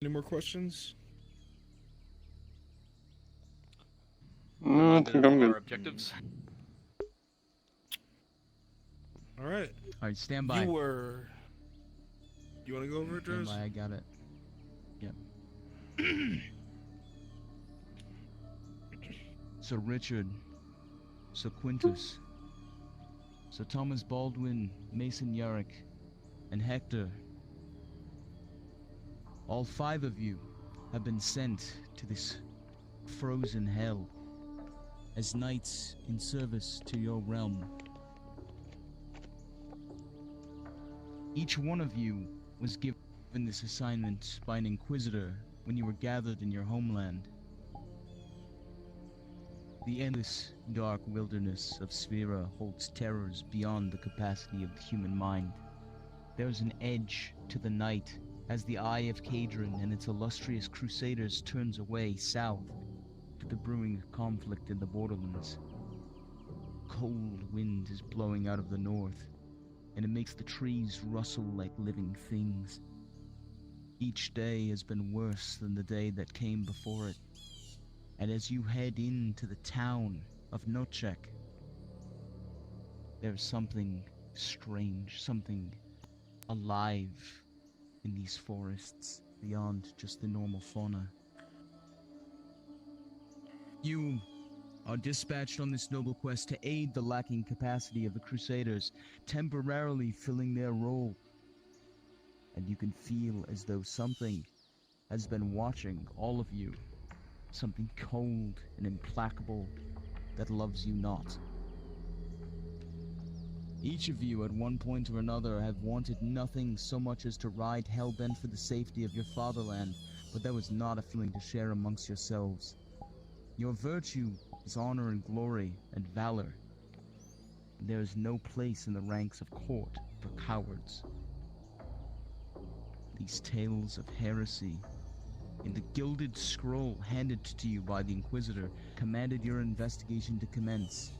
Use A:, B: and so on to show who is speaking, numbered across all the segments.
A: Any more questions?
B: No, I think I'm good.
C: Our objectives.
A: All right.
D: All right, stand by.
A: You were. You want to go over it,
D: Stand
A: Drez?
D: by, I got it. Yep. Sir Richard, Sir Quintus, Sir Thomas Baldwin, Mason Yarrick, and Hector. All 5 of you have been sent to this frozen hell as knights in service to your realm. Each one of you was given this assignment by an inquisitor when you were gathered in your homeland. The endless dark wilderness of Sphera holds terrors beyond the capacity of the human mind. There's an edge to the night as the Eye of Cadron and its illustrious crusaders turns away south to the brewing conflict in the borderlands. Cold wind is blowing out of the north, and it makes the trees rustle like living things. Each day has been worse than the day that came before it, and as you head into the town of Notchek, there's something strange, something alive in these forests beyond just the normal fauna. You are dispatched on this noble quest to aid the lacking capacity of the Crusaders, temporarily filling their role. And you can feel as though something has been watching all of you, something cold and implacable that loves you not. Each of you at one point or another have wanted nothing so much as to ride hellbent for the safety of your fatherland, but that was not a feeling to share amongst yourselves. Your virtue is honor and glory and valor. There is no place in the ranks of court for cowards. These tales of heresy in the gilded scroll handed to you by the Inquisitor commanded your investigation to commence.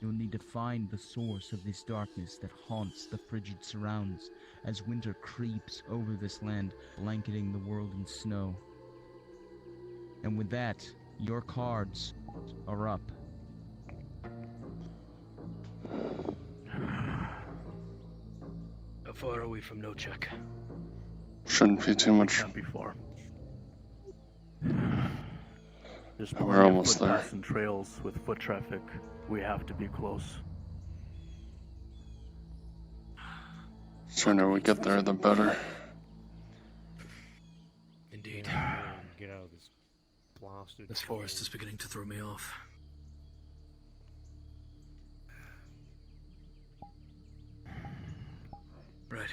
D: You'll need to find the source of this darkness that haunts the frigid surrounds as winter creeps over this land, blanketing the world in snow. And with that, your cards are up.
C: How far are we from Nochek?
B: Shouldn't be too much.
E: Can't be far. There's
B: We're
E: plenty of
B: almost there.
E: footpaths and trails with foot traffic. We have to be close.
B: Sooner we get there, the better.
C: Indeed.
F: Get out of this blasted.
C: This forest is beginning to throw me off. Right.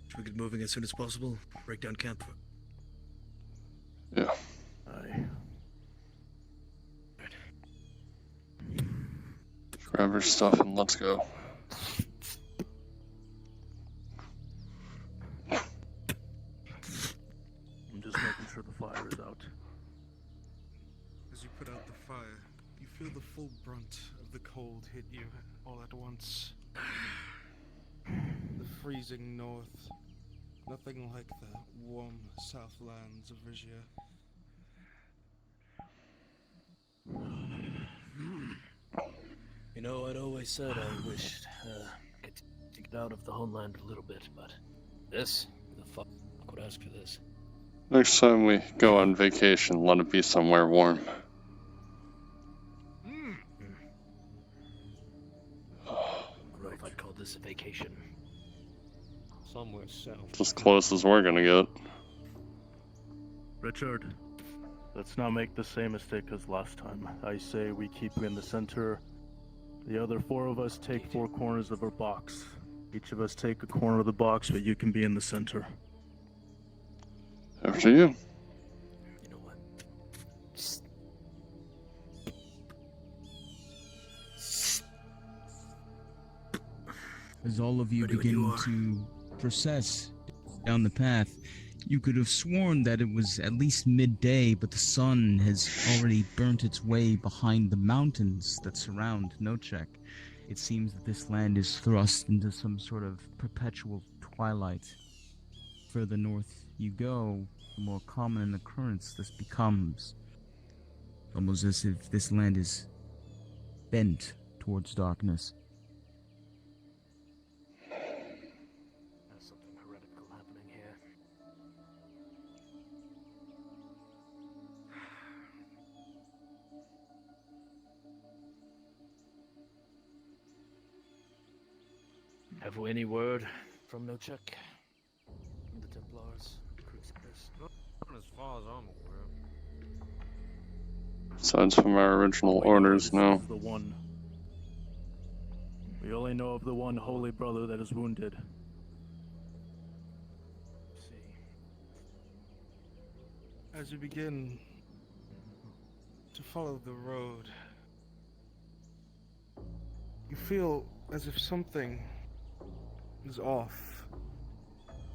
C: Should we get moving as soon as possible? Break down camp.
B: Yeah.
E: Aye.
C: Right.
B: Grab your stuff and let's go.
E: I'm just making sure the fire is out.
A: As you put out the fire, you feel the full brunt of the cold hit you all at once. The freezing north, nothing like the warm southlands of Rigia.
C: You know, I'd always said I wished I could get out of the homeland a little bit, but this? Who the fuck would ask for this?
B: Next time we go on vacation, let it be somewhere warm.
C: I don't know if I'd call this a vacation.
F: Somewhere south.
B: It's as close as we're gonna get.
E: Richard, let's not make the same mistake as last time. I say we keep you in the center. The other 4 of us take 4 corners of our box. Each of us take a corner of the box, but you can be in the center.
B: After you.
C: You know what? Just...
D: As all of you
C: Ready when you
D: begin
C: are.
D: to process down the path, you could have sworn that it was at least midday, but the sun has already burnt its way behind the mountains that surround Nochek. It seems that this land is thrust into some sort of perpetual twilight. Further north, you go, the more common an occurrence this becomes. Almost as if this land is bent towards darkness.
C: There's something heretical happening here. Have we any word from Nochek? From the Templars? Crucifix?
F: Not as far as I'm aware.
B: Besides from our original
E: All we know
B: orders,
E: is
B: no.
E: the one. We only know of the one holy brother that is wounded.
C: See.
A: As you begin to follow the road, you feel as if something is off.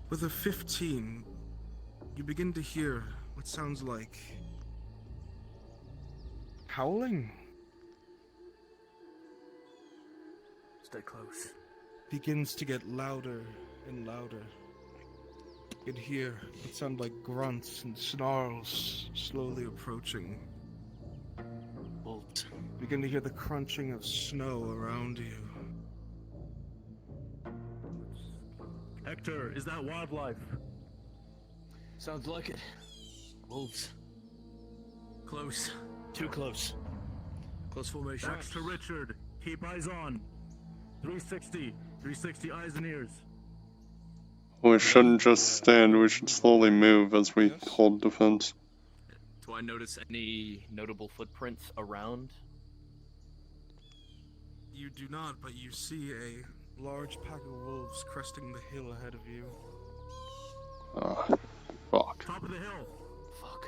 A: With a 15, you begin to hear what sounds like howling.
C: Stay close.
A: Begins to get louder and louder. You can hear what sound like grunts and snarls slowly approaching.
C: Wolves.
A: You begin to hear the crunching of snow around you.
E: Hector, is that wildlife?
C: Sounds like it. Wolves. Close. Too close. Close formation.
E: Backs to Richard. Keep eyes on. 360. 360 eyes and ears.
B: We shouldn't just stand, we should slowly move as we
A: Yes.
B: hold defense.
C: Do I notice any notable footprints around?
A: You do not, but you see a large pack of wolves cresting the hill ahead of you.
B: Ah, fuck.
E: Top of the hill.
C: Fuck.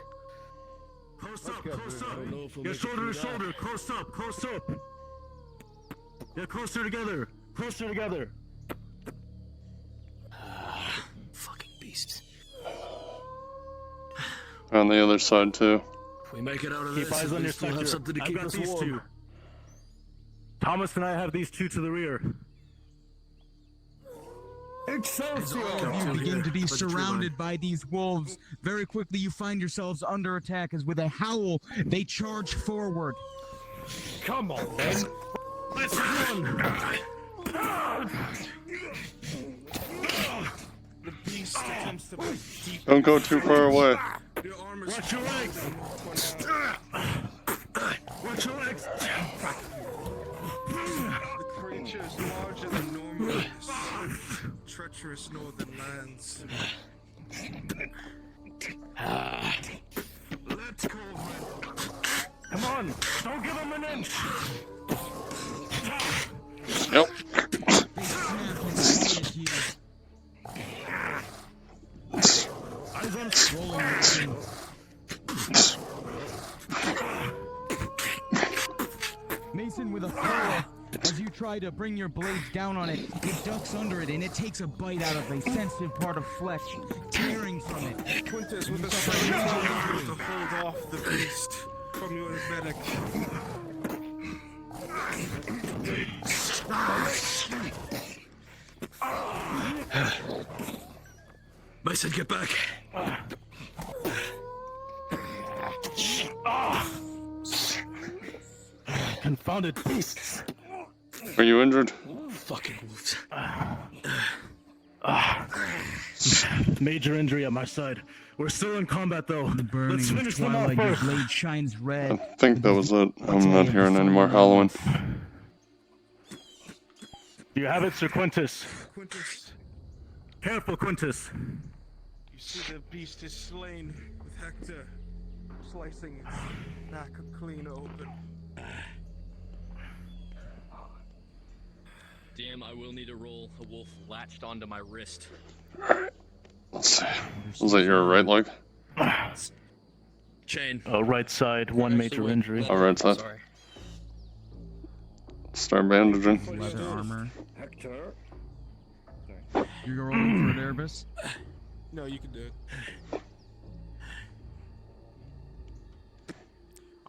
E: Close up, close
C: I
E: up.
C: don't know if we'll
E: Get
C: make it
E: shoulder
C: through
E: to
C: that.
E: shoulder. Close up, close up. Get closer together. Closer together.
C: Fucking beasts.
B: On the other side, too.
C: If we make it out of
E: Keep
C: this,
E: eyes
C: at
E: on your
C: least we'll have
E: sector.
C: something to
E: I've
C: keep
E: got
C: us
E: these
C: warm.
E: two. Thomas and I have these two to the rear. Excelsior!
D: All of you begin to be surrounded by these wolves. Very quickly, you find yourselves under attack as, with a howl, they charge forward.
F: Come on, then.
E: Let's run!
A: The beast attempts to bite deep.
B: Don't go too far away.
A: Your armor
E: Watch your legs! Watch your legs!
A: The creature is larger than normal in this treacherous northern lands.
E: Let's go, man. Come on! Don't give him an inch!
B: Yep.
D: They snap and stare at you.
E: Eyes on
D: Rolling motion. Mason with a throw. As you try to bring your blades down on it, it ducks under it and it takes a bite out of a sensitive part of flesh, tearing from it.
A: Quintus with a strength to hold off the beast from your medic.
C: Mason, get back.
E: confounded beasts!
B: Are you injured?
C: Fucking wolves.
E: Major injury at my side. We're still in combat though.
D: The burning
E: Let's
D: of
E: finish them off
D: twilight, your
E: first.
D: blade shines red.
B: I think that was it. I'm not hearing any more howling.
E: Do you have it, Sir Quintus?
A: Quintus,
E: Careful, Quintus.
A: you see the beast is slain with Hector slicing its back clean open.
C: Damn, I will need to roll. A wolf latched onto my wrist.
B: Let's see. Was that your right leg?
C: Chain.
E: Right side, one major injury.
B: Oh, right side.
C: Sorry.
B: Start bandaging.
D: Leather armor.
F: Hector.
D: You're rolling for it, Erebus?
A: No, you can do it.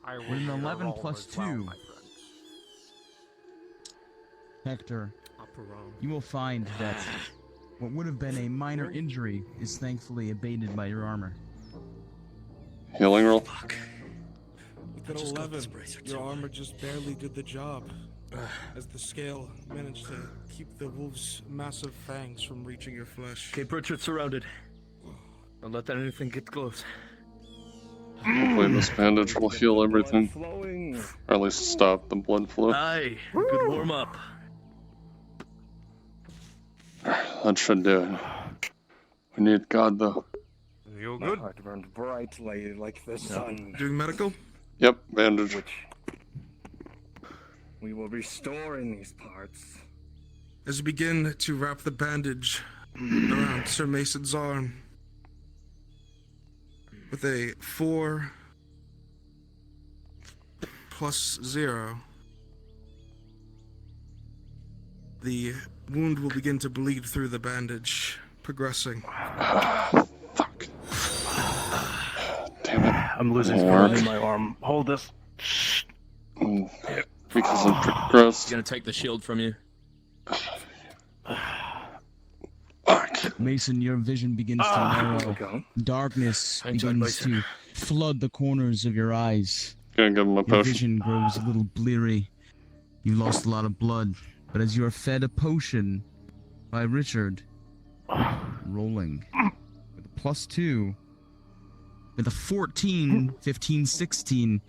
F: I will
D: With an
F: need a
D: 11
F: roll
D: plus
F: as well,
D: 2.
F: my friends.
D: Hector,
F: Up around.
D: you will find that What would have been a minor injury is thankfully abated by your armor.
B: Healing roll.
C: Fuck.
A: With an
C: I just got
A: 11,
C: this bracer
A: your
C: too.
A: armor just barely did the job, as the scale managed to keep the wolf's massive fangs from reaching your flesh.
C: Cape Richard's surrounded. Don't let anything get close.
B: Hopefully this bandage will heal everything.
F: Flowing.
B: Or at least stop the blood flow.
C: Aye, good warm up.
B: That should do it. We need God though.
F: You
G: My
F: good?
G: heart burned brightly like the sun,
A: Doing medical?
B: Yep, bandage.
G: which we will restore in these parts.
A: As you begin to wrap the bandage around Sir Mason's arm, with a 4 plus 0, the wound will begin to bleed through the bandage, progressing.
B: Fuck. Damn it.
E: I'm losing
B: Mark.
E: feeling in my arm. Hold this.
B: Mm, because it progressed.
C: Gonna take the shield from you.
B: Fuck.
D: Mason, your vision begins to narrow.
G: Go.
D: Darkness
C: Hang tight,
D: begins
C: Mason.
D: to flood the corners of your eyes.
B: Gonna give him a
D: Your
B: potion.
D: vision grows a little bleary. You lost a lot of blood, but as you are fed a potion by Richard, rolling with a +2, with a 14, 15, 16,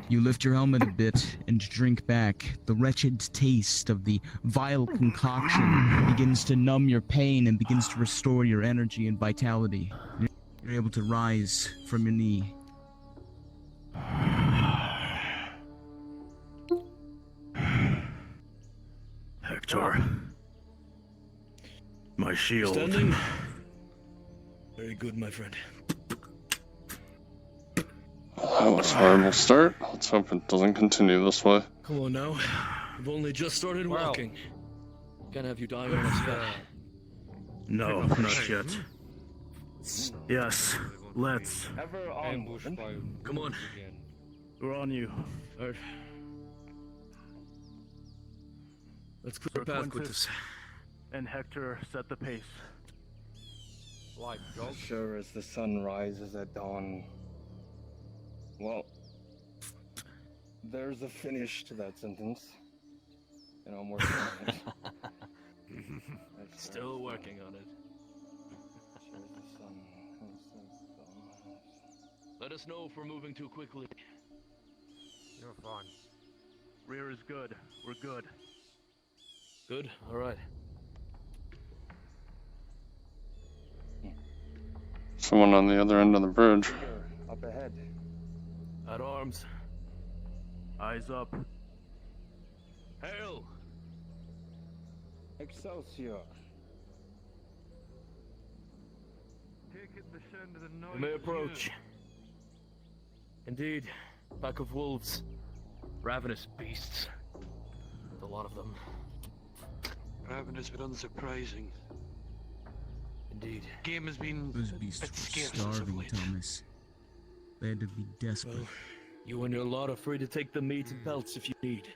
D: you lift your helmet a bit and drink back. The wretched taste of the vile concoction begins to numb your pain and begins to restore your energy and vitality. You're able to rise from your knee.
E: Hector. My shield.
C: Standing. Very good, my friend.
B: That was a horrible start. Let's hope it doesn't continue this way.
C: Come on now. We've only just started
F: Well.
C: walking. Can't have you dying on us fat.
E: No, not yet. Yes, let's.
G: Ever on.
F: Ambush by
C: Come on.
F: again.
E: We're on you.
C: Alright. Let's clear the path with this.
E: And Hector set the pace.
F: Like
G: As
F: dog.
G: sure as the sun rises at dawn. Well, there's a finish to that sentence. And I'm working on it. As sure
C: Still working on it.
G: as sure as the sun rises at dawn.
C: Let us know if we're moving too quickly.
F: You're fine.
E: Rear is good. We're good.
C: Good? Alright.
B: Someone on the other end of the bridge.
G: Here, up ahead.
C: At arms.
E: Eyes up.
C: Hail!
G: Excelsior.
C: You may approach. Indeed, pack of wolves. Ravenous beasts. A lot of them.
H: Ravenous but unsurprising.
C: Indeed.
H: Game has been
D: Those
H: a
D: beasts
H: bit
D: were
H: scarce as of
D: starving,
H: late.
D: Thomas. They had to be desperate.
C: Well, you and your lot are free to take the meat and pelts if you need.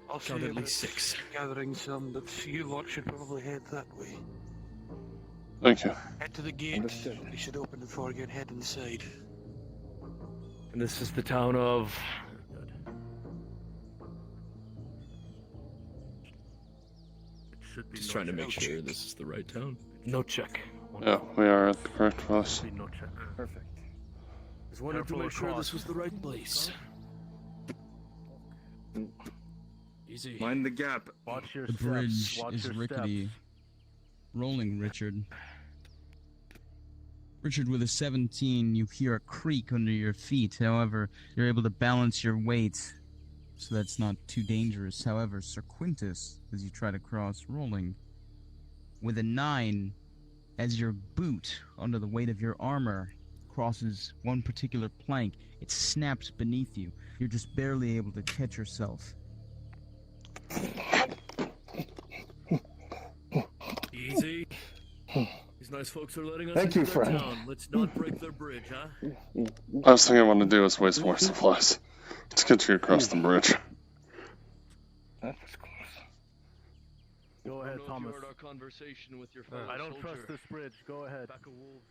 H: I'll
C: Count
H: say
C: at
H: about
C: least 6.
H: gathering some, but you lot should probably head that way.
B: Thank you.
H: Head to the gate.
G: Understood.
H: They should open before you head inside.
C: And this is the town of...
E: It should be
C: Just
E: no
C: trying to
E: check.
C: make sure this is the right town. No check.
B: Yeah, we are at the correct place.
E: Be no check.
G: Perfect.
C: Just wanted to
E: Careful
C: make sure
E: across.
C: this was the right place. Easy.
G: Mind the gap.
E: Watch your
D: The
E: steps.
D: bridge
E: Watch
D: is
E: your
D: rickety.
E: steps.
D: Rolling, Richard. Richard, with a 17, you hear a creak under your feet. However, you're able to balance your weight, so that's not too dangerous. However, Sir Quintus, as you try to cross, rolling. With a 9, as your boot, under the weight of your armor, crosses one particular plank, it snaps beneath you. You're just barely able to catch yourself.
C: Easy. These nice folks are letting us
G: Thank
C: into
G: you,
C: their
G: friend.
C: town. Let's not break their bridge, huh?
B: Last thing I want to do is waste more supplies. Let's get you across the bridge.
G: That was close.
E: Go ahead, Thomas.
C: Our conversation with your
F: fellow
E: I don't trust this bridge. Go ahead.
C: Pack of wolves.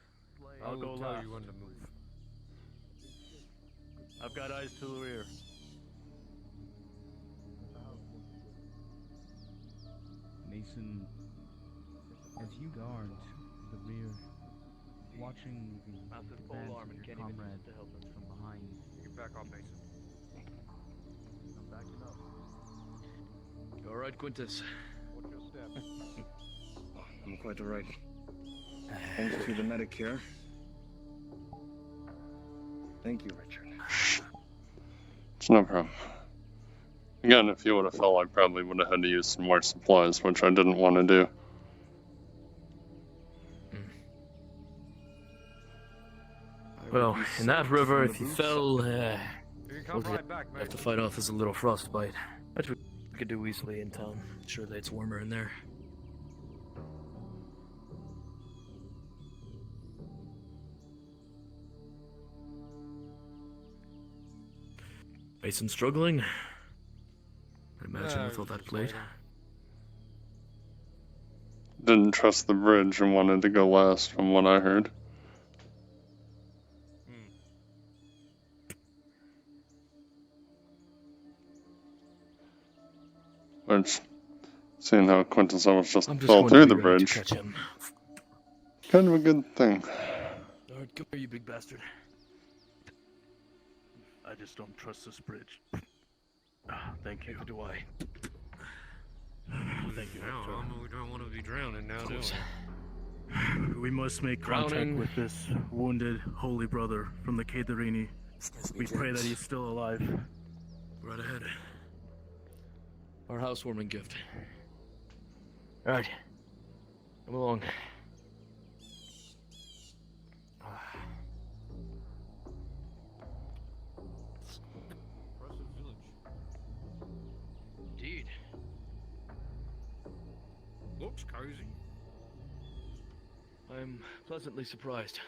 E: I'll go
F: tell
E: last.
F: you when to move.
E: I've got eyes to the rear.
D: Mason, as you guard the rear, watching the
C: Massive
D: advance
C: polearm
D: of
C: and
D: your
C: can't even
D: comrade
C: use the helmet.
D: from behind,
F: You can back off, Mason.
E: I'm backing up.
C: You alright, Quintus?
F: Watch your step.
G: I'm quite alright. Thanks to the medic here. Thank you, Richard.
B: It's no problem. Again, if you would have fell, I probably would have had to use some more supplies, which I didn't want to do.
C: Well, in that river, if you fell,
F: You can come
C: Well,
F: right back,
C: you have to
F: Mason.
C: fight off as a little frostbite. Which we could do easily in town. Surely it's warmer in there. Mason struggling? I imagine with all that plate.
B: Didn't trust the bridge and wanted to go last, from what I heard. Which, seeing how Quintus almost just
C: I'm just
B: fell
C: going
B: through
C: to
B: the
C: be ready to
B: bridge,
C: catch him.
B: kind of a good thing.
C: Alright, come here, you big bastard.
E: I just don't trust this bridge. Thank you.
C: Neither do I.
E: Thank you,
F: Now,
E: Victor.
F: we don't want to be drowning now, do
C: Close.
F: we?
E: We must make contact
C: Drowning.
E: with this wounded holy brother from the Caterini. We pray that he's still alive.
C: Right ahead. Our housewarming gift. Alright. Come along.
F: Impressive village.
C: Indeed.
F: Looks cozy.
C: I'm pleasantly surprised.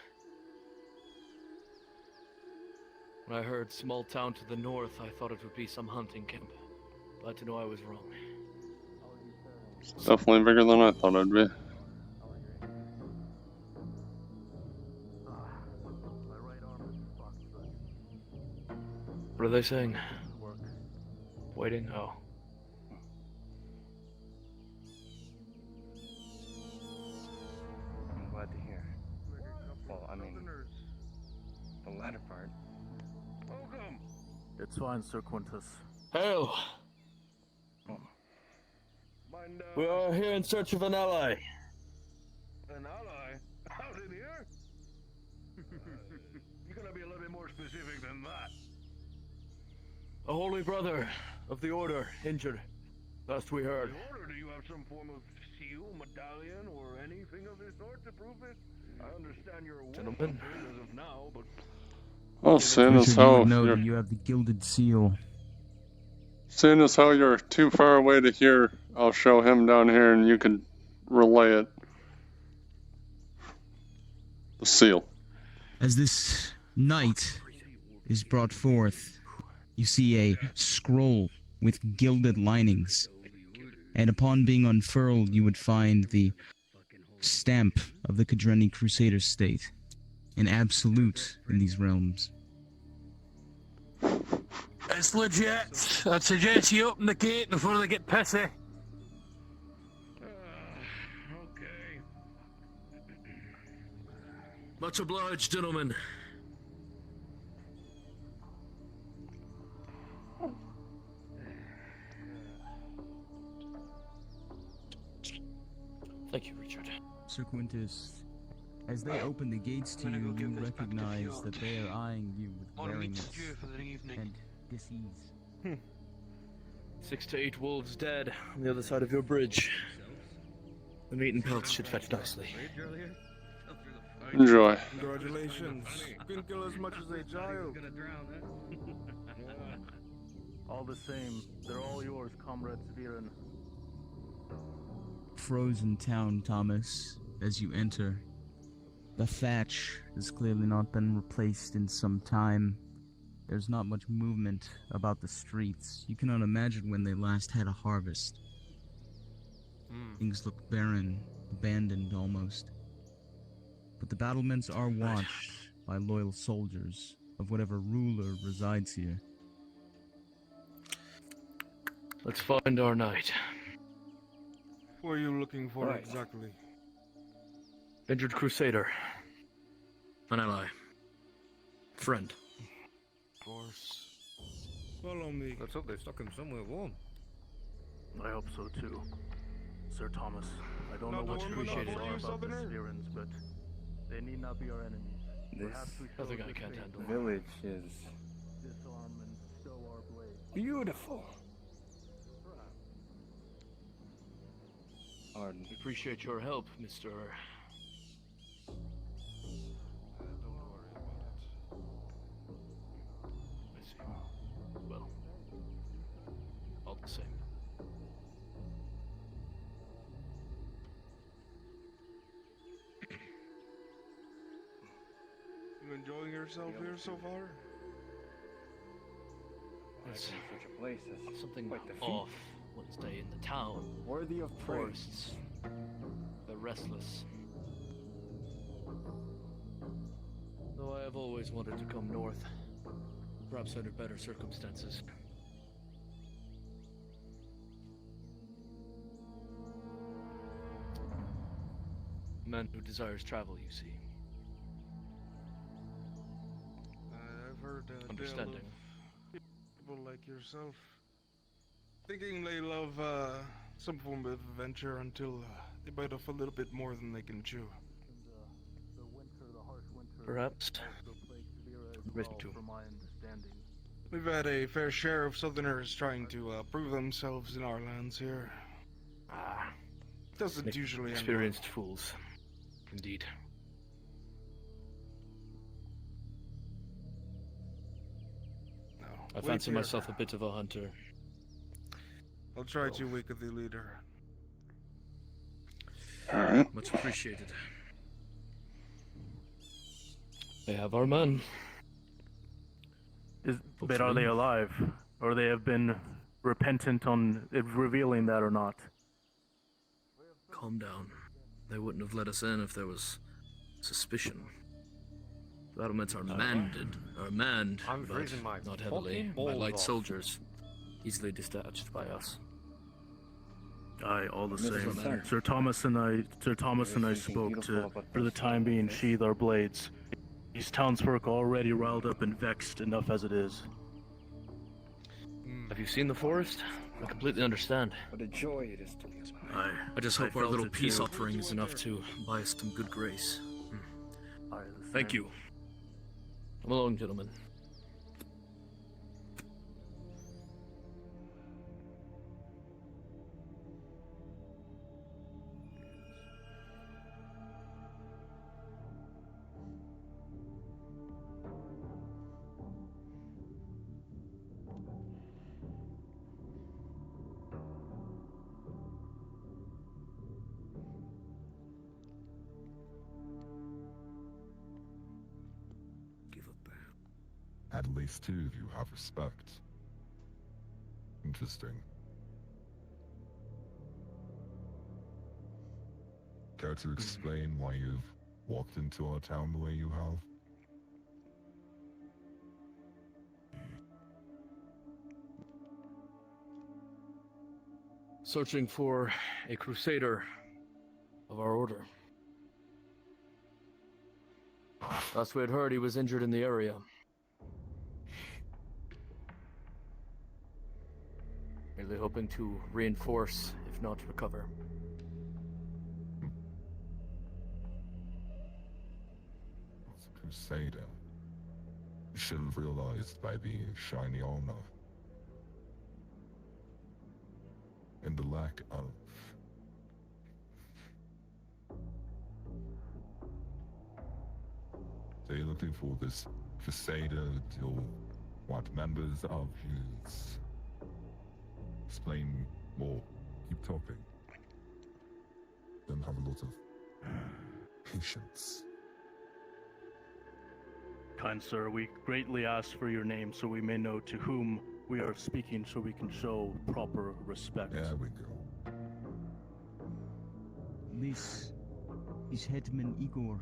C: When I heard small town to the north, I thought it would be some hunting camp. Glad to know I was wrong.
B: It's definitely bigger than I thought it'd be.
E: My right arm is fucked.
C: What are they saying?
E: Work.
C: Waiting? Oh.
G: I'm glad to hear. Well, I mean, the latter part.
F: Welcome.
E: It's fine, Sir Quintus.
C: Hail!
F: Mind,
C: We are here in search of an ally.
F: an ally out in here? You gotta be a little bit more specific than that.
C: A holy brother of the order, injured. Last we heard.
F: The order, do you have some form of seal, medallion, or anything of this sort to prove it? I understand you're a wolf
C: Gentlemen.
F: hunter as of now, but
B: Well, seeing as
D: Richard, you
B: how
D: would know
B: you're,
D: that you have the gilded seal.
B: seeing as how you're too far away to hear, I'll show him down here and you can relay it. The seal.
D: As this knight is brought forth, you see a scroll with gilded linings, and upon being unfurled, you would find the stamp of the Cadreni Crusader state, an absolute in these realms.
H: It's legit. I'd suggest you open the gate before they get pissy.
F: okay.
C: Much obliged, gentlemen. Thank you, Richard.
D: Sir Quintus, as they open the gates to
H: I'm gonna
D: you,
H: go give
D: you
H: this back to
D: recognize that
H: Fjord.
D: they are eyeing you with
H: On a meat
D: wariness
H: stew for the evening.
D: and disease.
C: 6 to 8 wolves dead on the other side of your bridge. The meat and pelts should fetch nicely.
B: Enjoy.
A: Congratulations. You can kill as much as a child.
E: All the same, they're all yours, Comrade Sviren.
D: Frozen town, Thomas, as you enter. The thatch has clearly not been replaced in some time. There's not much movement about the streets. You cannot imagine when they last had a harvest. Things look barren, abandoned almost. But the battlements are watched by loyal soldiers of whatever ruler resides here.
C: Let's find our knight.
A: Who are you looking for
G: Right.
A: exactly?
C: Injured crusader. An ally. Friend.
A: Of course. Follow me.
I: Let's hope they stuck him somewhere warm.
E: I hope so too. Sir Thomas, I don't
A: Not
E: know what
A: warm
E: your
A: enough
E: thoughts
A: for
E: are
A: you,
E: about the
A: Southerner?
E: Spherans, but they need not be our enemies.
G: This
E: Perhaps we show
C: Nothing I
E: good
C: can't
E: faith
C: handle.
E: and
G: village is
E: disarm and stow our blades.
G: beautiful. Arden.
C: We appreciate your help, Mr.
A: Don't worry about it.
C: I see. Well, all the same.
A: You enjoying yourself here so far?
C: There's
G: Finding such a place is
C: something
G: quite the feat.
C: off Wednesday in the town.
G: Worthy of praise.
C: Forests. They're restless. Though I have always wanted to come north. Perhaps under better circumstances. A man who desires travel, you see.
A: I've heard a tale
C: Understanding.
A: of people like yourself thinking they love some form of adventure until they bite off a little bit more than they can chew.
E: The winter, the harsh winter,
C: Perhaps.
E: also plagued Spira as
C: Ready
E: well,
C: to.
E: from my understanding.
A: We've had a fair share of Southerners trying to prove themselves in our lands here.
C: Ah,
A: Doesn't usually end well.
C: experienced fools. Indeed.
A: No,
C: I
A: wait
C: fancy
A: here.
C: myself a bit of a hunter.
A: I'll try to wake the leader.
B: Alright.
C: Much appreciated. They have our men.
E: But are they alive? Or they have been repentant on it revealing that or not?
C: Calm down. They wouldn't have let us in if there was suspicion. Battlements are manned,
I: I'm
C: but
I: freezing my
C: not heavily,
I: fucking
C: by
I: balls
C: light
I: off.
C: soldiers, easily dispatched by us.
E: Aye, all the
G: Mr.
E: same.
G: Center.
E: Sir Thomas and I
G: Everything
E: spoke
G: beautiful
E: to,
G: about
E: for the
G: this
E: time being,
G: place.
E: sheathe our blades. These townsfolk are already riled up and vexed enough as it is.
C: Have you seen the forest? I completely understand.
G: What a joy it is to be alive.
E: Aye.
C: I just
E: I
C: hope our
E: felt
C: little
E: it
C: peace
E: too.
C: offering is enough to buy us some good grace.
E: Aye, the
C: Thank
E: same.
C: you. Come along, gentlemen.
A: Give a damn.
J: At least two of you have respect. Interesting. Care to explain why you've walked into our town the way you have?
C: Searching for a crusader of our order. Last we had heard, he was injured in the area. Merely hoping to reinforce, if not recover.
J: As a crusader, you should have realized by the shiny armor and the lack of so you're looking for this crusader to what members of his explain more. Keep talking. Then have a lot of patience.
E: Kind sir, we greatly ask for your name so we may know to whom we are speaking so we can show proper respect.
J: There we go.
D: This is Hetman Igor.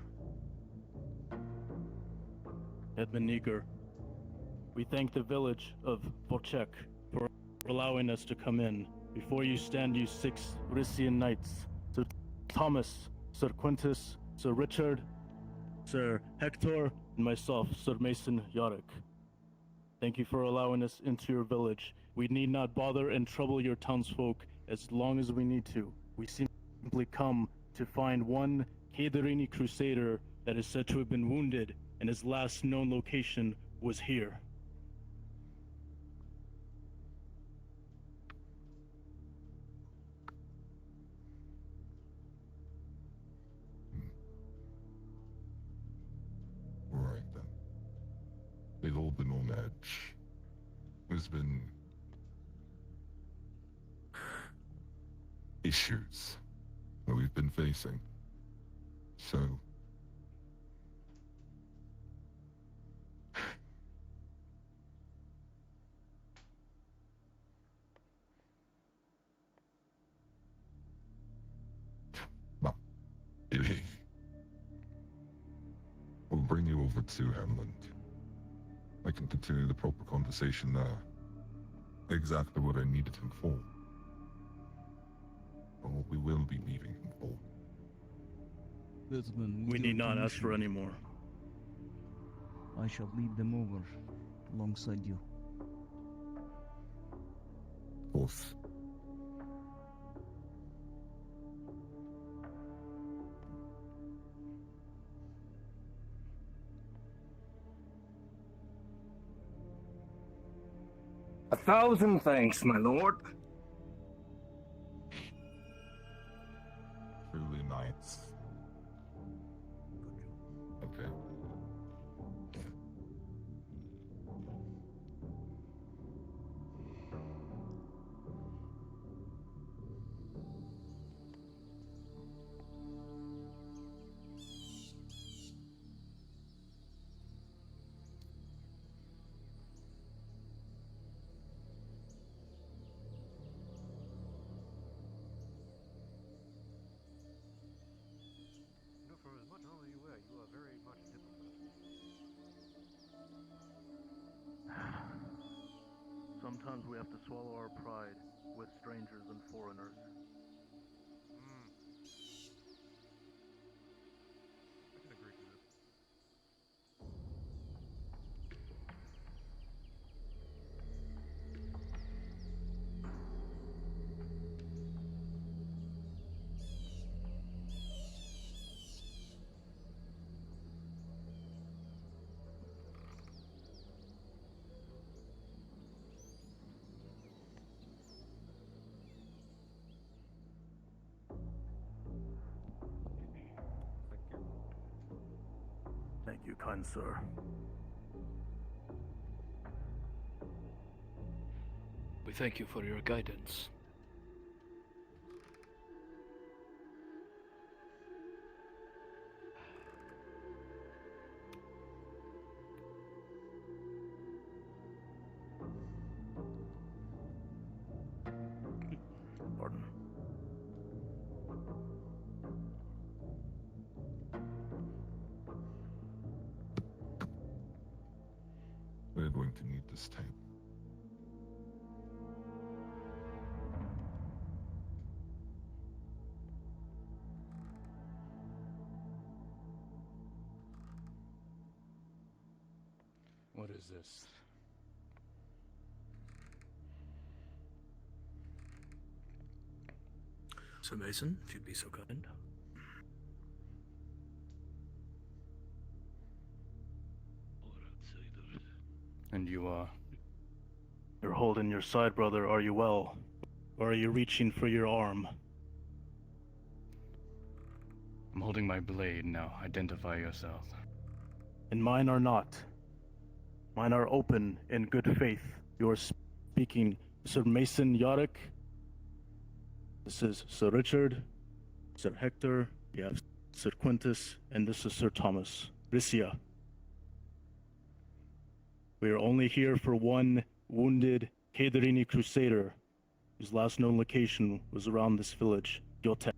E: Edmund Eager, we thank the village of Volchek for allowing us to come in. Before you stand you 6 Risian knights, Sir Thomas, Sir Quintus, Sir Richard, Sir Hector, and myself, Sir Mason Yorick. Thank you for allowing us into your village. We need not bother and trouble your townsfolk as long as we need to. We simply come to find one Kadarini crusader that is said to have been wounded, and his last known location was here.
J: Alright then. They've all been on edge. There's been issues that we've been facing. So well, I'll bring you over to Hamland. I can continue the proper conversation there. Exactly what I needed him for. Or what we will be needing him for.
D: Hetman,
E: We
D: with
E: need
D: your
E: not ask for
D: permission,
E: any more.
D: I shall lead them over alongside you.
J: Of course.
F: A thousand thanks, my lord.
J: Truly nice. Okay.
I: You know, from as much knowledge you wear, you are very much a diplomat.
E: Sometimes we have to swallow our pride with strangers and foreigners.
I: I can agree to this. Thank you.
E: Thank you, kind sir.
C: We thank you for your guidance.
E: Pardon.
J: We're going to need this tape.
G: What is this?
C: Sir Mason, if you'd be so kind.
G: And you are?
E: You're holding your side, brother. Are you well? Or are you reaching for your arm?
G: I'm holding my blade now. Identify yourself.
E: And mine are not. Mine are open in good faith. You are speaking Sir Mason Yorick. This is Sir Richard, Sir Hector, you have Sir Quintus, and this is Sir Thomas. Risia. We are only here for one wounded Kadarini crusader whose last known location was around this village, Yotek.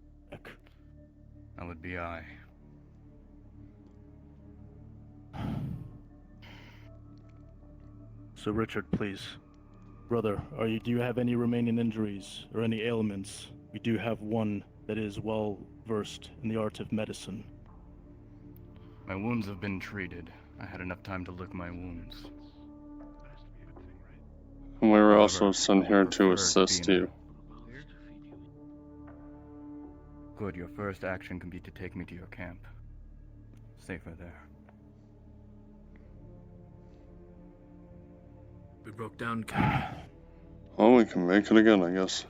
K: That would be I.
E: So Richard, please. Brother, do you have any remaining injuries or any ailments? We do have one that is well versed in the art of medicine.
K: My wounds have been treated. I had enough time to lick my wounds.
B: And we were
K: However,
B: also sent
K: I
B: here
K: would
B: to
K: prefer
B: assist
K: be in
B: you.
K: Good, your first action can be to take me to your camp. Safer there.
C: We broke down camp.
B: Well, we can make it again, I guess.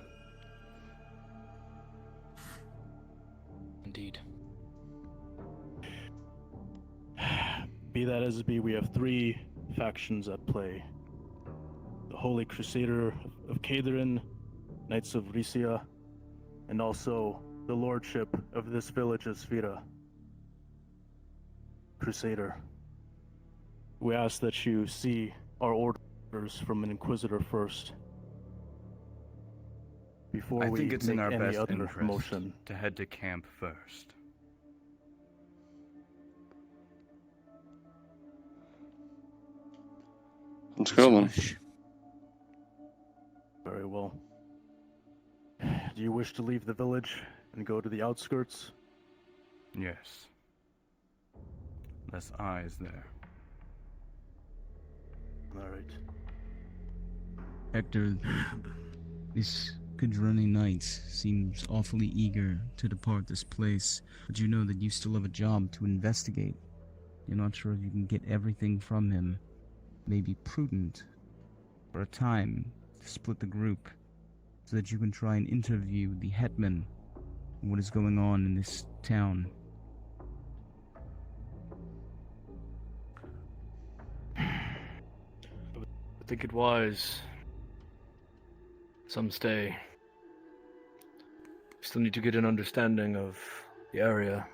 C: Indeed.
E: Be that as it be, we have three factions at play. The Holy Crusader of Caedorin, Knights of Risia, and also the Lordship of this village of Sphira. Crusader. We ask that you see our orders from an Inquisitor first. Before
K: I
E: we
K: think it's
E: make
K: in our
E: any
K: best
E: other
K: interest
E: motion.
K: to head to camp first.
B: Let's go then.
E: Very well. Do you wish to leave the village and go to the outskirts?
K: Yes. Less eyes there.
E: Alright.
D: Hector, this Kidroni Knight seems awfully eager to depart this place, but you know that you still have a job to investigate. You're not sure if you can get everything from him. May be prudent, for a time, to split the group, so that you can try and interview the Hetman and what is going on in this town.
C: I think it wise. Some stay. Still need to get an understanding of the area,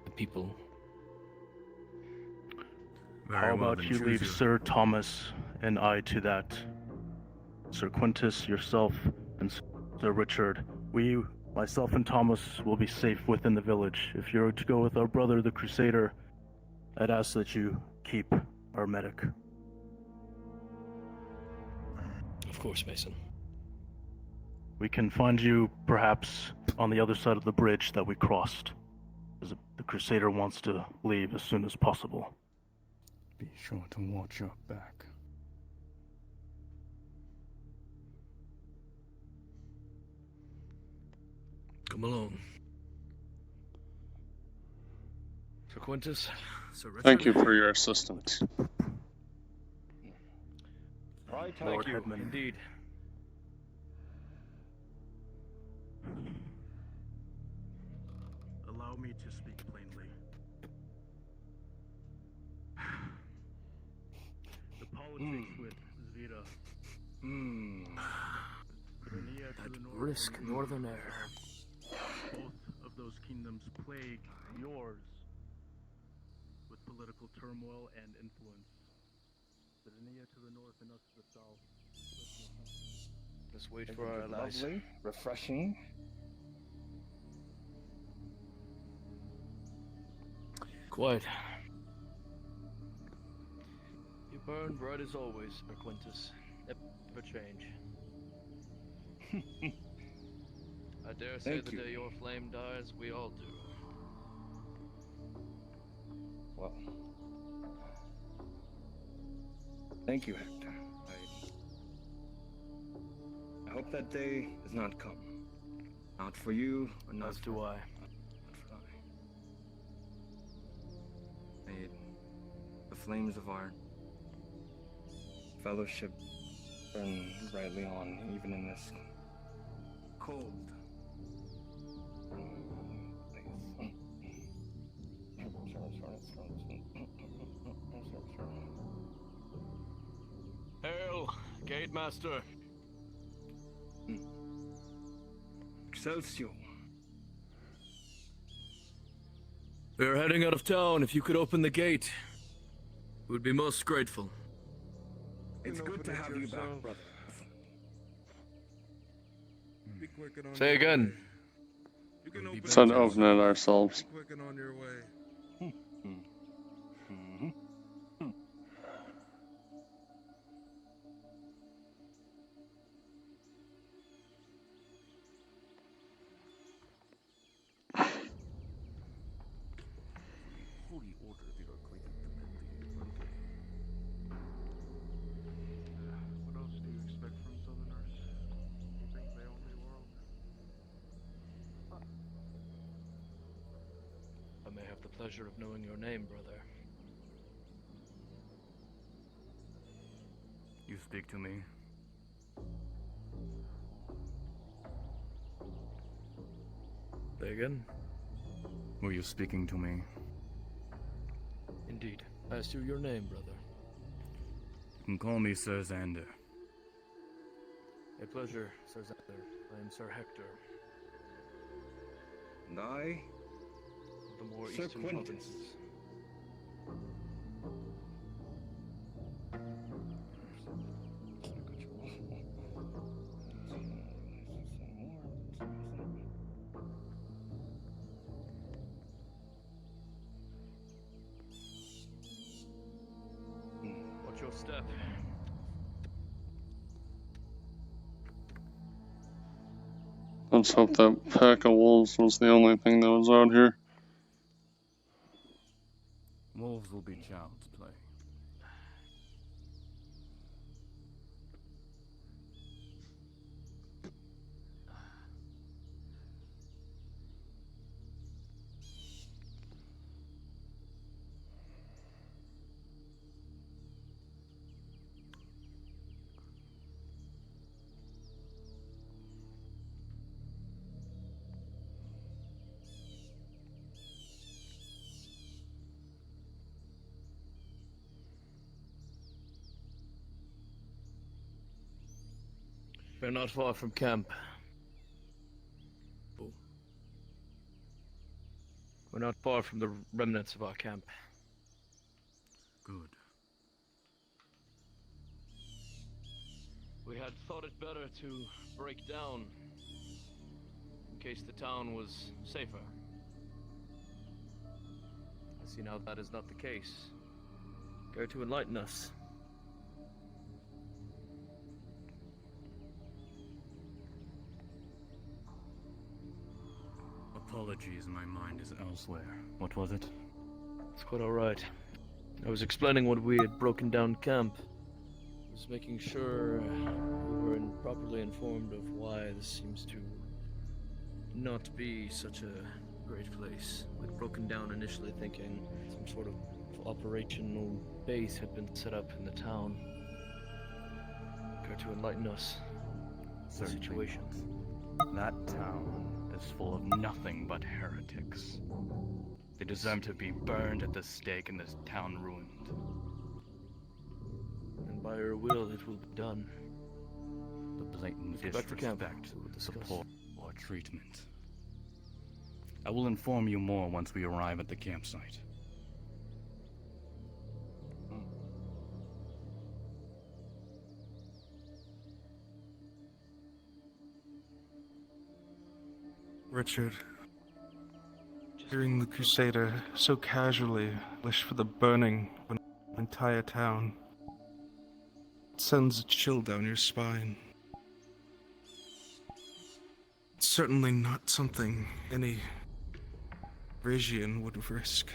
C: the people.
E: How about you leave Sir Thomas and I to that? Sir Quintus, yourself, and Sir Richard. Myself and Thomas, will be safe within the village. If you're to go with our brother, the Crusader, I'd ask that you keep our medic.
C: Of course, Mason.
E: We can find you, perhaps, on the other side of the bridge that we crossed. As the Crusader wants to leave as soon as possible.
K: Be sure to watch your back.
C: Come along. Sir Quintus, Sir Richard.
B: Thank you for your assistance.
G: Right,
C: Lord
G: thank you.
C: Hetman. Indeed.
E: Allow me to speak plainly. The politics with Zvira.
C: That brisk northern air.
E: Both of those kingdoms plague yours with political turmoil and influence. Sardinia to the north and us to the south.
C: Let's wait for our allies.
G: Lovely, refreshing.
C: Quite. You burn bright as always, Sir Quintus. Never change. I dare say
G: Thank
C: the
G: you.
C: day your flame dies, we all do.
G: Well, thank you, Hector. I hope that day does not come. Not for you, or not
C: As
G: for
C: do I.
G: Not for I. May the flames of our fellowship burn brightly on, even in this cold place.
C: Hail, Gatemaster.
G: Excelsior.
C: We're heading out of town. If you could open the gate, we'd be most grateful.
G: It's good to have you back, brother.
A: Be quick and on
C: Say
A: your
C: again.
A: way. You can open
B: Decided
A: it
B: to open it ourselves.
A: quick and on your way.
I: Holy order, they are quite independent. Okay. What else do you expect from Southerners? You think they own the world?
C: I may have the pleasure of knowing your name, brother.
K: You speak to me.
C: Say again?
K: Were you speaking to me?
C: Indeed. I asked you your name, brother.
K: You can call me Sir Xander.
C: A pleasure, Sir Xander. I am Sir Hector.
F: And I?
C: Of the more
F: Sir
C: eastern
F: Quintus.
C: provinces. Watch your step.
B: Let's hope that pack of wolves was the only thing that was out here.
K: Wolves will be child's play.
C: We're not far from camp. We're not far from the remnants of our camp.
K: Good.
C: We had thought it better to break down in case the town was safer. I see now that is not the case. Care to enlighten us?
K: Apologies, my mind is elsewhere. What was it?
C: It's quite alright. I was explaining when we had broken down camp. I was making sure we were properly informed of why this seems to not be such a great place. We'd broken down initially thinking some sort of operational base had been set up in the town. Care to enlighten us on the
K: Certainly.
C: situation?
K: That town is full of nothing but heretics. They deserve to be burned at the stake and this town ruined.
C: And by your will, it will be done.
K: The blatant
C: Let's go back to camp.
K: disrespect,
C: We'll
K: the
C: discuss.
K: support, or treatment. I will inform you more once we arrive at the campsite.
A: Richard, hearing the Crusader so casually wish for the burning of an entire town, it sends a chill down your spine. It's certainly not something any Rasian would risk.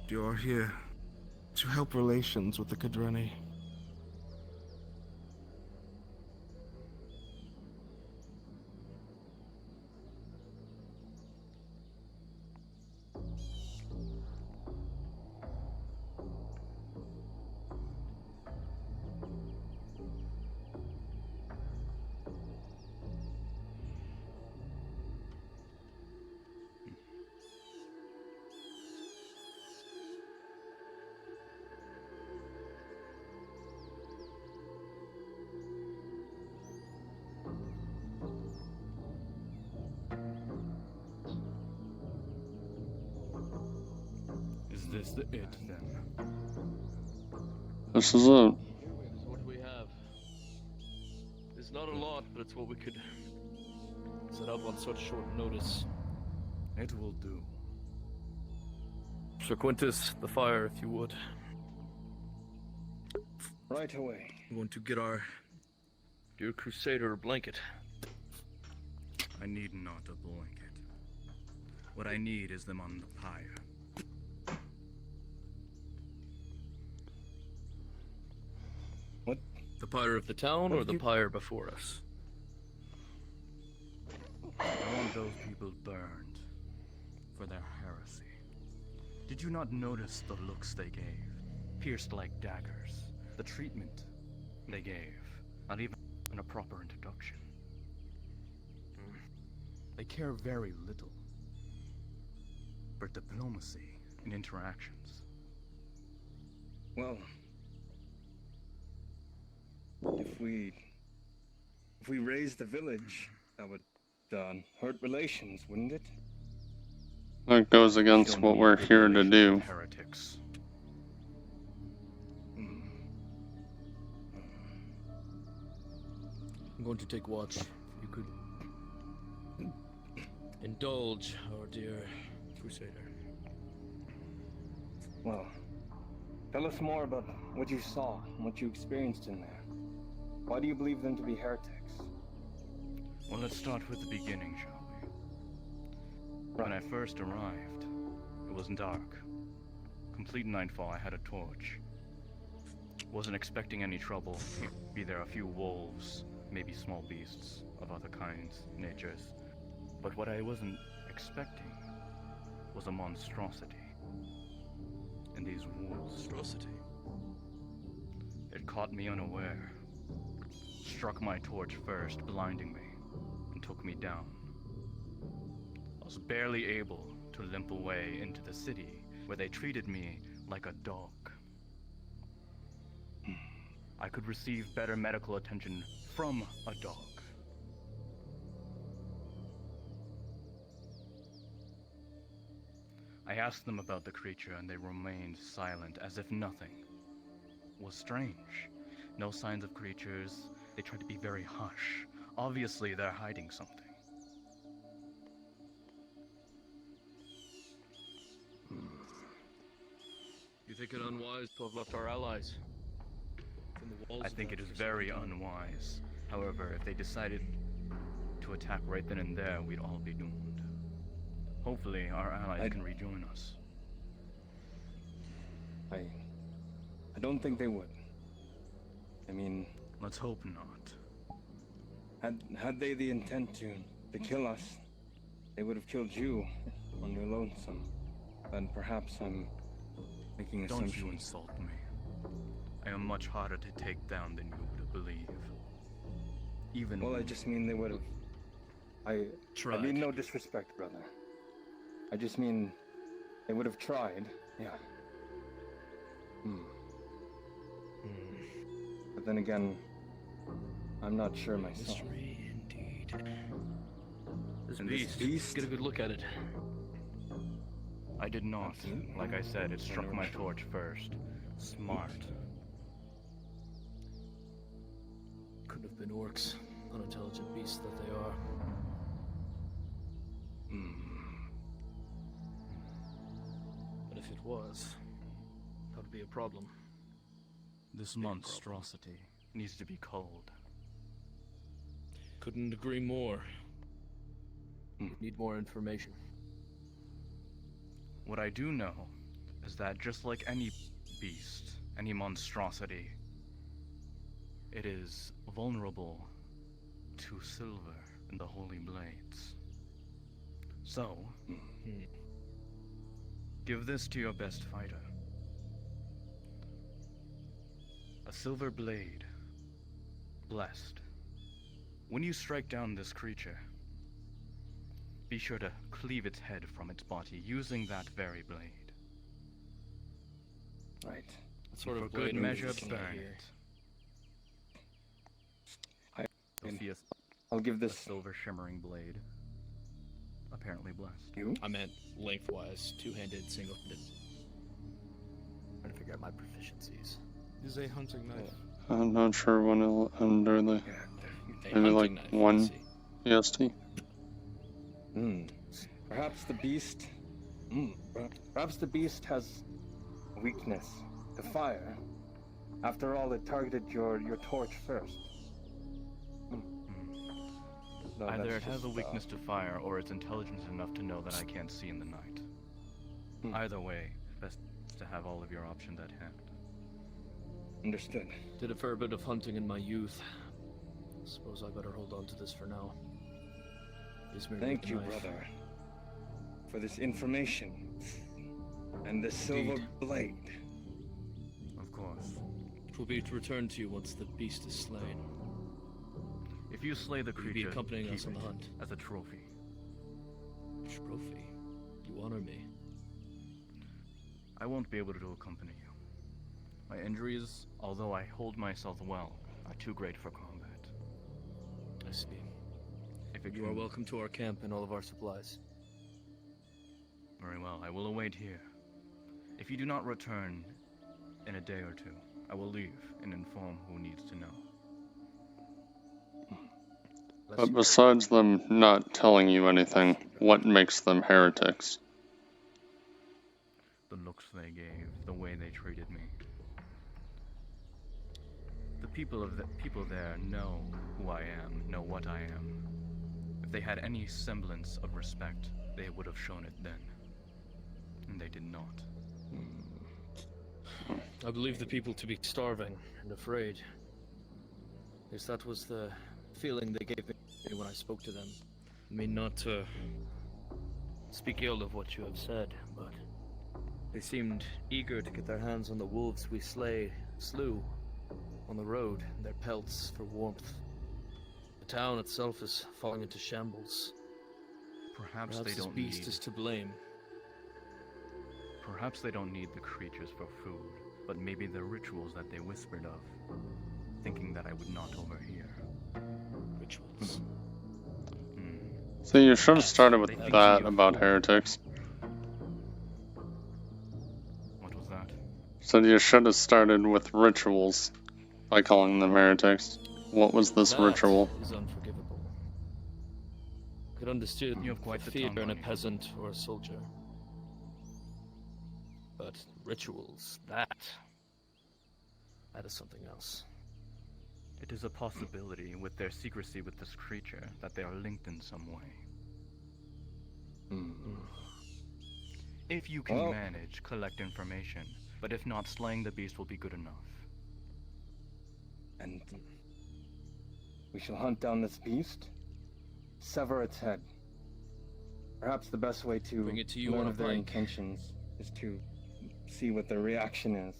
A: You are here to help relations with the Kadreni.
K: Is this the it, then?
B: This is it.
C: This is what we have. but it's what we could set up on such short notice.
K: It will do.
C: Sir Quintus, the fire, if you would.
G: Right away.
C: I'm going to get our dear Crusader a blanket.
K: I need not a blanket. What I need is them on the pyre.
G: What?
C: The pyre of the town or the pyre before us?
K: I want those people burned for their heresy. Did you not notice the looks they gave? Pierced like daggers. The treatment they gave. Not even a proper introduction. They care very little for diplomacy and interactions.
G: Well, if we raise the village, that would hurt relations, wouldn't it?
B: That goes against what we're here to do.
K: Heretics.
C: I'm going to take watch. If you could indulge our dear Crusader.
G: Well, tell us more about what you saw and what you experienced in there. Why do you believe them to be heretics?
K: Well, let's start with the beginning, shall we? When I first arrived, it was dark. Complete nightfall, I had a torch. Wasn't expecting any trouble. Be there a few wolves, maybe small beasts of other kinds, natures. But what I wasn't expecting was a monstrosity. And these wolves...
C: Monstrosity?
K: It caught me unaware. Struck my torch first, blinding me, and took me down. I was barely able to limp away into the city, where they treated me like a dog. I could receive better medical attention from a dog. I asked them about the creature, and they remained silent, as if nothing was strange. No signs of creatures. They tried to be very hush. Obviously, they're hiding something.
C: You think it unwise to have left our allies from the walls?
K: I think it is very unwise. However, if they decided to attack right then and there, we'd all be doomed. Hopefully, our allies can rejoin us.
G: I don't think they would. I mean...
K: Let's hope not.
G: Had they the intent to kill us, they would have killed you on your lonesome. And perhaps I'm making assumptions.
K: Don't you insult me. I am much harder to take down than you would believe. Even
G: well, I just mean they would have... I mean no disrespect, brother. I just mean they would have tried, yeah. But then again, I'm not sure myself.
C: Mystery indeed. This beast, get a good look at it.
K: I did not. Like I said, it struck my torch first. Smart.
C: Couldn't have been orcs. Unintelligent beasts that they are. But if it was, that would be a problem.
K: This monstrosity needs to be culled.
C: Couldn't agree more. We need more information.
K: What I do know is that just like any beast, any monstrosity, it is vulnerable to silver and the holy blades. So, give this to your best fighter. A silver blade, blessed. When you strike down this creature, be sure to cleave its head from its body using that very blade.
G: Right.
C: What sort of
K: for good
C: blade
K: measure,
C: are we looking at
K: burn
C: here?
K: it.
G: I'll give
K: A
G: this...
K: silver shimmering blade. Apparently blessed.
G: You?
C: I meant lengthwise, two-handed, single-handed. Trying to figure out my proficiencies.
A: Is a hunting knife.
B: I'm not sure when it'll end early.
C: A
B: Maybe like
C: hunting knife, I
B: 1
C: see.
B: EST.
G: Perhaps the beast. Perhaps the beast has a weakness to fire. After all, it targeted your torch first. No,
K: Either
G: that's
K: it has a
G: just,
K: weakness to fire, or it's intelligent enough to know that I can't see in the night. Either way, best to have all of your options at hand.
G: Understood.
C: Did a fair bit of hunting in my youth. Suppose I better hold on to this for now.
G: Thank you, brother, for this information and this silver blade.
K: Of course.
C: It will be returned to you once the beast is slain.
K: If you slay the
C: Will you
K: creature,
C: be accompanying
K: keep
C: us on the
K: it
C: hunt?
K: as a trophy.
C: Trophy? You honor me.
K: I won't be able to accompany you. My injuries, although I hold myself well, are too great for combat.
C: I see.
K: If it
C: You are welcome to our camp and all of our supplies.
K: Very well, I will await here. If you do not return in a day or two, I will leave and inform who needs to know.
B: But besides them not telling you anything, what makes them heretics?
K: The looks they gave, the way they treated me. The people there know who I am, know what I am. If they had any semblance of respect, they would have shown it then. And they did not.
C: I believe the people to be starving and afraid. At least that was the feeling they gave me when I spoke to them. I mean, not to speak ill of what you have said, but they seemed eager to get their hands on the wolves we slew on the road, their pelts for warmth. The town itself is falling into shambles.
K: Perhaps they
C: this
K: don't
C: beast
K: need...
C: is to blame.
K: Perhaps they don't need the creatures for food, but maybe the rituals that they whispered of, thinking that I would not overhear.
C: Rituals.
B: So you should have started with that about heretics.
K: What was that?
B: So you should have started with rituals by calling them heretics. What was this ritual?
C: That is unforgivable. I could understand
K: You have quite the
C: fear
K: tongue
C: in a
K: on you.
C: peasant or a soldier. But rituals, that is something else.
K: It is a possibility, with their secrecy with this creature, that they are linked in some way. If you can manage, collect information, but if not, slaying the beast will be good enough.
G: And we shall hunt down this beast, sever its head. Perhaps the best way to
C: Bring it to you
G: learn
C: on a
G: of their
C: pike.
G: intentions is to see what their reaction is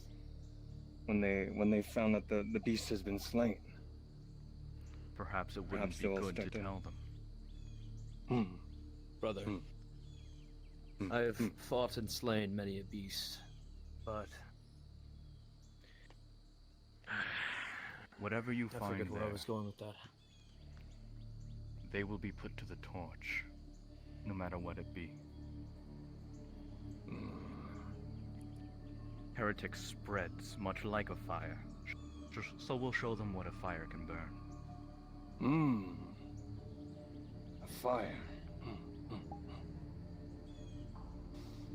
G: when they found that the beast has been slain.
K: Perhaps it wouldn't
G: Perhaps
K: be
G: they will
K: good to
G: start to-
K: tell them.
C: Brother, I have fought and slain many a beast, but
K: Whatever you
C: I
K: find
C: forget where
K: there,
C: I was going with that.
K: they will be put to the torch, no matter what it be. Heretic spreads much like a fire, so we'll show them what a fire can burn.
G: A fire.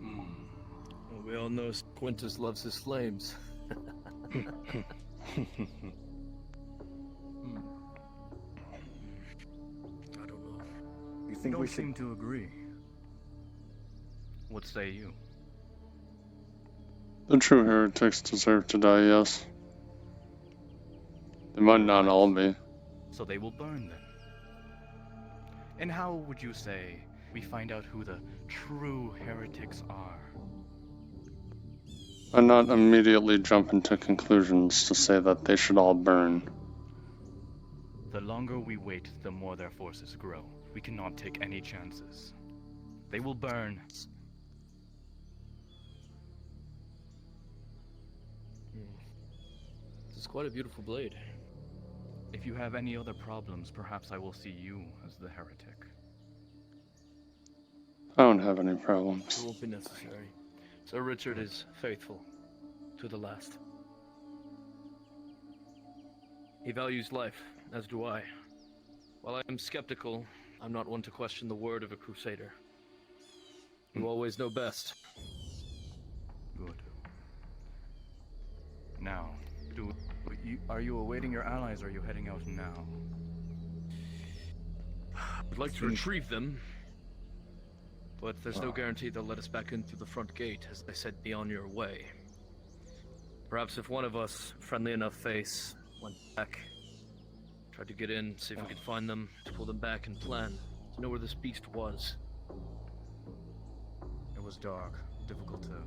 C: Well, we all know Quintus loves his flames. I don't know.
G: You think
K: Don't
G: we should?
K: seem to agree. What say you?
B: The true heretics deserve to die, yes. They might not all be.
K: So they will burn then. And how would you say we find out who the true heretics are?
B: And not immediately jump into conclusions to say that they should all burn.
K: The longer we wait, the more their forces grow. We cannot take any chances. They will burn.
C: This is quite a beautiful blade.
K: If you have any other problems, perhaps I will see you as the heretic.
B: I don't have any
C: It
B: problems.
C: won't be necessary. Sir Richard is faithful to the last. He values life, as do I. While I am skeptical, I'm not one to question the word of a crusader. You always know best.
K: Good. Now, are you awaiting your allies or are you heading out now?
C: I'd like to retrieve them, but there's no guarantee they'll let us back in through the front gate, as I said, be on your way. Perhaps if one of us, friendly enough face, went back, tried to get in, see if we could find them, to pull them back and plan to know where this beast was.
K: It was dark, difficult to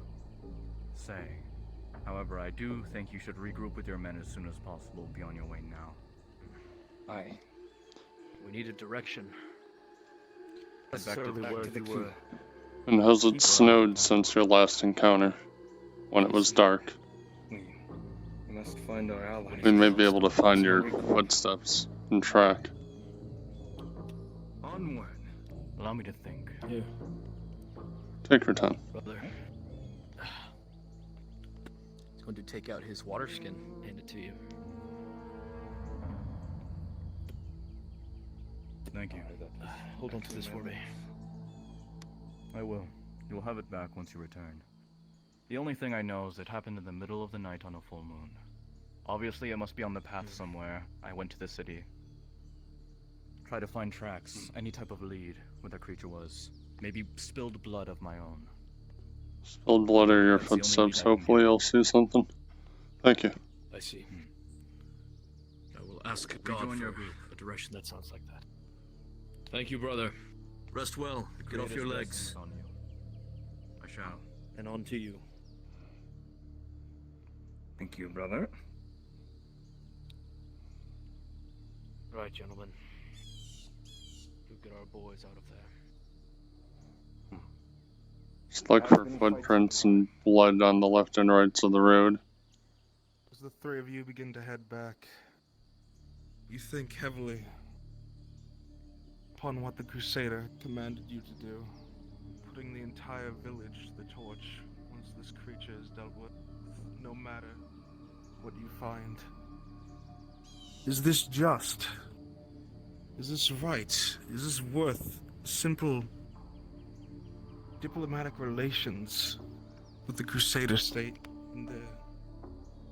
K: say. However, I do think you should regroup with your men as soon as possible. Be on your way now.
G: Aye.
C: We need a direction.
K: Back to
C: Necessarily
K: the
C: where we were.
B: And has it snowed since your last encounter? When it was dark?
G: We must find our allies.
B: We may be able to find your footsteps and track.
G: Onward.
K: Allow me to think.
C: Yeah.
B: Take your time.
C: Brother. He's going to take out his water skin, hand it to you.
K: Thank you.
C: Hold on to this for me.
K: I will. You will have it back once you return. The only thing I know is it happened in the middle of the night on a full moon. Obviously, it must be on the path somewhere. I went to the city. Try to find tracks, any type of lead, where the creature was. Maybe spilled blood of my own.
B: Spilled blood or your
K: That's the only
B: footsteps,
K: lead I can
B: hopefully
K: get.
B: you'll see something. Thank you.
C: I see. I will ask God
K: Rejoin your
C: for
K: group.
C: a direction that sounds like that. Thank you, brother. Rest well. Get off your legs.
K: On you. I shall.
C: And on to you.
G: Thank you, brother.
C: Right, gentlemen. Do get our boys out of there.
B: Just look for footprints and blood on the left and right of the road.
A: As the three of you begin to head back, you think heavily upon what the Crusader commanded you to do, putting the entire village to the torch once this creature is dealt with, no matter what you find. Is this just? Is this right? Is this worth simple diplomatic relations with the Crusader state and their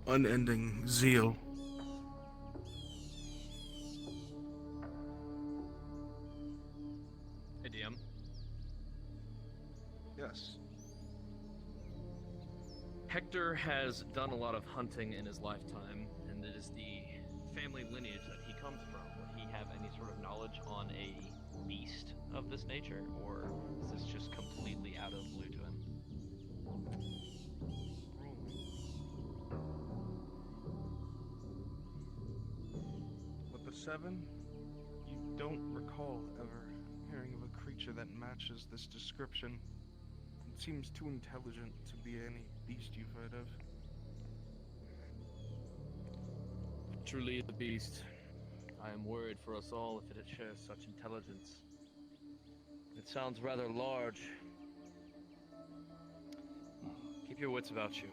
A: unending zeal?
C: Hey, DM.
A: Yes.
C: Hector has done a lot of hunting in his lifetime, and it is the family lineage that he comes from. Would he have any sort of knowledge on a beast of this nature, or is this just completely out of the blue to him?
A: With the seven, you don't recall ever hearing of a creature that matches this description. It seems too intelligent to be any beast you've heard of.
C: Truly the beast. I am worried for us all if it shares such intelligence. It sounds rather large. Keep your wits about you.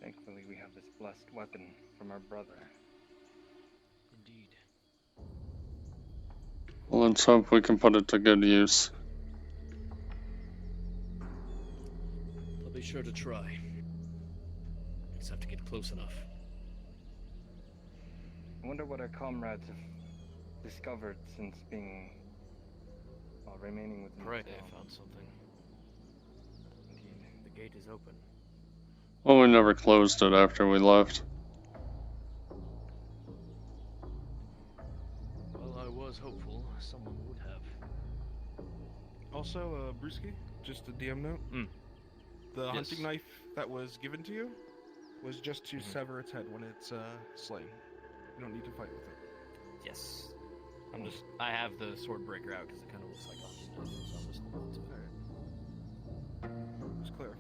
G: Thankfully, we have this blessed weapon from our brother.
C: Indeed.
B: Well, let's hope we can put it to good use.
C: I'll be sure to try. Just have to get close enough.
G: I wonder what our comrades have discovered since being, well, remaining with me.
C: Right, I found something.
G: Indeed.
C: The gate is open.
B: Well, we never closed it after we left.
C: Well, I was hopeful someone would have.
A: Also, Brewski, just a DM note. The
C: Yes.
A: hunting knife that was given to you was just to sever its head when it's slain. You don't need to fight with it.
C: Yes. I have the sword breaker out because it kind of looks like a hunting knife, so I'm just holding on to it.
A: Alright. Just clarify.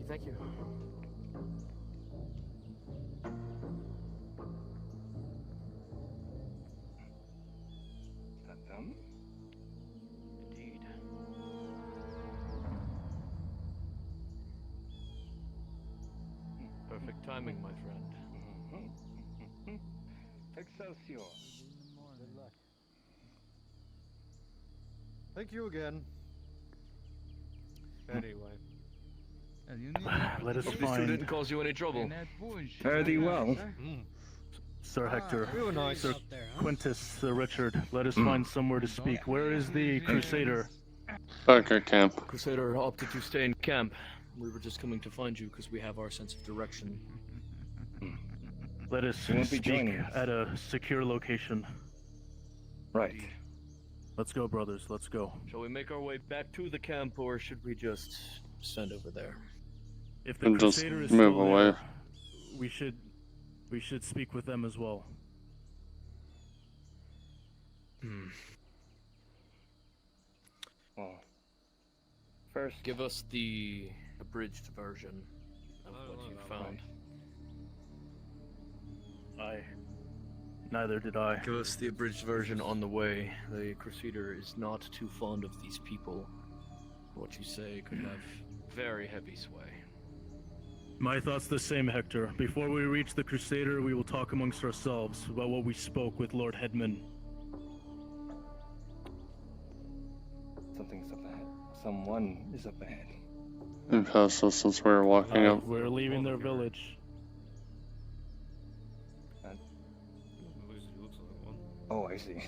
C: Thank you.
G: Is that them?
C: Indeed. timing, my friend.
G: Excelsior.
I: Good luck. Thank you again. Anyway.
E: Let us
C: Hope these two
E: find
C: didn't cause you any trouble.
G: Fare thee well.
E: Sir Hector.
I: We were nice.
E: Sir Quintus, Sir Richard. Let us find somewhere to speak. Where is the Crusader?
B: Back at camp.
C: Crusader opted to stay in camp. We were just coming to find you because we have our sense of direction.
E: Let us
G: He won't be
E: speak
G: joining us.
E: at a secure location.
G: Right.
E: Let's go, brothers. Let's go.
C: Shall we make our way back to the camp, or should we just stand over there?
E: If the
B: And just
E: Crusader is
B: move
E: still
B: away.
E: there, we should speak with them as well.
G: Well, first,
C: Give us the abridged version of what you found.
E: Neither did I.
C: Give us the abridged version on the way. The Crusader is not too fond of these people. What you say could have very heavy sway.
E: My thoughts the same, Hector. Before we reach the Crusader, we will talk amongst ourselves about what we spoke with Lord Headman.
G: something's up ahead. Someone is up ahead.
B: And past us as we were walking up.
E: We're leaving their village.
G: Oh, I see.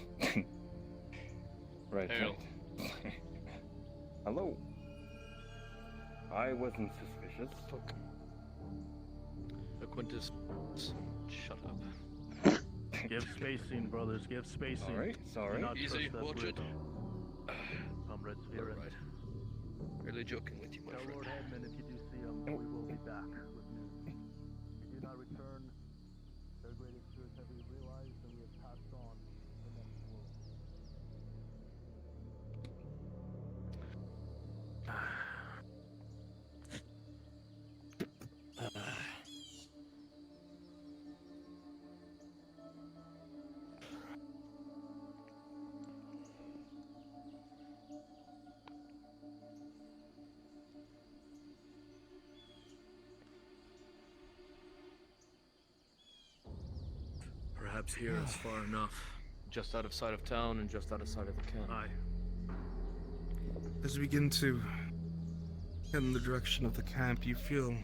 G: Right.
C: Hail.
G: Right. Hello. I wasn't suspicious.
C: Quintus, shut up.
E: Give spacing, brothers. Give spacing.
G: Alright, sorry.
E: Do not
C: Easy,
E: trust that
C: watch
E: brute.
C: it.
E: Comrade Spirit.
C: Alright. Really joking with you, my
E: Tell
C: friend.
E: Lord Headman if you do see him, we will be back with news. If you do not return, their greatest fears have we realized and we have passed on to the next world.
C: Perhaps here is far enough. Just out of sight of town and just out of sight of the camp.
E: Aye.
A: As you begin to head in the direction of the camp, you feel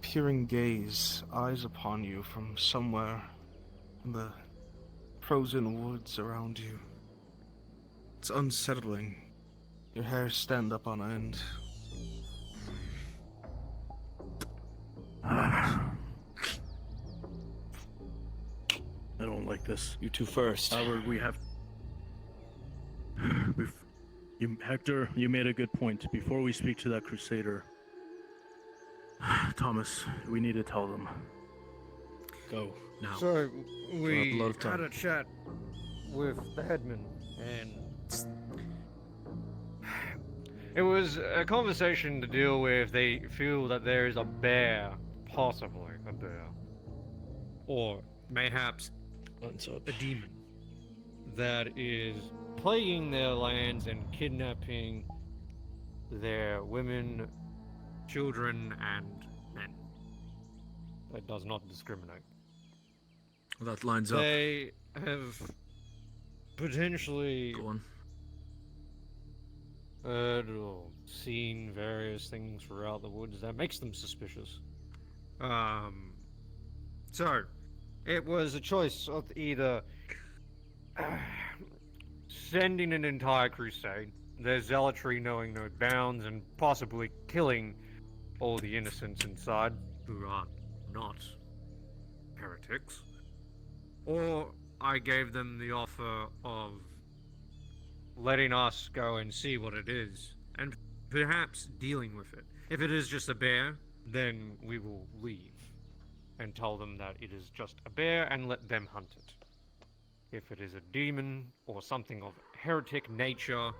A: peering gaze, eyes upon you from somewhere in the frozen woods around you. It's unsettling. Your hair stand up on end.
E: I don't like this.
C: You two first.
E: Howard, we have. Hector, you made a good point. Before we speak to that Crusader, Thomas, we need to tell them.
C: Go now.
I: So, we
C: a lot of time.
I: had a chat with the headman, and it was a conversation to deal with. They feel that there is a bear, possibly a bear, or mayhaps a demon that is plaguing their lands and kidnapping their women, children, and men. That does not discriminate.
C: That lines up.
I: They have potentially
C: Go on.
I: heard or seen various things throughout the woods that makes them suspicious. So it was a choice of either sending an entire crusade, their zealotry knowing no bounds, and possibly killing all the innocents inside who are not heretics, or I gave them the offer of letting us go and see what it is, and perhaps dealing with it. If it is just a bear, then we will leave and tell them that it is just a bear and let them hunt it. If it is a demon or something of heretic nature,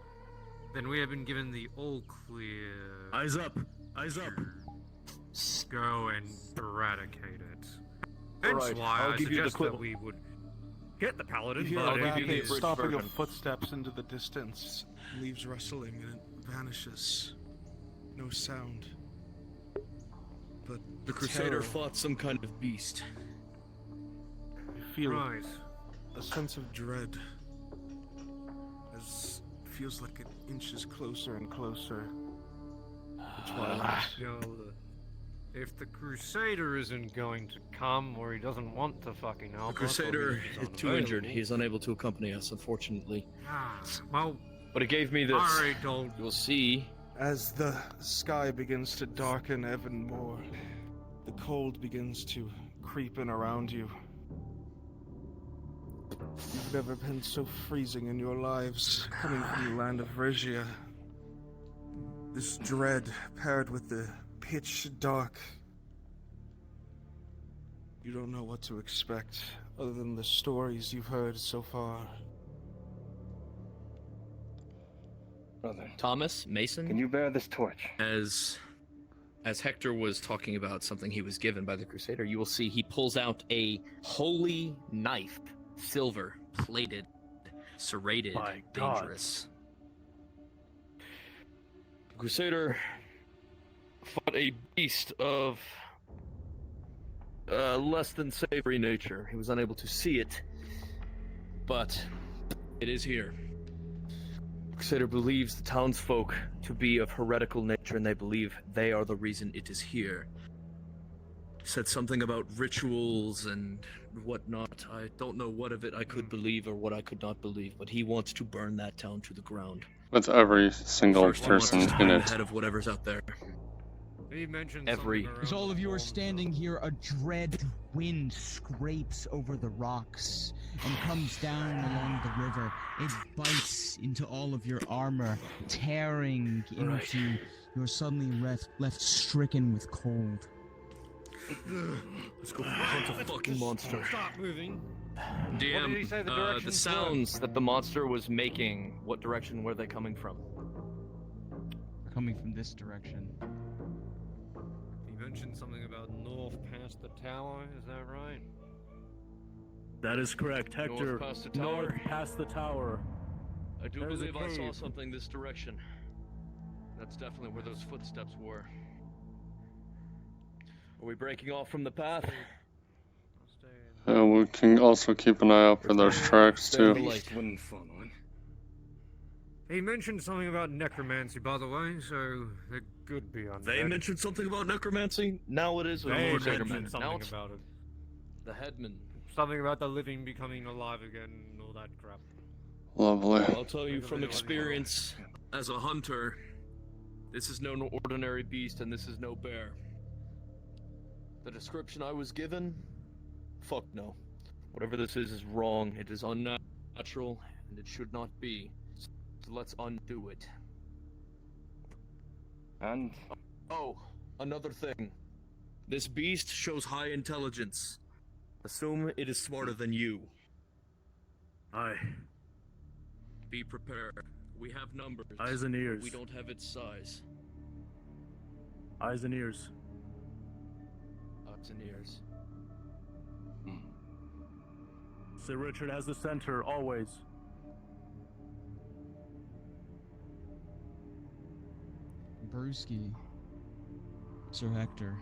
I: then we have been given the all clear.
E: Eyes up! Eyes up!
I: Go and eradicate it. Hence
C: Alright,
I: why
C: I'll
I: I
C: give you the
I: suggest that
C: quibble.
I: we would get the paladin,
A: You hear
I: but
A: a
I: if
C: give you
I: he
C: the
A: rapid
I: is
C: abridged
A: stomping of
C: version.
A: footsteps into the distance, leaves rustling, and it vanishes. No sound. but
C: The Crusader
A: terror.
C: fought some kind of beast.
A: You feel
I: Right.
A: a sense of dread as it feels like it inches closer and closer. The twilight.
I: You know, if the Crusader isn't going to come, or he doesn't want to fucking help
C: The Crusader
I: us,
C: is too injured. He's unable to accompany us, unfortunately.
I: Well,
C: But it gave me this.
I: I don't.
C: You'll see.
A: As the sky begins to darken even more, the cold begins to creep in around you. You've never been so freezing in your lives, coming from the land of Regia. This dread paired with the pitch dark. You don't know what to expect, other than the stories you've heard so far.
G: Brother,
C: Thomas Mason.
G: can you bear this torch?
C: As Hector was talking about something he was given by the Crusader, you will see he pulls out a holy knife, silver, plated, serrated,
E: My God.
C: dangerous. The Crusader fought a beast of less than savory nature. He was unable to see it, but it is here. Crusader believes the townsfolk to be of heretical nature, and they believe they are the reason it is here. Said something about rituals and whatnot. I don't know what of it I could believe or what I could not believe, but he wants to burn that town to the ground.
B: With every single
C: First, he wants
B: person
C: to
B: in
C: turn
B: it.
C: the head of whatever's out there.
I: He mentioned
C: Every-
I: something
D: As
I: around
D: all of you are
I: the
D: standing here, a dread wind scrapes over the rocks and comes down along the river. It bites into all of your armor, tearing into you're suddenly left stricken with cold.
C: Let's go hunt a fucking monster.
I: Stop moving.
C: DM,
I: What did he say the
C: the
I: directions were?
C: sounds that the monster was making, what direction were they coming from?
D: They're coming from this direction.
I: He mentioned something about north past the tower, is that right?
E: That is correct, Hector.
C: past the tower?
E: North past the tower.
C: I do
E: There's a
C: believe I saw
E: cave.
C: something this direction. That's definitely where those footsteps were. Are we breaking off from the path?
I: I'll stay in.
B: We can also keep an eye out for those tracks
C: Stay in the
B: too.
C: light.
G: Beast wouldn't follow it.
I: He mentioned something about necromancy, by the way, so it could be on
C: They mentioned something about necromancy? Now it is with
I: They
C: Lord
I: mentioned
C: Necromancer. Now
I: something
C: it's
I: about it.
C: the headman.
I: Something about the living becoming alive again and all that crap.
B: Lovely.
C: I'll tell you from experience, as a hunter, this is no ordinary beast and this is no bear. The description I was given? Fuck no. Whatever this is wrong, it is unnatural, and it should not be. So let's undo it.
G: And
C: Oh, another thing. This beast shows high intelligence. Assume it is smarter than you.
E: Aye.
C: Be prepared. We have numbers.
E: Eyes and ears.
C: We don't have its size.
E: Eyes and ears.
C: Eyes and ears.
E: Sir Richard has the center, always.
D: Brewski, Sir Hector,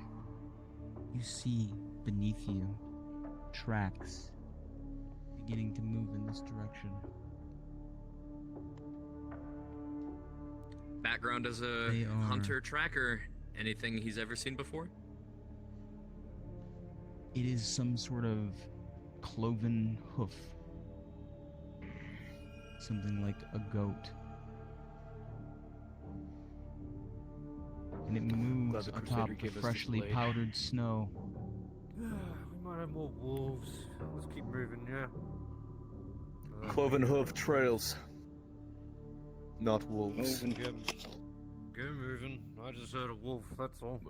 D: you see beneath you tracks beginning to move in this direction.
C: Background as a
D: They are-
C: hunter tracker. Anything he's ever seen before?
D: It is some sort of cloven hoof. Something like a goat. And it moves
C: the
D: atop
C: Crusader
D: the
C: gave us the
D: freshly
C: blade.
D: powdered snow.
I: We might have more wolves. Let's keep moving, yeah.
C: Cloven hoof trails. Not wolves.
G: moving.
I: Go moving. I just heard a wolf, that's all.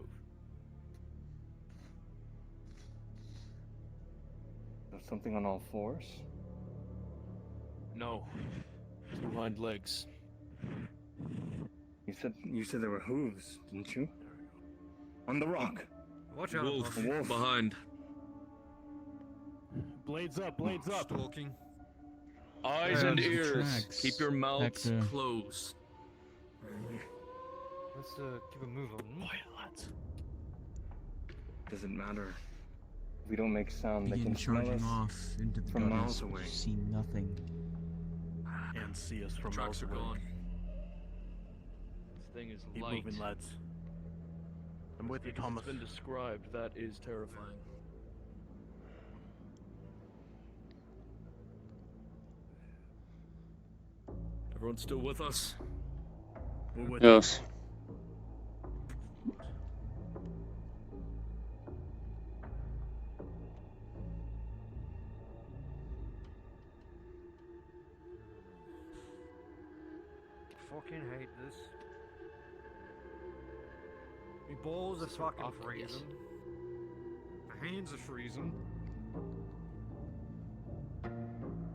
G: There's something on all fours.
C: No. 2 hind legs.
G: You said there were hooves, didn't you? On the rock.
I: Watch out,
C: Wolf.
I: Buffy.
G: Wolf.
C: Behind.
E: Blades up, blades up.
I: Stalking.
C: Eyes
D: Yeah,
C: and
D: some
C: ears.
D: tracks.
C: Keep your mouths
D: Hector.
C: closed.
I: Let's keep a move on.
E: Quiet, lads.
G: Does it matter? If we don't make sound, they
D: Begin
G: can smell
D: charging
G: us
D: off into the
G: from
D: darkness,
G: miles
D: but
G: away.
D: you see nothing.
E: And see us from
C: Trucks are
E: elsewhere.
C: gone. This thing is
E: Keep
C: light.
E: moving, lads. I'm with you,
C: Because
E: Thomas.
C: it's been described, that is terrifying. Everyone still with us?
E: We're with
B: Yes.
I: Fucking hate this. My balls are fucking freezing. My hands are freezing.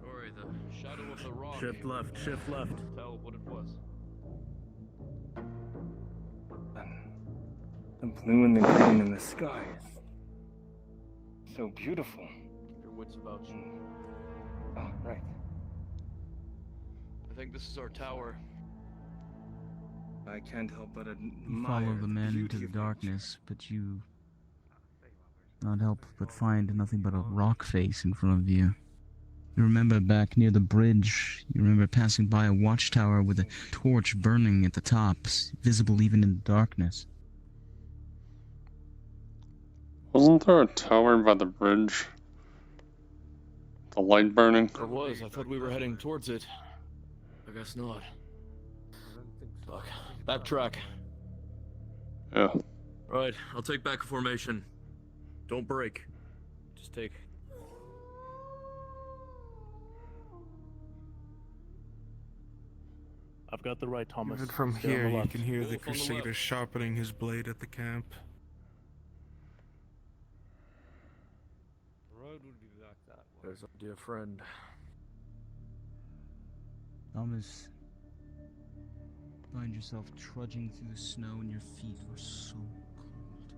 C: Sorry, the shadow of the rock.
E: Shift left, shift left.
C: Tell what it was.
G: The blue and the green in the skies. So beautiful.
C: Keep your wits about you.
G: Oh, right.
C: I think this is our tower.
G: I can't help but
D: You
G: admire
D: follow the man into
G: beauty
D: the
G: of
D: darkness, but you not help but find nothing but a rock face in front of you. You remember back near the bridge, you remember passing by a watchtower with a torch burning at the top, visible even in the darkness.
B: Wasn't there a tower by the bridge? The light burning?
C: There was. I thought we were heading towards it. I guess not. Fuck. Backtrack.
B: Yeah.
C: Right, I'll take back formation. Don't break. Just take.
E: I've got the right, Thomas.
A: Even from
E: Stay on
A: here,
E: the
A: you
E: left.
A: can hear the
C: Wolf on the
A: Crusader
C: left.
A: sharpening his blade at the camp.
I: The road would be back that way.
C: There's our dear friend.
D: Thomas, find yourself trudging through the snow and your feet are so cold.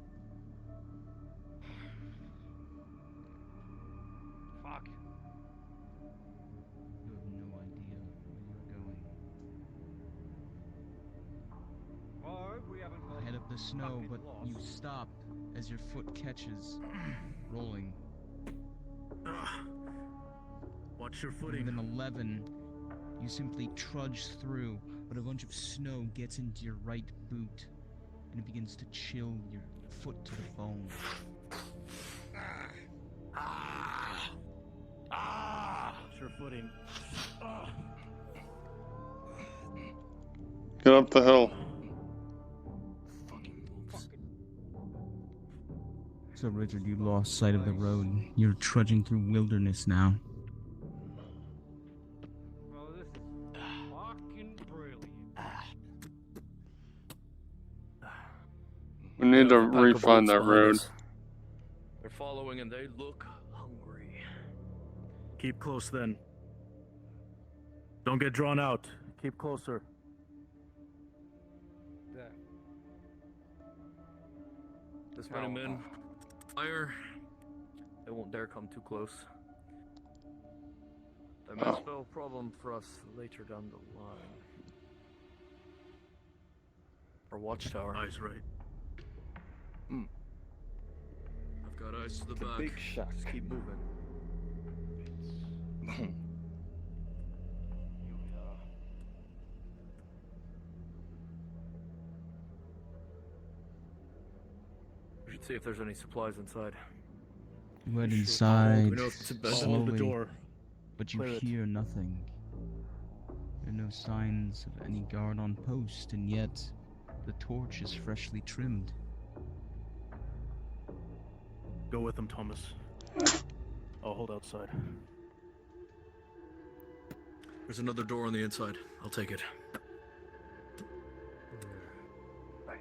I: Fuck.
D: You have no idea where you're going.
I: Well, I hope we haven't got
D: Ahead of the snow,
I: fucking
D: but
I: lost.
D: you stop as your foot catches, rolling.
E: Watch your footing.
D: Within 11, you simply trudge through, but a bunch of snow gets into your right boot, and it begins to chill your foot to the bone.
E: Watch your footing.
B: Get up the hill.
D: So, Richard, you lost sight of the road. You're trudging through wilderness now.
I: Well, this is fucking brilliant.
B: We need to
C: There's a pack of
B: refine
C: wolves
B: that
C: behind
B: road.
C: us. They're following and they look hungry.
E: Keep close then. Don't get drawn out. Keep closer.
I: There.
C: This many men. Fire. They won't dare come too close. That may spell a problem for us later down the line. Our watchtower.
E: Eyes right.
C: I've got eyes to the
G: The
C: back.
G: big shots.
C: Just keep moving.
G: Boom.
C: We should see if there's any supplies inside.
D: You head
C: We
D: inside
C: know it's abandoned.
E: Follow the
D: slowly,
E: door.
D: but you
E: Clear it.
D: hear nothing. There are no signs of any guard on post, and yet the torch is freshly trimmed.
E: Go with him, Thomas. I'll hold outside.
C: There's another door on the inside. I'll take it.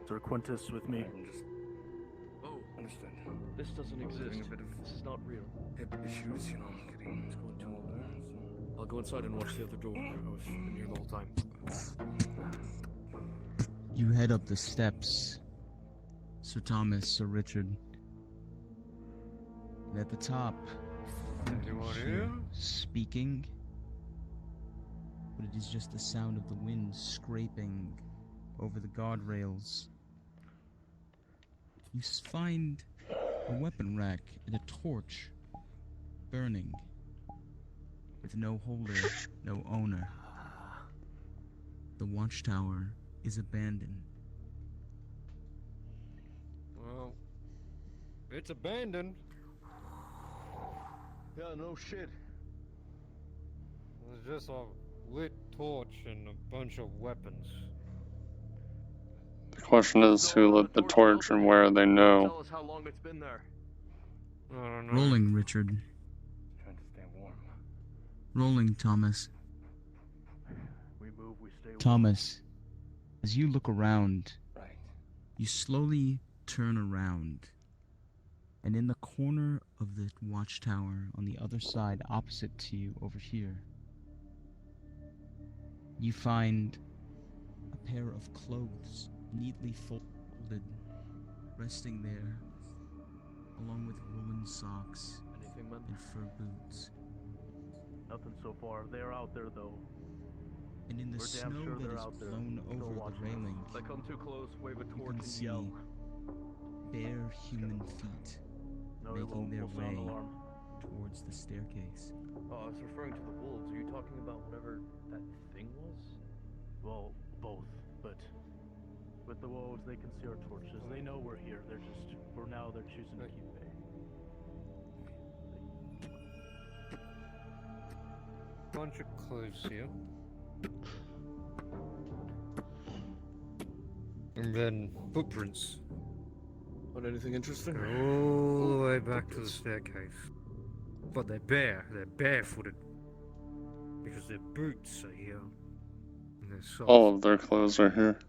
E: Sir Quintus with me.
C: Oh,
G: Understood.
C: this doesn't exist.
G: Having a bit of
C: This is not real.
G: hip issues, you know, getting too older.
C: I'll go inside and watch the other door. I've been here the whole time.
D: You head up the steps, Sir Thomas, Sir Richard. And at the top, you
I: Anyone
D: hear
I: here?
D: speaking, but it is just the sound of the wind scraping over the guardrails. You find a weapon rack, and a torch burning with no holder, no owner. The watchtower is abandoned.
I: Well, it's abandoned.
C: Yeah, no shit.
I: There's just a lit torch and a bunch of weapons.
B: The question is who lit the torch and where they know.
C: Tell us how long it's been there.
I: I don't know.
D: Rolling, Richard.
G: Trying to stay warm.
D: Rolling, Thomas.
E: We move, we stay.
D: Thomas, as you look around,
G: Right.
D: you slowly turn around, and in the corner of the watchtower on the other side opposite to you over here, you find a pair of clothes neatly folded, resting there, along with woolen socks
C: Anything, man?
D: and fur boots.
E: Nothing so far. They're out there though.
D: And in the
E: We're damn
D: snow
E: sure
D: that
E: they're
D: is
E: out there.
D: blown
E: Still
D: over
E: watching
D: the
E: us.
D: railing,
C: If they come too close, wave a
D: you
C: torch
D: can
C: and
D: see
C: yell.
D: bare human feet
E: No, they
D: making
E: won't.
D: their
E: We'll sound
D: way
E: alarm.
D: towards the staircase.
C: Oh, I was referring to the wolves. Are you talking about whatever that thing was?
E: Well, both, but with the wolves, they can see our torches. They know we're here. They're just, for now, they're choosing to keep bay.
I: Bunch of clothes here. And then footprints.
C: On anything interesting?
I: All the way back to the staircase. But they're bare. They're barefooted. Because their boots are here. And their socks.
B: All of their clothes are here.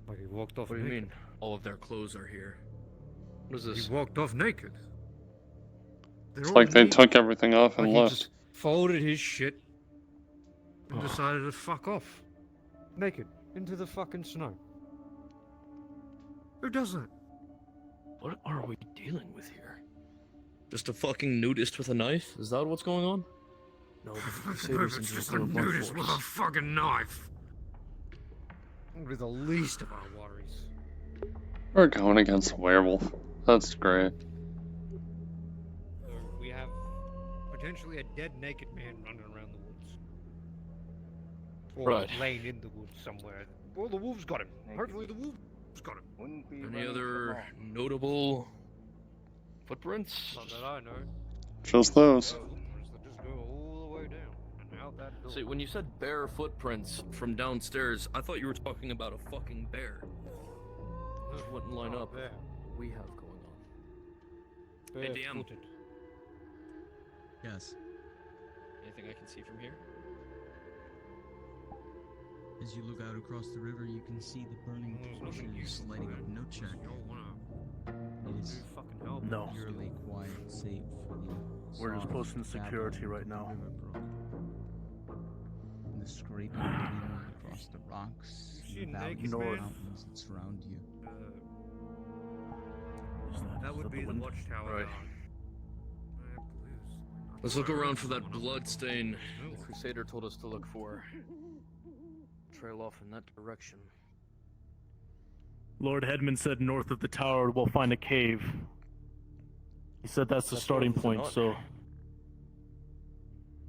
I: Like he walked off
C: What do you
I: naked.
C: mean? All of their clothes are here. What is this?
I: He walked off naked. They're
B: It's
I: all
B: like they
I: naked.
B: took everything off and
I: Like he
B: left.
I: just folded his shit and decided to fuck off. Naked. Into the fucking snow. Who does that?
C: What are we dealing with here? Just a fucking nudist with a knife? Is that what's going on? No, the Crusaders
I: It's
C: and
I: just
C: the
I: a
C: blunt
I: nudist with a
C: force.
I: fucking knife. That'd be the least of our worries.
B: We're going against a werewolf. That's great.
I: We have potentially a dead naked man running around the woods. Or
C: Right.
I: laying in the woods somewhere. Well, the wolves got him.
G: Naked.
I: Hopefully the wolves got him.
G: Wouldn't be
C: Any
G: running for
C: other
G: long.
C: notable footprints?
I: Not that I know.
B: Just those.
I: Footprints that just go all the way down and out that door.
C: See, when you said bare footprints from downstairs, I thought you were talking about a fucking bear. Just wouldn't line
I: Not
C: up.
I: there.
C: What we have going on. Hey, DM.
I: Barefooted.
D: Yes.
C: Anything I can see from here?
D: As you look out across the river, you can see the burning
I: There's nothing
D: torches
I: useful
D: lighting
I: for
D: up
I: it.
D: no check.
I: You don't wanna
D: It is
I: do fucking help.
E: No.
D: eerily quiet, save for the
E: We're just
D: soft
E: posting
D: babble
E: security
D: of
E: right
D: the
E: now.
D: river brook, and the scraping of the wind across the rocks
I: You see
D: and
I: a
D: valleys
I: naked
D: and
E: man?
D: mountains that surround you.
I: That would be the watchtower.
C: Right. Let's look around for that blood stain the Crusader told us to look for. Trail off in that direction.
E: Lord Headman said north of the tower we'll find a cave. He said that's the
C: That's
E: starting
C: north, is it
E: point,
C: not?
E: so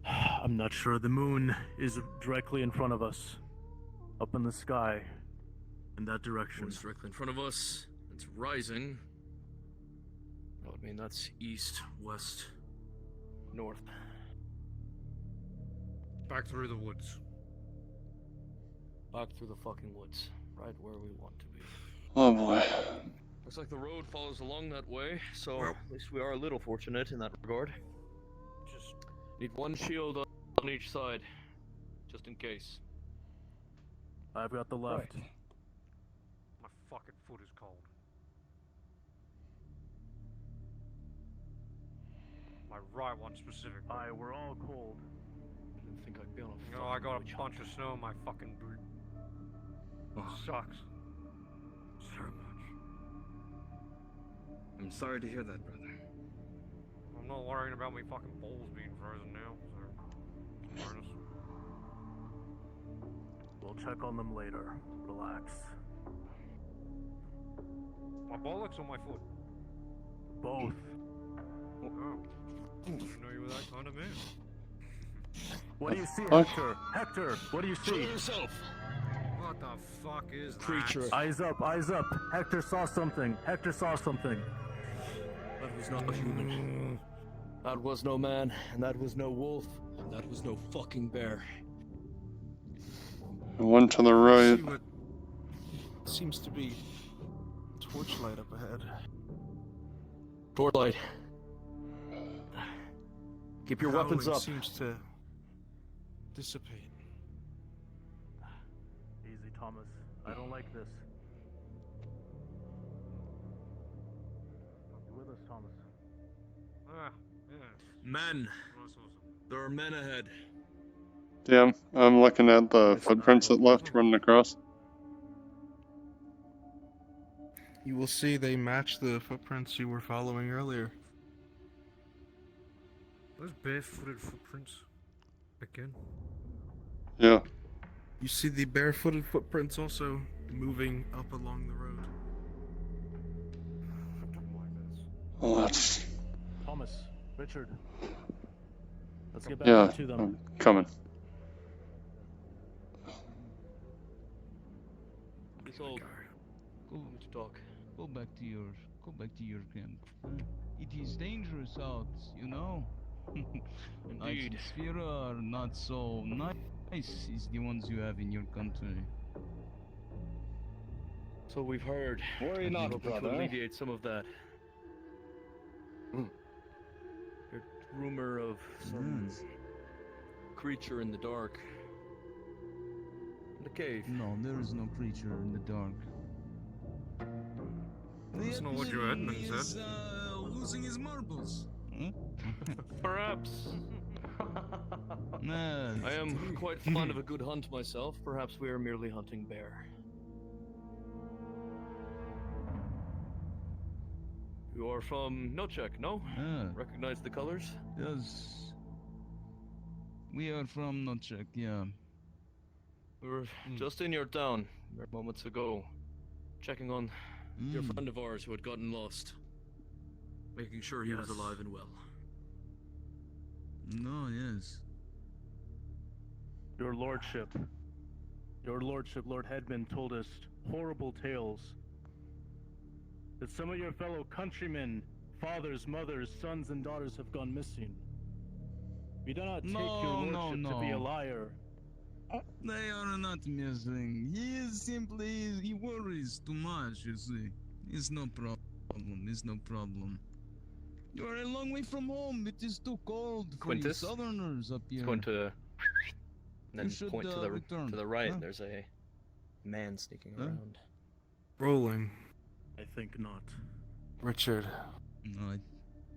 E: I'm not sure. The moon is directly in front of us, up in the sky, in that direction.
C: Moon's directly in front of us. It's rising. That would mean that's east, west, north.
I: Back through the woods.
C: Back through the fucking woods. Right where we want to be.
B: Oh boy.
C: Looks like the road follows along that way, so
I: Well-
C: at least we are a little fortunate in that regard.
I: Just
C: Need one shield on each side, just in case.
E: I've got the left.
G: Right.
I: my fucking foot is cold. My right one specifically.
E: Aye, we're all cold.
C: I didn't think I'd be on a
I: You know, I got
C: witch
I: a
C: hunt.
I: bunch of snow in my fucking boot. It sucks. So much.
G: I'm sorry to hear that, brother.
I: I'm not worrying about my fucking balls being frozen now, so. Bonus.
E: We'll check on them later. Relax.
I: My bollocks or my foot?
E: Both.
I: Oh. Didn't know you were that kind of man.
E: What do you see,
B: Fuck.
E: Hector? Hector, what do you
C: Show
E: see?
C: yourself!
I: What the fuck is
C: Creature.
I: that?
E: Eyes up, eyes up. Hector saw something. Hector saw something.
C: That was not a human. That was no man, and that was no wolf, and that was no fucking bear.
B: One to the
A: See
B: right.
A: what seems to be torchlight up ahead.
C: Torchlight. Keep your weapons
A: Howling
C: up.
A: seems to dissipate.
E: Easy, Thomas. I don't like this. You with us, Thomas?
I: Ah, yeah.
C: Men. There are men ahead.
B: Yeah, I'm looking at the footprints that left running across.
A: You will see they match the footprints you were following earlier.
I: Those barefooted footprints. Again.
B: Yeah.
A: You see the barefooted footprints also moving up along the road.
I: I don't like this.
B: Well, that's...
E: Thomas, Richard. Let's get back
B: Yeah,
E: to them.
B: I'm coming.
C: It's all
D: Go
C: to talk.
D: Go back to your camp. It is dangerous out, you know. Knights
C: Indeed.
D: in Sphera are not so nice as the ones you have in your country.
C: So we've heard.
G: Worry not,
C: Hope to
G: brother.
C: alleviate some of that. Your rumor of some creature in the dark. In the cave.
D: No, there is no creature in the dark.
I: That's not what your Edmund said.
D: Losing his marbles.
C: Perhaps.
D: Nah,
C: I am quite fond of a good hunt myself. Perhaps we are merely hunting bear. You are from Nochek, no? Recognize the colors?
D: Yes. We are from Nochek, yeah.
C: We were just in your town mere moments ago, checking on your friend of ours who had gotten lost, making sure he was
E: Yes.
C: alive and well.
D: No, yes.
E: Your Lordship, Lord Headman, told us horrible tales. That some of your fellow countrymen, fathers, mothers, sons, and daughters have gone missing. We do not take your Lordship to be a liar.
D: They are not missing. He worries too much, you see. It's no problem. You are a long way from home. It is too cold for you
C: Quintus?
D: southerners up here.
C: It's going to then
D: You should,
C: point to
D: return.
C: the right.
D: Huh?
C: There's a man sneaking
D: Huh?
C: around.
A: Rolling.
E: I think not.
A: Richard.
D: No,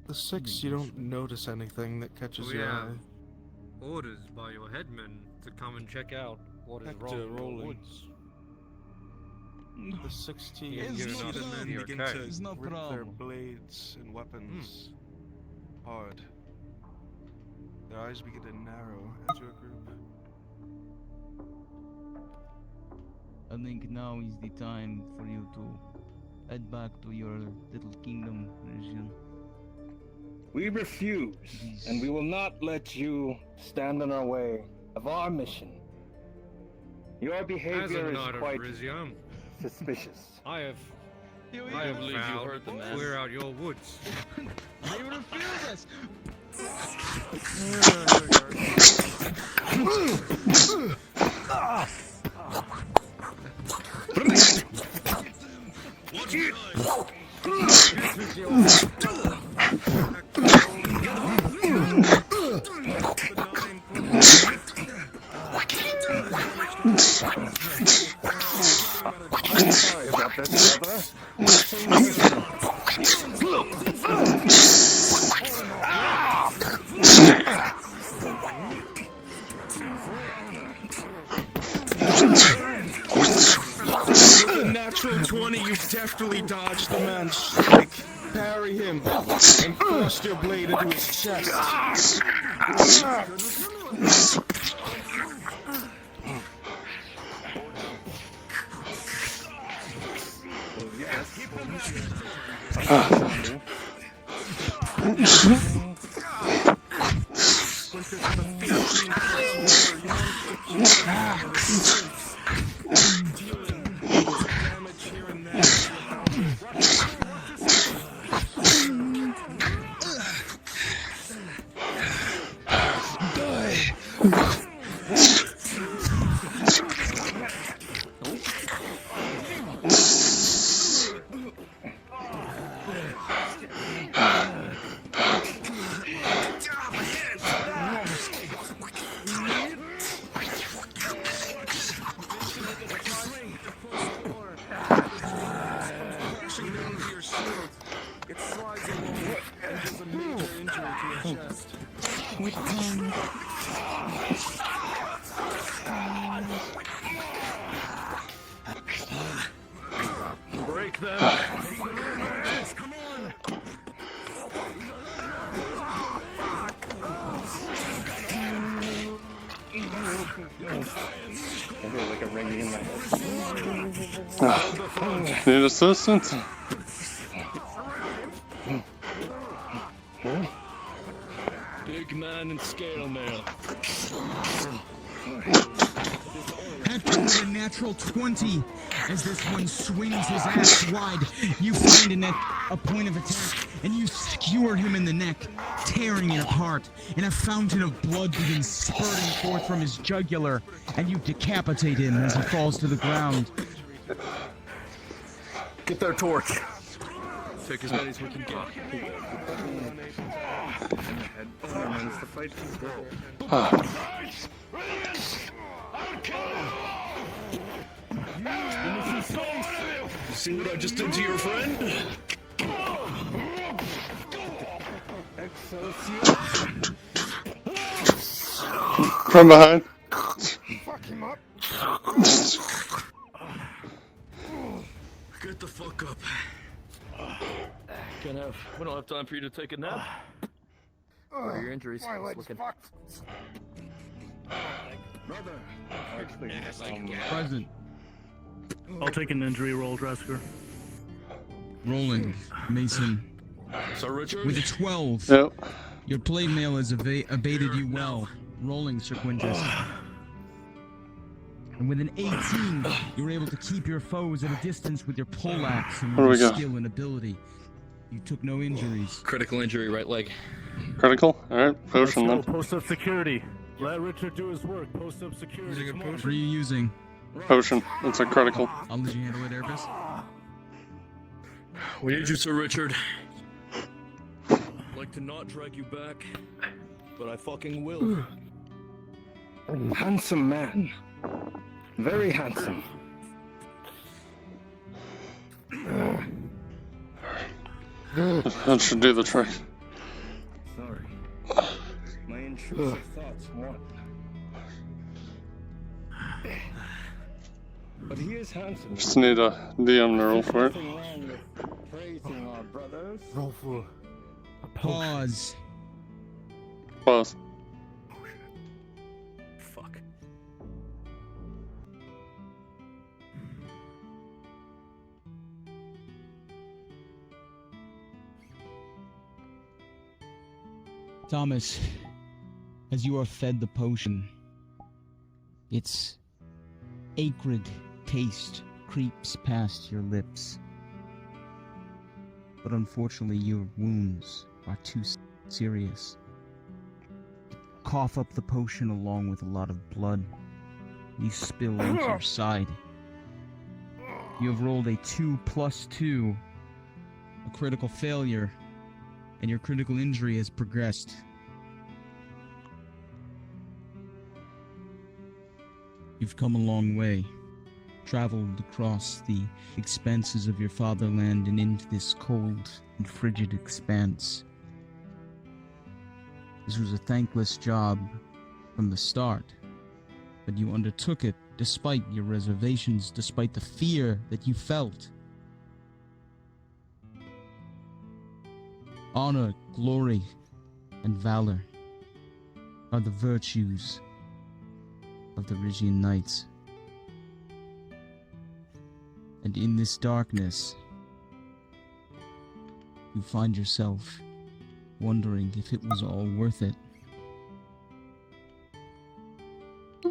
A: The six, you don't notice anything that catches
I: We
A: your
I: have
A: eye.
I: orders by your headman to come and check out what is
A: Hector,
I: wrong with the
A: rolling.
I: woods.
A: The 16,
I: Yeah,
A: you
I: give
A: see
I: it
A: the
I: up.
A: men
I: You're
A: begin
I: okay.
A: to
D: It's no
A: grip their
D: problem.
A: blades and weapons hard. Their eyes begin to narrow as your group.
D: I think now is the time for you to head back to your little kingdom region.
G: We refuse, and we will not let you stand in our way of our mission. Your
I: As a
G: behavior
I: knight
G: is
I: of
G: quite
I: Rizium,
G: suspicious.
I: I have
C: believe you
I: vowed
C: heard the
I: to
C: man.
I: clear out your woods.
D: They refuse us!
G: Sorry about this, brother.
A: With a natural 20, you deftly dodged the man's strike, parry him, and thrust your blade into his chest.
F: It slides along and does a major injury to your chest.
H: Break them.
F: Come on!
G: I feel like a ringing in my head.
B: Need assistance?
C: Big man and scale mail.
D: After a natural 20, as this one swings his axe wide, you find a point of attack, and you skewer him in the neck, tearing it apart, and a fountain of blood begins spurting forth from his jugular, and you decapitate him as he falls to the ground.
C: Get their torch. Take as many as we can get. See what I just did to your friend?
B: From behind.
F: Fuck him up.
C: Get the fuck up. We don't have time for you to take a nap. What are your injuries?
F: My leg's
C: Looking-
F: fucked.
G: Brother.
D: Present.
E: I'll take an injury roll, Dresker.
D: Rolling. Mason.
C: Sir Richard?
D: With a 12.
B: Yep.
D: Your plate mail has abated you well. Rolling, Sir Quintus. And with an 18, you're able to keep your foes at a distance with your poleaxe and
B: Where
D: with
B: do
D: your
B: we go?
D: skill and ability. You took no injuries.
C: Critical injury, right leg.
B: Critical? Alright,
E: Let's
B: potion
E: go.
B: then.
E: Post up security. Let Richard do his work. Post up security.
A: Using a
E: Come on.
D: What are you using?
B: Potion. It's a critical.
D: I'll let you handle it, Erebus.
C: We need you, Sir Richard. I'd like to not drag you back, but I fucking will.
G: Handsome man. Very handsome.
B: That should do the trick.
G: Sorry. My intrusive thoughts won. But he is handsome.
B: Just need a DM to roll for it.
G: Nothing wrong with praising our brothers.
A: Roll for
D: Pause.
B: Pause.
C: Fuck.
D: Thomas, as you are fed the potion, its acrid taste creeps past your lips. But unfortunately, your wounds are too serious. Cough up the potion along with a lot of blood. You spill into your side. You have rolled a 2+2, a critical failure, and your critical injury has progressed. You've come a long way, traveled across the expanses of your fatherland and into this cold and frigid expanse. This was a thankless job from the start, but you undertook it despite your reservations, despite the fear that you felt. Honor, glory, and valor are the virtues of the Rigian Knights. And in this darkness, you find yourself wondering if it was all worth it.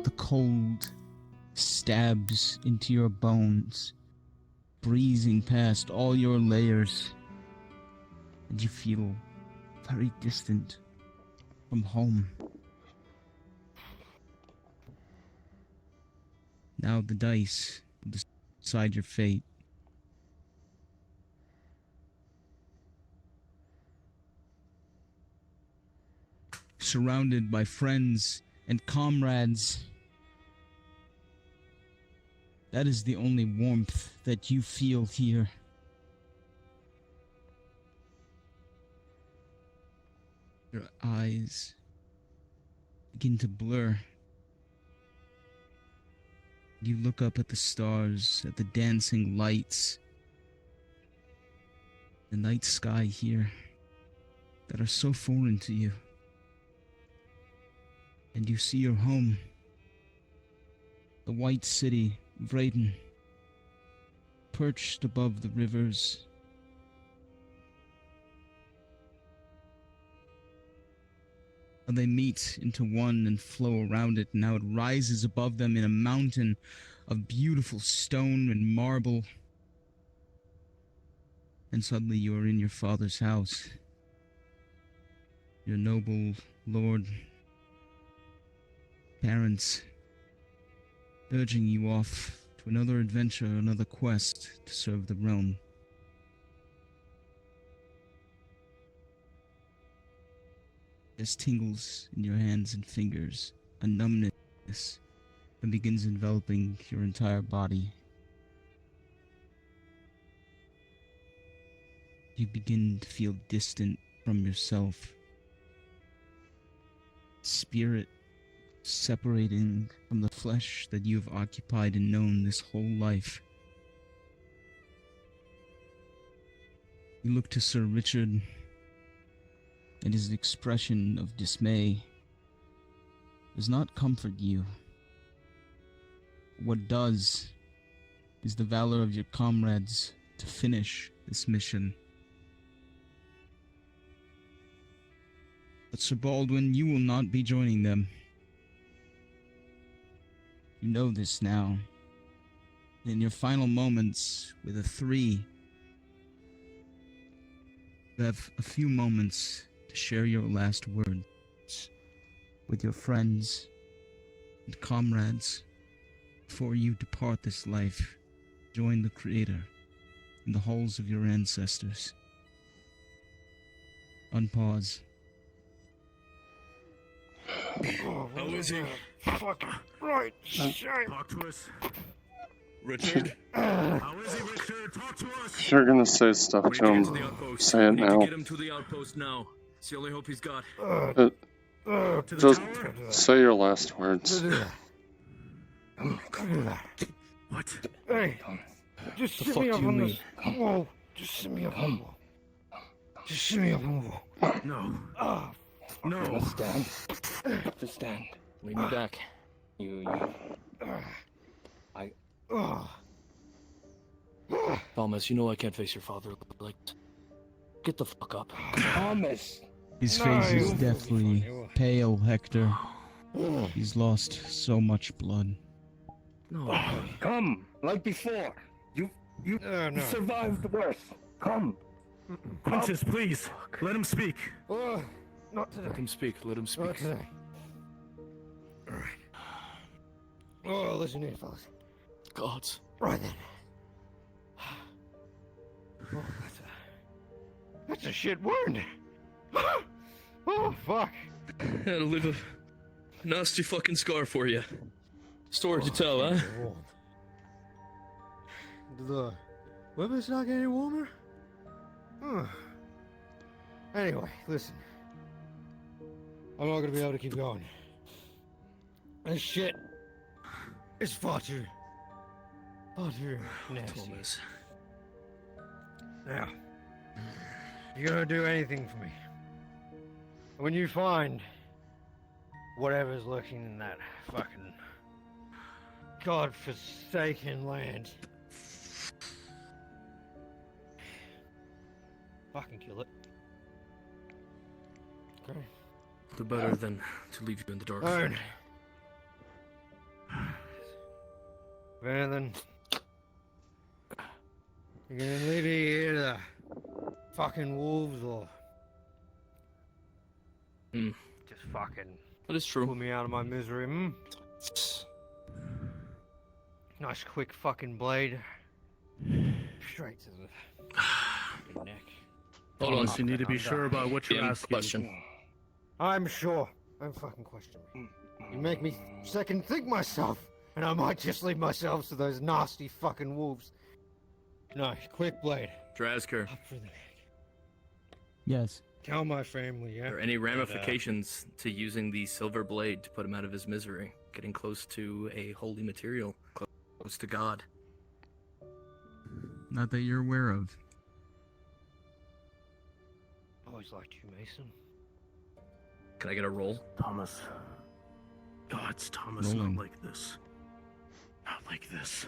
D: The cold stabs into your bones, breezing past all your layers, and you feel very distant from home. Now the dice will decide your fate. Surrounded by friends and comrades, that is the only warmth that you feel here. Your eyes begin to blur. You look up at the stars, at the dancing lights, the night sky here that are so foreign to you. And you see your home, the white city of Raiden, perched above the rivers. And they meet into one and flow around it. Now it rises above them in a mountain of beautiful stone and marble. And suddenly you are in your father's house. Your noble lord, parents, urging you off to another adventure, another quest to serve the realm. There's tingles in your hands and fingers, a numbness that begins enveloping your entire body. You begin to feel distant from yourself. Spirit separating from the flesh that you have occupied and known this whole life. You look to Sir Richard, and his expression of dismay does not comfort you. What does is the valor of your comrades to finish this mission. But Sir Baldwin, you will not be joining them. You know this now. In your final moments with a 3, you have a few moments to share your last words with your friends and comrades before you depart this life. Join the Creator in the halls of your ancestors. Unpause.
H: How is he?
F: Fuck right.
H: Talk to us. Richard? How is he, Richard? Talk to us!
B: If you're gonna say stuff
H: We
B: to
H: need to get to the
B: him,
H: outpost.
B: say it
H: We need to
B: now.
H: get him to the outpost now. It's the only hope he's got.
B: To
H: the
B: just
H: tower?
B: say your last words.
H: What?
F: Hey, just
C: The
F: sit
C: fuck
F: me
C: do
F: up
C: you
F: on
C: mean?
F: this wall. Just sit me up on the wall. Just sit me up on the wall.
H: No.
F: Ah,
H: No.
G: Just stand. Just stand.
C: Lean me back. Thomas, you know I can't face your father like that. Get the fuck up.
G: Thomas!
D: His
F: No,
D: face is
F: you-
D: deathly
F: you-
D: pale, Hector. He's lost so much blood.
C: No.
G: Come, like before. You
F: no.
G: survived the worst. Come.
E: Princess, please, let him speak.
F: Not today.
C: Let him speak. Let him
F: Not
C: speak.
F: today. Alright. Oh, listen here, fellas.
C: Gods.
F: Right then. Oh, that's a shit wound. Oh, fuck.
C: Had to leave a nasty fucking scar for you. Story to tell, huh?
F: The weather's not getting warmer? Anyway, listen. I'm not gonna be able to keep going. This shit is far too nasty.
C: Thomas.
F: Now, you're gonna do anything for me. When you find whatever's lurking in that fucking godforsaken land,
I: I can kill it.
F: Okay.
C: The better than to leave you in the dark.
F: Alright. If anything, you're gonna leave me here to the fucking wolves or just fucking
C: That is true.
F: pull me out of my misery, Nice quick fucking blade. Straight to the neck.
C: Hold on.
E: Thomas, you need to be sure about what you're asking.
C: Question.
F: I'm sure. Don't fucking question me. You make me second think myself, and I might just leave myself to those nasty fucking wolves. No, quick blade.
C: Drazker,
F: Up for the neck.
D: Yes.
F: Tell my family, yeah?
C: are there any ramifications to using the silver blade to put him out of his misery? Getting close to a holy material, close to God.
D: Not that you're aware of.
F: Always liked you, Mason.
C: Can I get a roll?
E: Thomas. Gods, Thomas,
D: Rolling.
E: not like this. Not like this.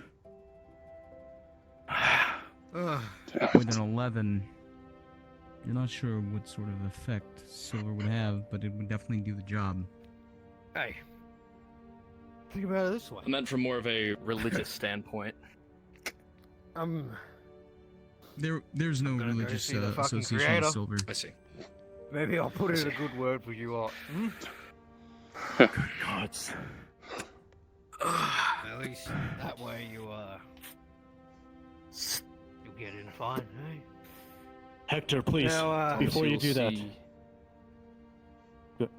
D: With an 11, you're not sure what sort of effect silver would have, but it would definitely do the job.
F: Hey. Think about it this way.
C: I meant from more of a religious standpoint.
D: There's no
F: I'm gonna go
D: religious
F: see the fucking
D: association
F: creator.
D: with silver.
C: I see.
F: Maybe I'll put in a good word for you all.
E: Gods.
F: At least that way you get in fine, eh?
E: Hector, please,
F: Now,
E: before you
C: You'll
E: do that,
C: see-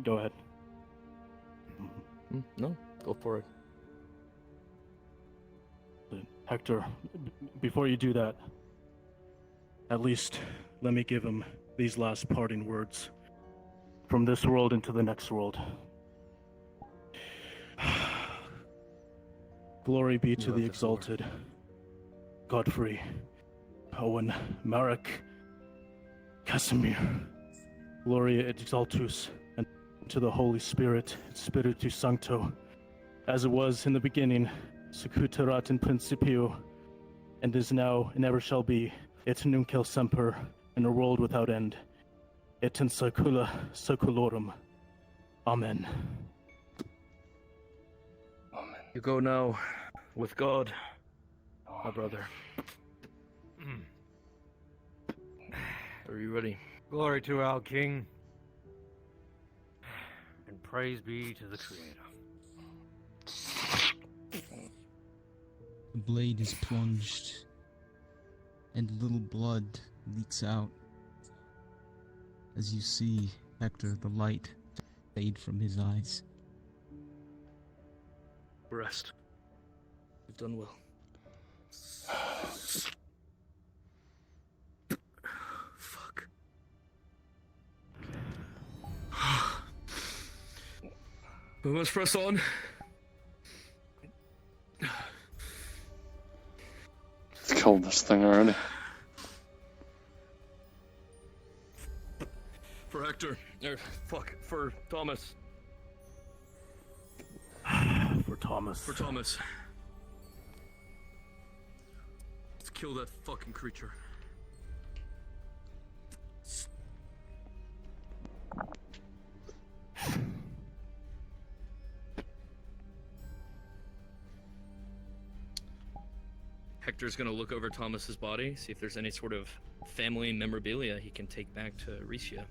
E: go ahead.
C: No, go for it.
E: Hector, before you do that, at least let me give him these last parting words. From this world into the next world. Glory be to the exalted Godfrey, Owen, Marek, Casimir. Gloria et exaltus, and to the Holy Spirit, et Spiritus Sancto, as it was in the beginning, secuterat in principio, and is now, and ever shall be, et nunc et semper, in a world without end, et in saecula saeculorum. Amen.
C: You go now with God, my brother. Are you ready?
F: Glory to our King, and praise be to the Creator.
D: The blade is plunged, and little blood leaks out. As you see, Hector, the light fade from his eyes.
C: Rest. You've done well. Fuck. We must press on.
B: Let's kill this thing already.
C: For Hector. For Thomas.
E: For Thomas.
C: For Thomas. Let's kill that fucking creature. Hector's gonna look over Thomas's body, see if there's any sort of family memorabilia he can take back to Ricia.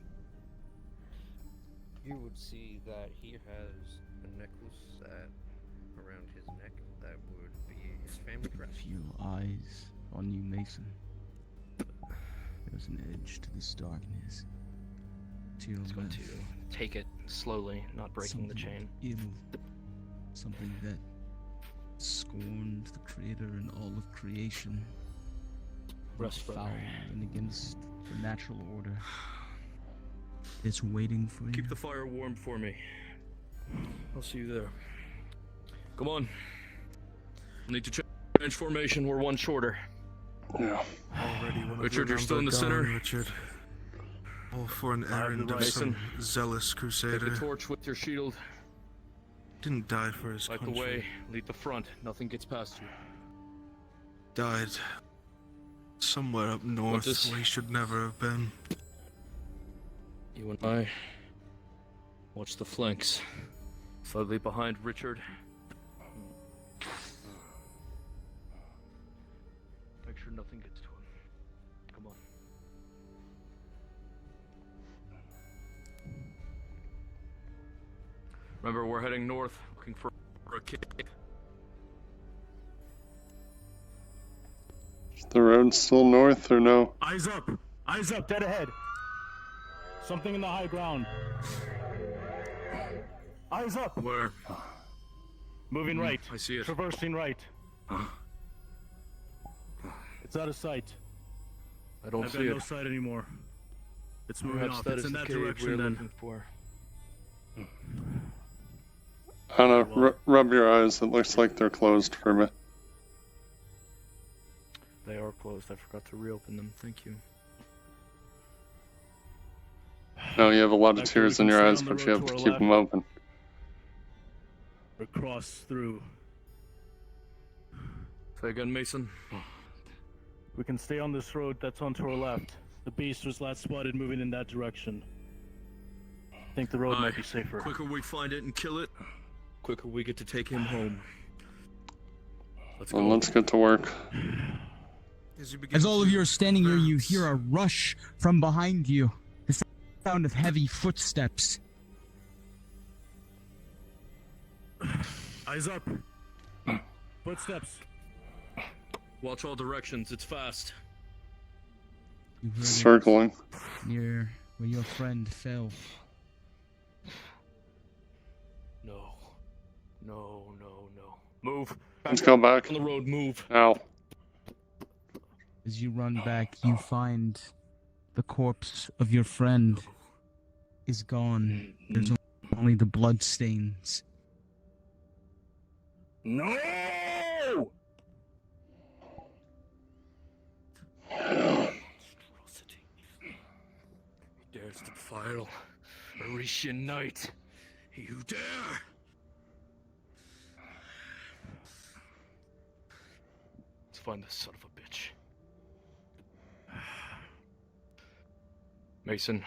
I: You would see that he has a necklace around his neck that would be his family
D: A
I: crest.
D: few eyes on you, Mason. There's an edge to this darkness. To your
C: He's going to
D: left,
C: take it slowly, not breaking the chain.
D: evil. Something that scorned the Creator and all of creation.
C: Rest, brother.
D: Foul and against the natural order. It's waiting for you.
C: Keep the fire warm for me. I'll see you there. Come on. I need to change formation. We're one shorter.
B: Yeah.
A: Already one of
C: Richard,
A: your
C: you're still in the
A: number
C: center?
A: gone, Richard. All for an errand of
C: Mason.
A: some zealous
C: Take
A: crusader.
C: the torch with your shield.
A: Didn't die for his
C: Light the
A: country.
C: way. Lead the front. Nothing gets past you.
A: Died Somewhere up north
C: this-
A: where he should never have been.
C: You and I watch the flanks. Slightly behind Richard. Make sure nothing gets to him. Come on. Remember, we're heading north, looking for a cave.
B: Is the road still north or no?
E: Eyes up! Eyes up, dead ahead! Something in the high ground. Eyes up!
C: Where?
E: Moving right.
C: I see it.
E: Traversing right. It's out of sight.
C: I don't
E: I've
C: see
E: got
C: it.
E: no sight anymore. It's moving
C: Perhaps
E: off.
C: that
E: It's
C: is
E: in
C: the
E: that
C: cave
E: direction
C: we're
E: then.
C: looking for.
B: I don't know. Rub your eyes. It looks like they're closed for me.
C: They are closed. I forgot to reopen them. Thank you.
B: No, you have a lot of
E: Actually,
B: tears
E: we
B: in
E: can
B: your
E: stay
B: eyes,
E: on the
B: but you
E: road
B: have
E: to
B: to
E: our
B: keep
E: left.
B: them open.
E: Or cross through.
C: Say again, Mason.
E: We can stay on this road that's on to our left. The beast was last spotted moving in that direction. I think the road might be safer.
C: Quicker we find it and kill it, quicker we get to take him home. Let's
B: Well,
C: go.
B: let's get to work.
D: As all of you are standing here, you hear a rush from behind you. The sound of heavy footsteps.
E: Eyes up! Footsteps!
C: Watch all directions. It's fast.
D: You heard it
B: Circling.
D: near where your friend fell.
C: No. No, no, no. Move.
B: Let's go back.
C: On the road, move.
B: Ow.
D: As you run back, you find the corpse of your friend is gone. There's only the blood stains.
G: No!
C: Monstrosity. He dares to defile Orician night. He who dare. Let's find this son of a bitch. Mason,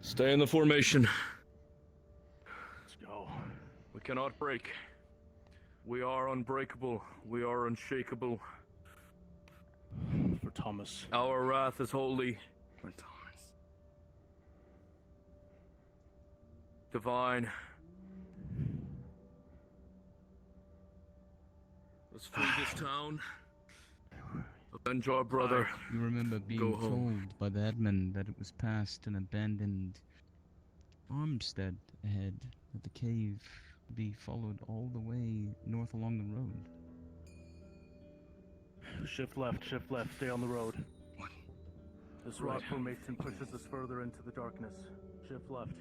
C: stay in the formation.
E: Let's go.
C: We cannot break. We are unbreakable. We are unshakable.
E: For Thomas.
C: Our wrath is holy.
G: For Thomas.
C: Divine. Let's free this town. Avenge our brother.
D: You remember being
C: Go home.
D: told by the headman that it was past an abandoned farmstead ahead, that the cave would be followed all the way north along the road.
E: Shift left, stay on the road.
G: What?
E: This rock formation pushes us further into the darkness. Shift left.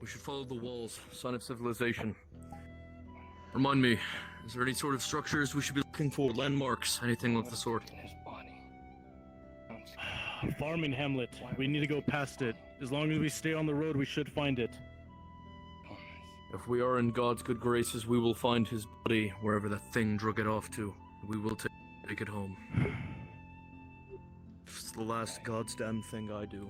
C: We should follow the walls. Sign of civilization. Remind me, is there any sort of structures we should be looking for? Landmarks? Anything of the sort?
G: In his body.
E: Farming hamlet. We need to go past it. As long as we stay on the road, we should find it.
C: If we are in God's good graces, we will find his body wherever that thing drug it off to. We will take it home. It's the last God's damn thing I do.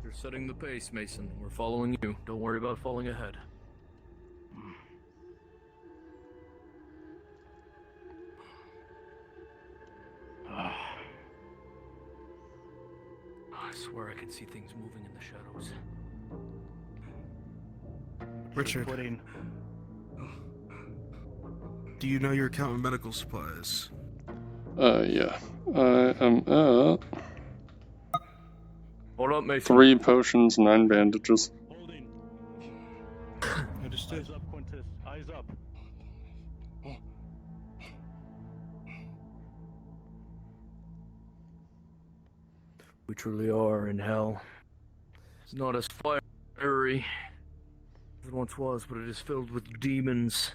C: You're setting the pace, Mason. We're following you. Don't worry about falling ahead. I swear I can see things moving in the shadows.
A: Richard,
E: Footing.
A: do you know your account of medical supplies?
B: Yeah. I am at
C: Hold up, Mason.
B: 3 potions, 9 bandages.
E: Holding.
C: Understood.
E: Eyes up, Quinton.
C: We truly are in hell. It's not as fiery as it once was, but it is filled with demons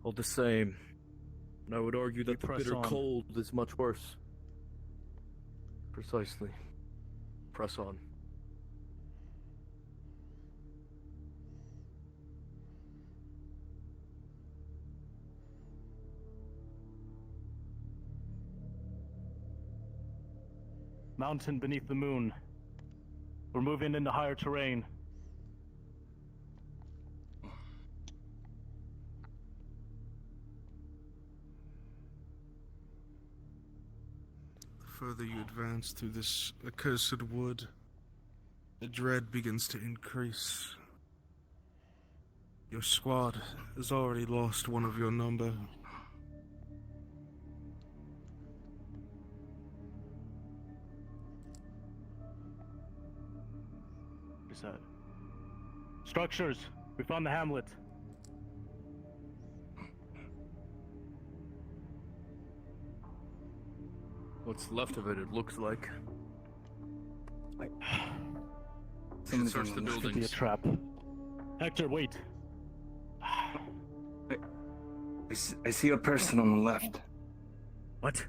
C: all the same. And I would argue that the
E: press
C: bitter
E: on.
C: cold is much worse. Precisely. Press on.
E: Mountain beneath the moon. We're moving into higher terrain.
A: The further you advance through this accursed wood, the dread begins to increase. Your squad has already lost one of your number.
E: What is that? Structures! We found the hamlet.
C: What's left of it looks like.
G: Someone's
C: Search
G: on
C: the
G: the left.
E: Could be a
C: buildings.
E: trap. Hector, wait!
G: I see a person on the left.
E: What?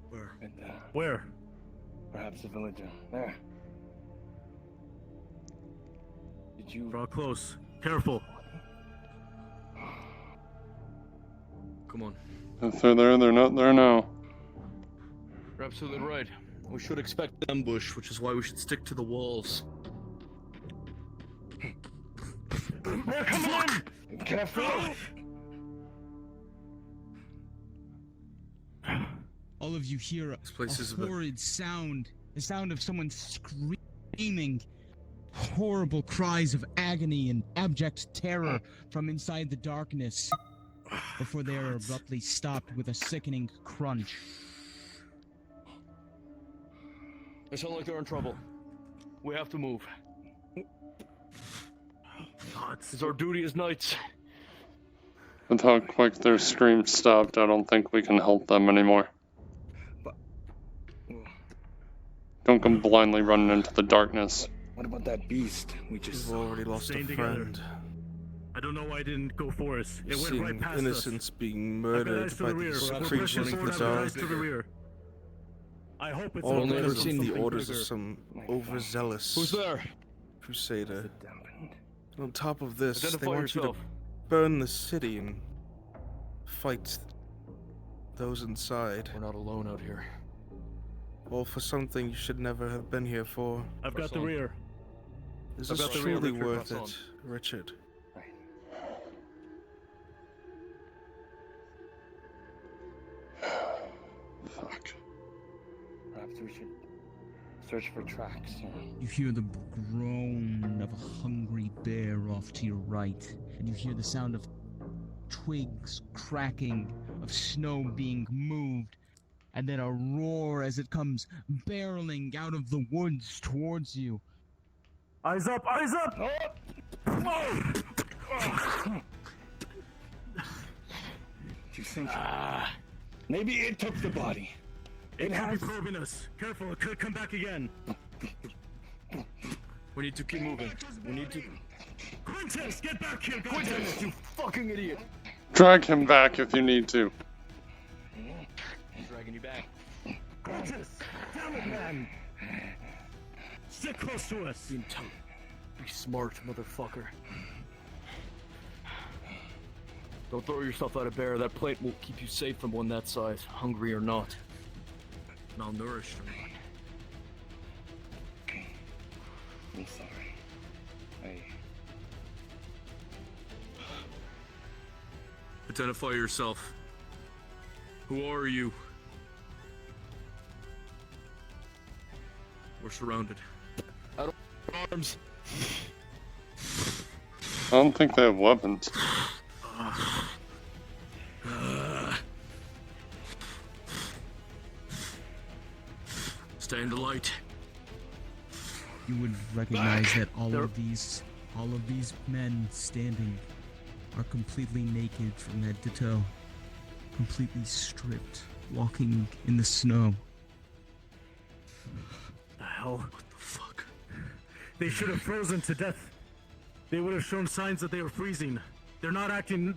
C: Where?
G: And,
E: Where?
G: perhaps a villager. There. Did you...
E: Draw close. Careful.
C: Come on.
B: If they're there, they're not there now.
C: You're absolutely right. We should expect an ambush, which is why we should stick to the walls.
E: They're coming in!
G: Careful!
D: All of you hear a
C: place is a bit-
D: horrid sound, the sound of someone screaming, horrible cries of agony and abject terror from inside the darkness, before they are abruptly stopped with a sickening crunch.
C: They sound like they're in trouble. We have to move. It's our duty as knights.
B: With how quick their screams stopped, I don't think we can help them anymore. Don't come blindly running into the darkness.
G: What about that beast we just
A: We've already lost a
E: Staying together.
A: friend.
E: I don't know why it didn't go for us. It went
A: Seeing
E: right past
A: innocents being
E: us. I've got
A: murdered
E: eyes to
A: by
E: the rear.
A: these
E: We're
A: creatures
E: pushing
A: of the
E: forward, I've got
A: dark.
E: eyes to the rear. I hope it's
A: All
E: not
C: Only
A: because
C: ever
A: of
C: seen
A: the
E: something
A: orders
E: bigger.
A: of some overzealous
C: Who's there?
A: crusader.
G: dampened.
A: And on top of this,
C: Identify
A: they want
C: yourself.
A: you to burn the city and fight those inside.
C: We're not alone out here.
A: All for something you should never have been here for.
E: I've got
C: Press
E: the
C: on.
E: rear.
A: Is
C: I've
A: this
C: got the rear,
A: truly
C: Richard,
A: worth
C: press on.
A: it, Richard?
B: Fuck.
G: Perhaps we should search for tracks.
D: You hear the groan of a hungry bear off to your right, and you hear the sound of twigs cracking, of snow being moved, and then a roar as it comes barreling out of the woods towards you.
E: Eyes up! Eyes up! Whoa!
G: Do you think maybe it took the body?
E: It has probing us. Careful, it could come back again.
C: We need to keep moving. We need to...
E: Quintus, get back here!
C: Quintus, you fucking idiot!
B: Drag him back if you need to.
C: I'm dragging you back.
E: Quintus! Damn it, man! Stick close to us!
C: Be smart, motherfucker. Don't throw yourself at a bear. That plate will keep you safe from one that size, hungry or not. Malnourished or not.
G: I'm sorry.
C: Identify yourself. Who are you? We're surrounded. Out of arms.
B: I don't think they have weapons.
C: Stay in the light.
D: You would recognize that all of these men standing are completely naked from head to toe, completely stripped, walking in the snow.
E: hell? What the fuck? They should have frozen to death. They would have shown signs that they were freezing. They're not acting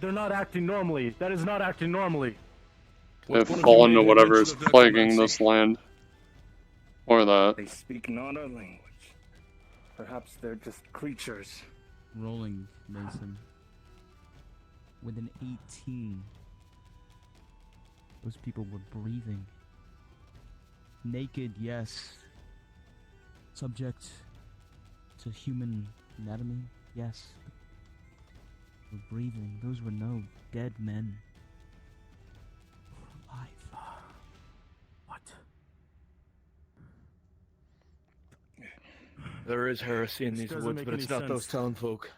E: normally. That is not acting normally.
B: They've
E: What if
B: fallen
E: you
B: to
E: made
B: whatever
E: an
B: is
E: invention of
B: plaguing
E: necromancy?
B: this land. Or that.
G: They speak not our language. Perhaps they're just creatures.
D: Rolling, Mason. With an 18. Those people were breathing. Naked, yes. Subject to human anatomy, yes. Were breathing. Those were no dead men. Alive.
E: What?
C: There is heresy in
E: This
C: these
E: doesn't
C: woods,
E: make
C: but it's
E: any
C: not those
E: sense.
C: town folk.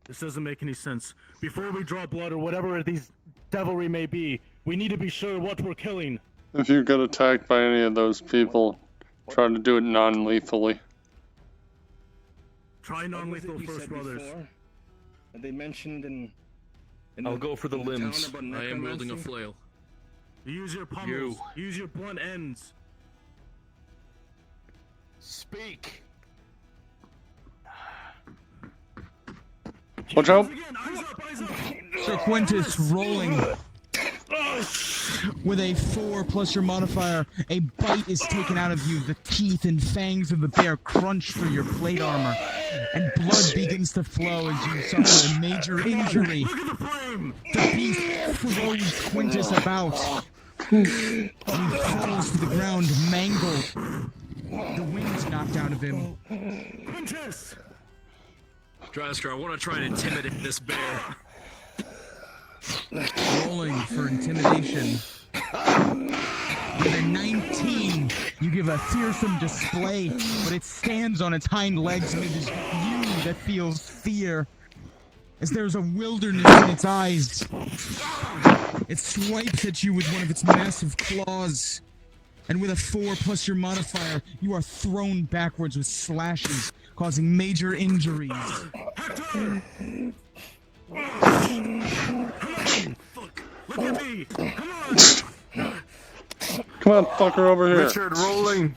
E: This doesn't make any sense. Before we draw blood or whatever these devilry may be, we need to be sure what we're killing.
B: If you get attacked by any of those people, try to do it non-lethally.
E: Try
G: What was it
E: non-lethal
G: you
E: first,
G: said
E: brothers.
G: before? That they mentioned in
C: I'll go for the
G: in town
C: limbs.
G: about
C: I am wielding a
G: necromancy?
C: flail.
E: Use your pommels. Use your blunt ends.
C: Speak.
B: Watch out!
E: Again, eyes up, eyes up.
D: Sir Quintus rolling with a 4 plus your modifier. A bite is taken out of you. The teeth and fangs of the bear crunch through your plate armor, and blood begins to flow as you suffer a major injury.
E: Look at the flame.
D: The beast throws Quintus about. He falls to the ground, mangled. The wind's knocked out of him.
E: Quintus.
C: Drasker, I want to try and intimidate this bear.
D: Rolling for intimidation. With a 19, you give a fearsome display, but it stands on its hind legs, and it is you that feels fear. As there's a wilderness in its eyes. It swipes at you with one of its massive claws. And with a 4 plus your modifier, you are thrown backwards with slashes, causing major injuries.
E: Hector! Fuck! Look at me! Come on!
B: Come on, fucker, over here.
A: Richard, rolling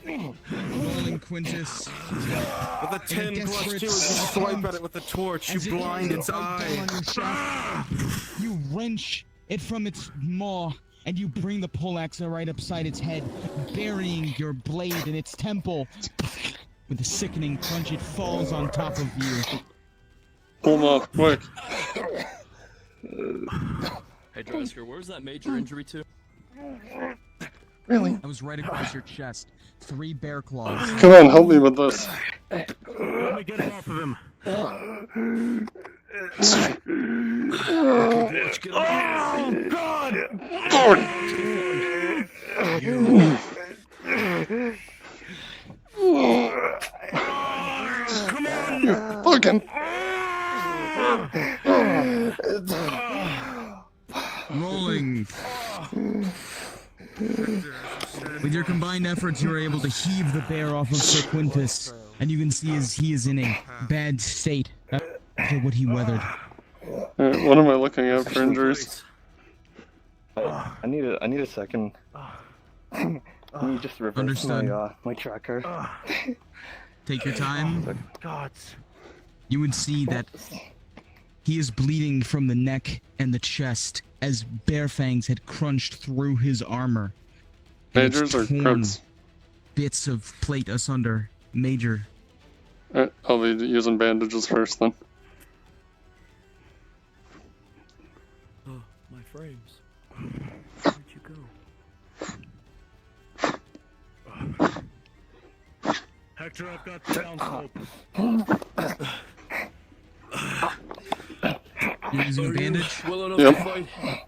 D: Rolling Quintus.
A: with a 10 plus 2 as you swipe at it with the torch. You blind its eye.
D: On your shaft. You wrench it from its maw, and you bring the poleaxe right upside its head, burying your blade in its temple. With a sickening crunch, it falls on top of you.
B: Pull him off, quick.
C: Hey, Drasker, where's that major injury to?
B: Really?
D: That was right across your chest. 3 bear claws.
B: Come on, help me with this.
E: Let me get him off of him.
C: Oh,
E: God! Come on!
B: You fucking...
D: Rolling. With your combined efforts, you are able to heave the bear off of Sir Quintus, and you can see as he is in a bad state after what he weathered.
B: Alright, what am I looking at for injuries?
G: I need a second. Can you just reverse
D: Understood.
G: my tracker?
D: Take your time.
E: Gods.
D: You would see that he is bleeding from the neck and the chest as bear fangs had crunched through his armor. And it's
B: Majors or
D: torn
B: crits?
D: bits of plate asunder. Major.
B: Alright, I'll be using bandages first then.
C: Oh, my frames. Where'd you go?
E: Hector, I've got the downslope.
D: You're using a bandage?
C: Well enough
B: Yep.
C: to fight?
E: I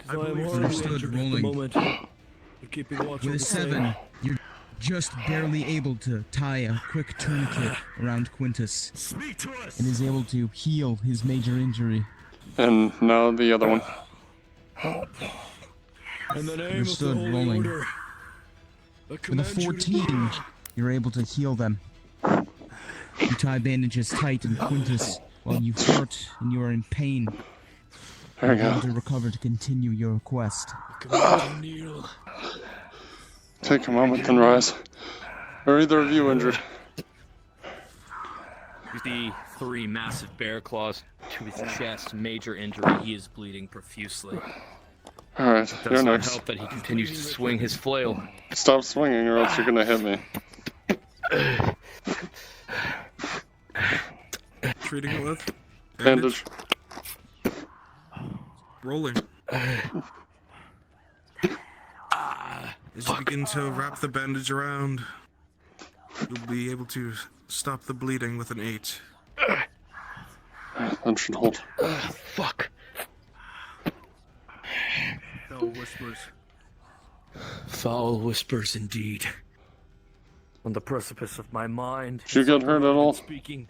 C: I am
E: believe so.
C: horribly
D: Understood,
C: injured at the
D: rolling.
C: moment. We're keeping watch
D: With
C: over
D: a
C: the
D: 7, you're just barely able to tie a quick tourniquet around Quintus,
E: Speak to us!
D: and is able to heal his major injury.
B: And now the other one.
C: In the name of the
D: Understood,
C: Holy
D: rolling.
C: Order, I
D: With a
C: command you to
D: 14, you're able to heal them. You tie bandages tight in Quintus while you hurt and you are in pain.
B: There we
D: You're able
B: go.
D: to recover to continue your quest.
C: command you to kneel.
B: Take a moment and rise. Are either of you injured?
C: You see 3 massive bear claws to his chest, major injury. He is bleeding profusely.
B: Alright,
C: It
B: you're
C: does not
B: next.
C: help that he continues to swing his flail.
B: Stop swinging or else you're gonna hit me.
A: Treating it with
B: Bandage.
A: Rolling. As you begin to wrap the bandage around, you'll be able to stop the bleeding with an 8.
B: That should hold.
C: Fuck.
E: Foul whispers.
C: Foul whispers indeed. On the precipice of my mind.
B: Did you get hurt at all?
C: Speaking.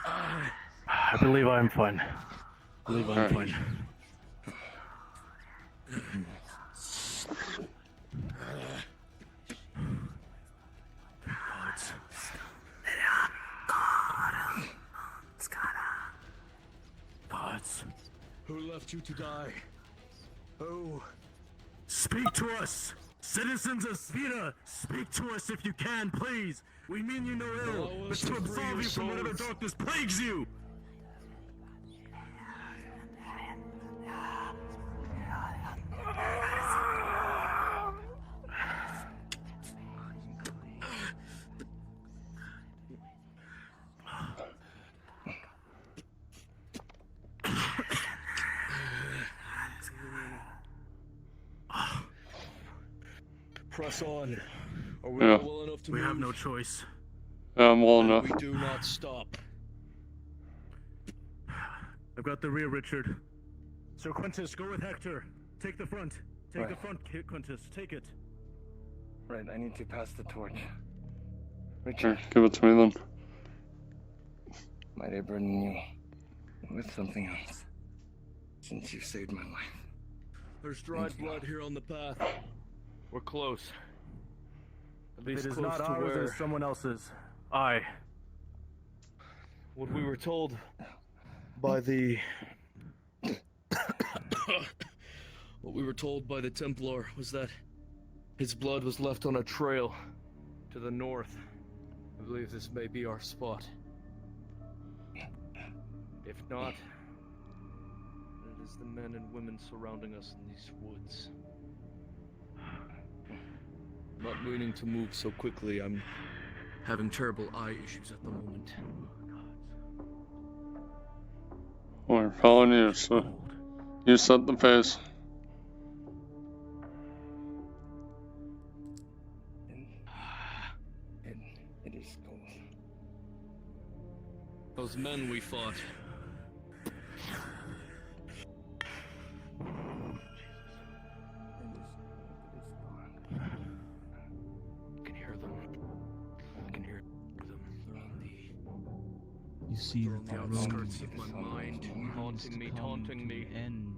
E: I believe I'm fine. I believe I'm fine.
H: Pods.
C: Who left you to die? Who?
H: Speak to us! Citizens of Sphera, speak to us if you can, please! We mean you no ill,
C: Allow
H: but
C: us
H: to
C: to free
H: absolve
C: your
H: you from whatever
C: souls.
H: darkness plagues you!
C: Press on. Are we
B: Yeah.
C: not well enough to
H: We
C: move?
H: have no choice.
B: I'm well
C: Then
B: enough.
C: we do not stop.
E: I've got the rear, Richard. Sir Quintus, go with Hector. Take the front. Take the front, Quintus. Take it.
G: Right, I need to pass the torch.
B: Here,
G: Richard,
B: give it to me then.
G: might I burden you with something else? Since you saved my life.
C: There's dried blood here on the path. We're close. At
E: If
C: least
E: it is
C: close
E: not
C: to
E: ours,
C: where
E: it is someone else's. Aye.
C: what we were told by the what we were told by the Templar was that his blood was left on a trail to the north. I believe this may be our spot. If not, it is the men and women surrounding us in these woods. Not meaning to move so quickly, I'm having terrible eye issues at the moment.
B: Well, we're following you, so you set the pace.
G: It is cold.
C: Those men we fought. I can hear them. I can hear them. They're on the
D: You see
C: They're
D: that
C: on
D: the
C: the
D: road
C: outskirts of my mind,
D: seems
C: haunting
D: to
C: me,
D: come
C: taunting
D: to
C: me.
D: an end.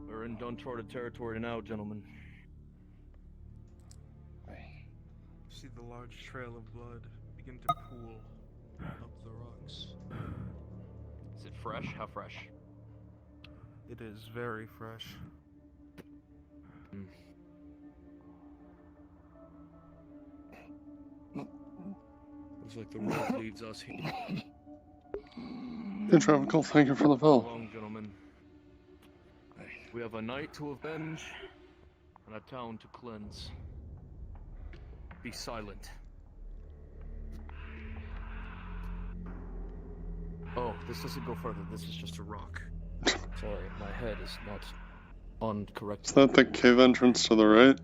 C: We're in uncharted territory now, gentlemen.
A: See the large trail of blood begin to pool up the rocks.
C: Is it fresh? How fresh?
A: It is very fresh.
C: Looks like the road leads us here.
B: Hey, Travical, thank you for the bell.
C: Long, gentlemen. We have a night to avenge and a town to cleanse. Be silent. Oh, this doesn't go further. This is just a rock. Sorry, my head is not on correct.
B: Is that the cave entrance to the right?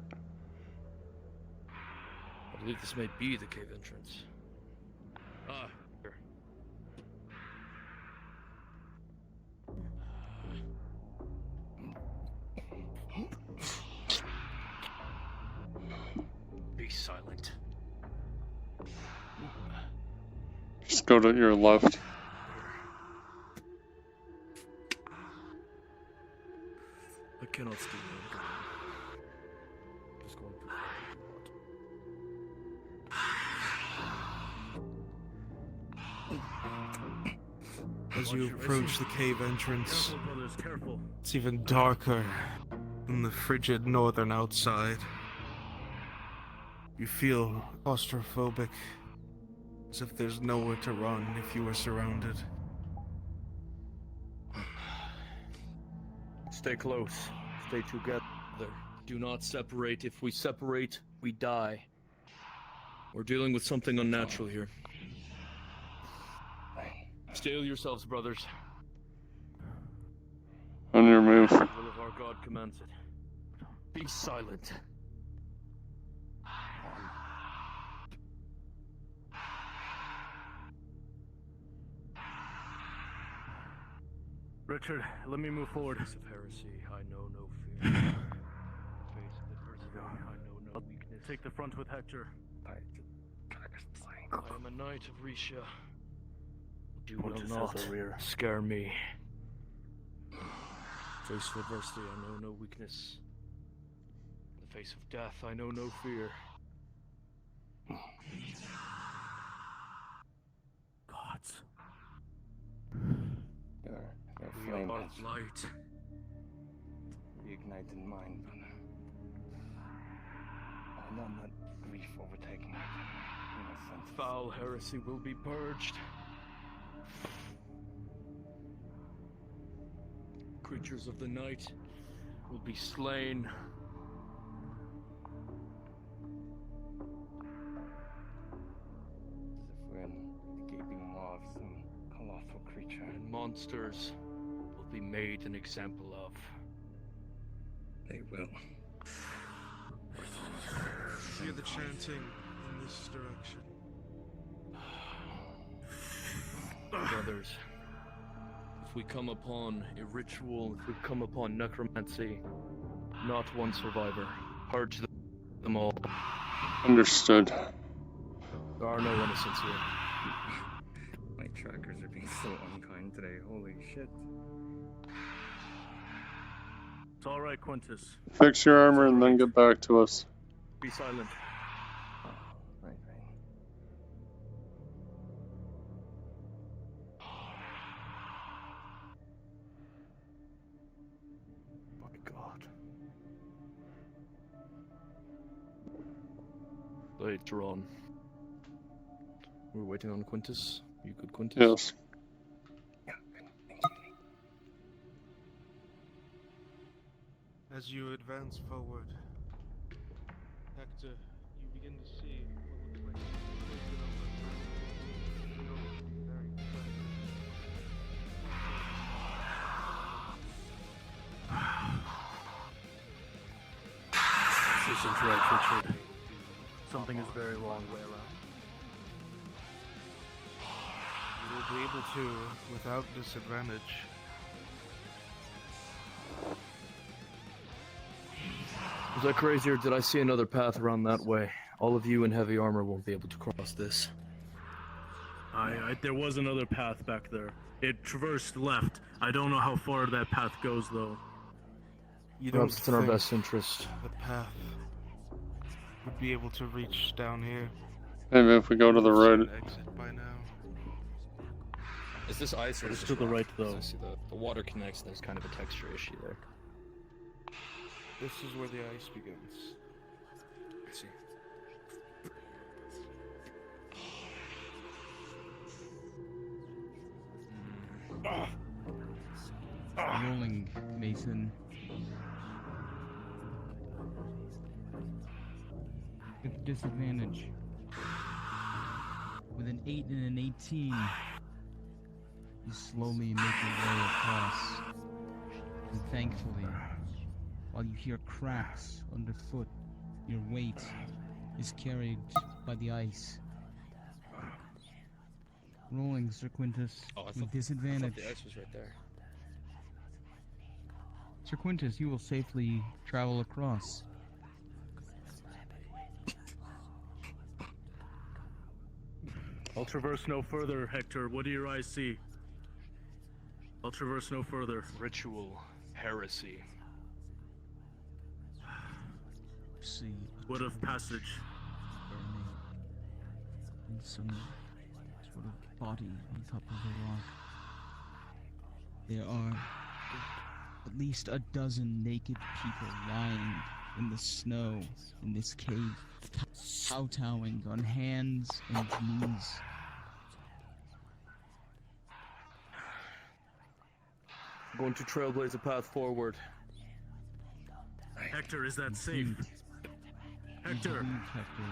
C: I believe this may be the cave entrance. Ah, here. Be silent.
B: Just go to your left.
C: I cannot steal it. Just going through.
A: As you approach the cave entrance,
E: Careful, brothers, careful.
A: it's even darker in the frigid northern outside. You feel claustrophobic, as if there's nowhere to run if you were surrounded.
C: Stay close. Stay together. Do not separate. If we separate, we die. We're dealing with something unnatural here. Steel yourselves, brothers.
B: On your move.
C: The will of our God commands it. Be silent.
E: Richard, let me move forward.
C: Face of heresy, I know no fear. Face of adversity, I know no weakness.
E: Take the front with Hector.
C: I am a knight of Risha. You will
E: Quintus
C: not
E: has the rear.
C: scare me. Face of adversity, I know no weakness. In the face of death, I know no fear.
E: Gods.
G: Your
C: We
G: flame
C: are
G: has
C: light.
G: reignited mine, but I will not let grief overtake my innocence.
C: Foul heresy will be purged. Creatures of the night will be slain.
G: As if we're in the gaping maw of some colossal creature.
C: And monsters will be made an example of.
G: They will.
A: Hear the chanting in this direction.
C: Brothers, if we come upon a ritual, if we come upon necromancy, not one survivor. Purge them all.
B: Understood.
C: There are no innocents here.
G: My trackers are being so unkind today. Holy shit.
E: It's all right, Quintus.
B: Fix your armor and then get back to us.
C: Be silent.
G: Right.
C: My God. Later on. We're waiting on Quintus. You good, Quintus?
B: Yes.
A: As you advance forward, Hector, you begin to see what looks like very
E: This isn't right, Richard. Something is very wrong way around.
A: You will be able to without disadvantage.
C: Was that crazy, or did I see another path around that way? All of you in heavy armor won't be able to cross this.
E: There was another path back there. It traversed left. I don't know how far that path goes, though.
A: You don't
C: Perhaps it's in our
A: think
C: best interest.
A: the path would be able to reach down here.
B: Maybe if we go to the right.
A: An exit by now.
C: Is this ice or
E: It's
C: is
E: to
C: this
E: the
C: rock?
E: right,
C: 'Cause
E: though.
C: I see the water connects. There's kind of a texture issue there.
A: This is where the ice begins.
C: I see.
D: Rolling, Mason. With disadvantage. With an 8 and an 18, you slowly make your way across. And thankfully, while you hear cracks underfoot, your weight is carried by the ice. Rolling, Sir Quintus, with disadvantage.
C: the ice was right there.
D: Sir Quintus, you will safely travel across.
E: I'll traverse no further, Hector. What do your eyes see? I'll traverse no further.
C: Ritual heresy.
D: See
E: Wood of passage.
D: burning and some sort of body on top of the rock. There are at least a dozen naked people lying in the snow in this cave, kowtowing on hands and knees.
C: I'm going to trailblaze a path forward.
H: Hector, is that safe? Hector!
D: Hector,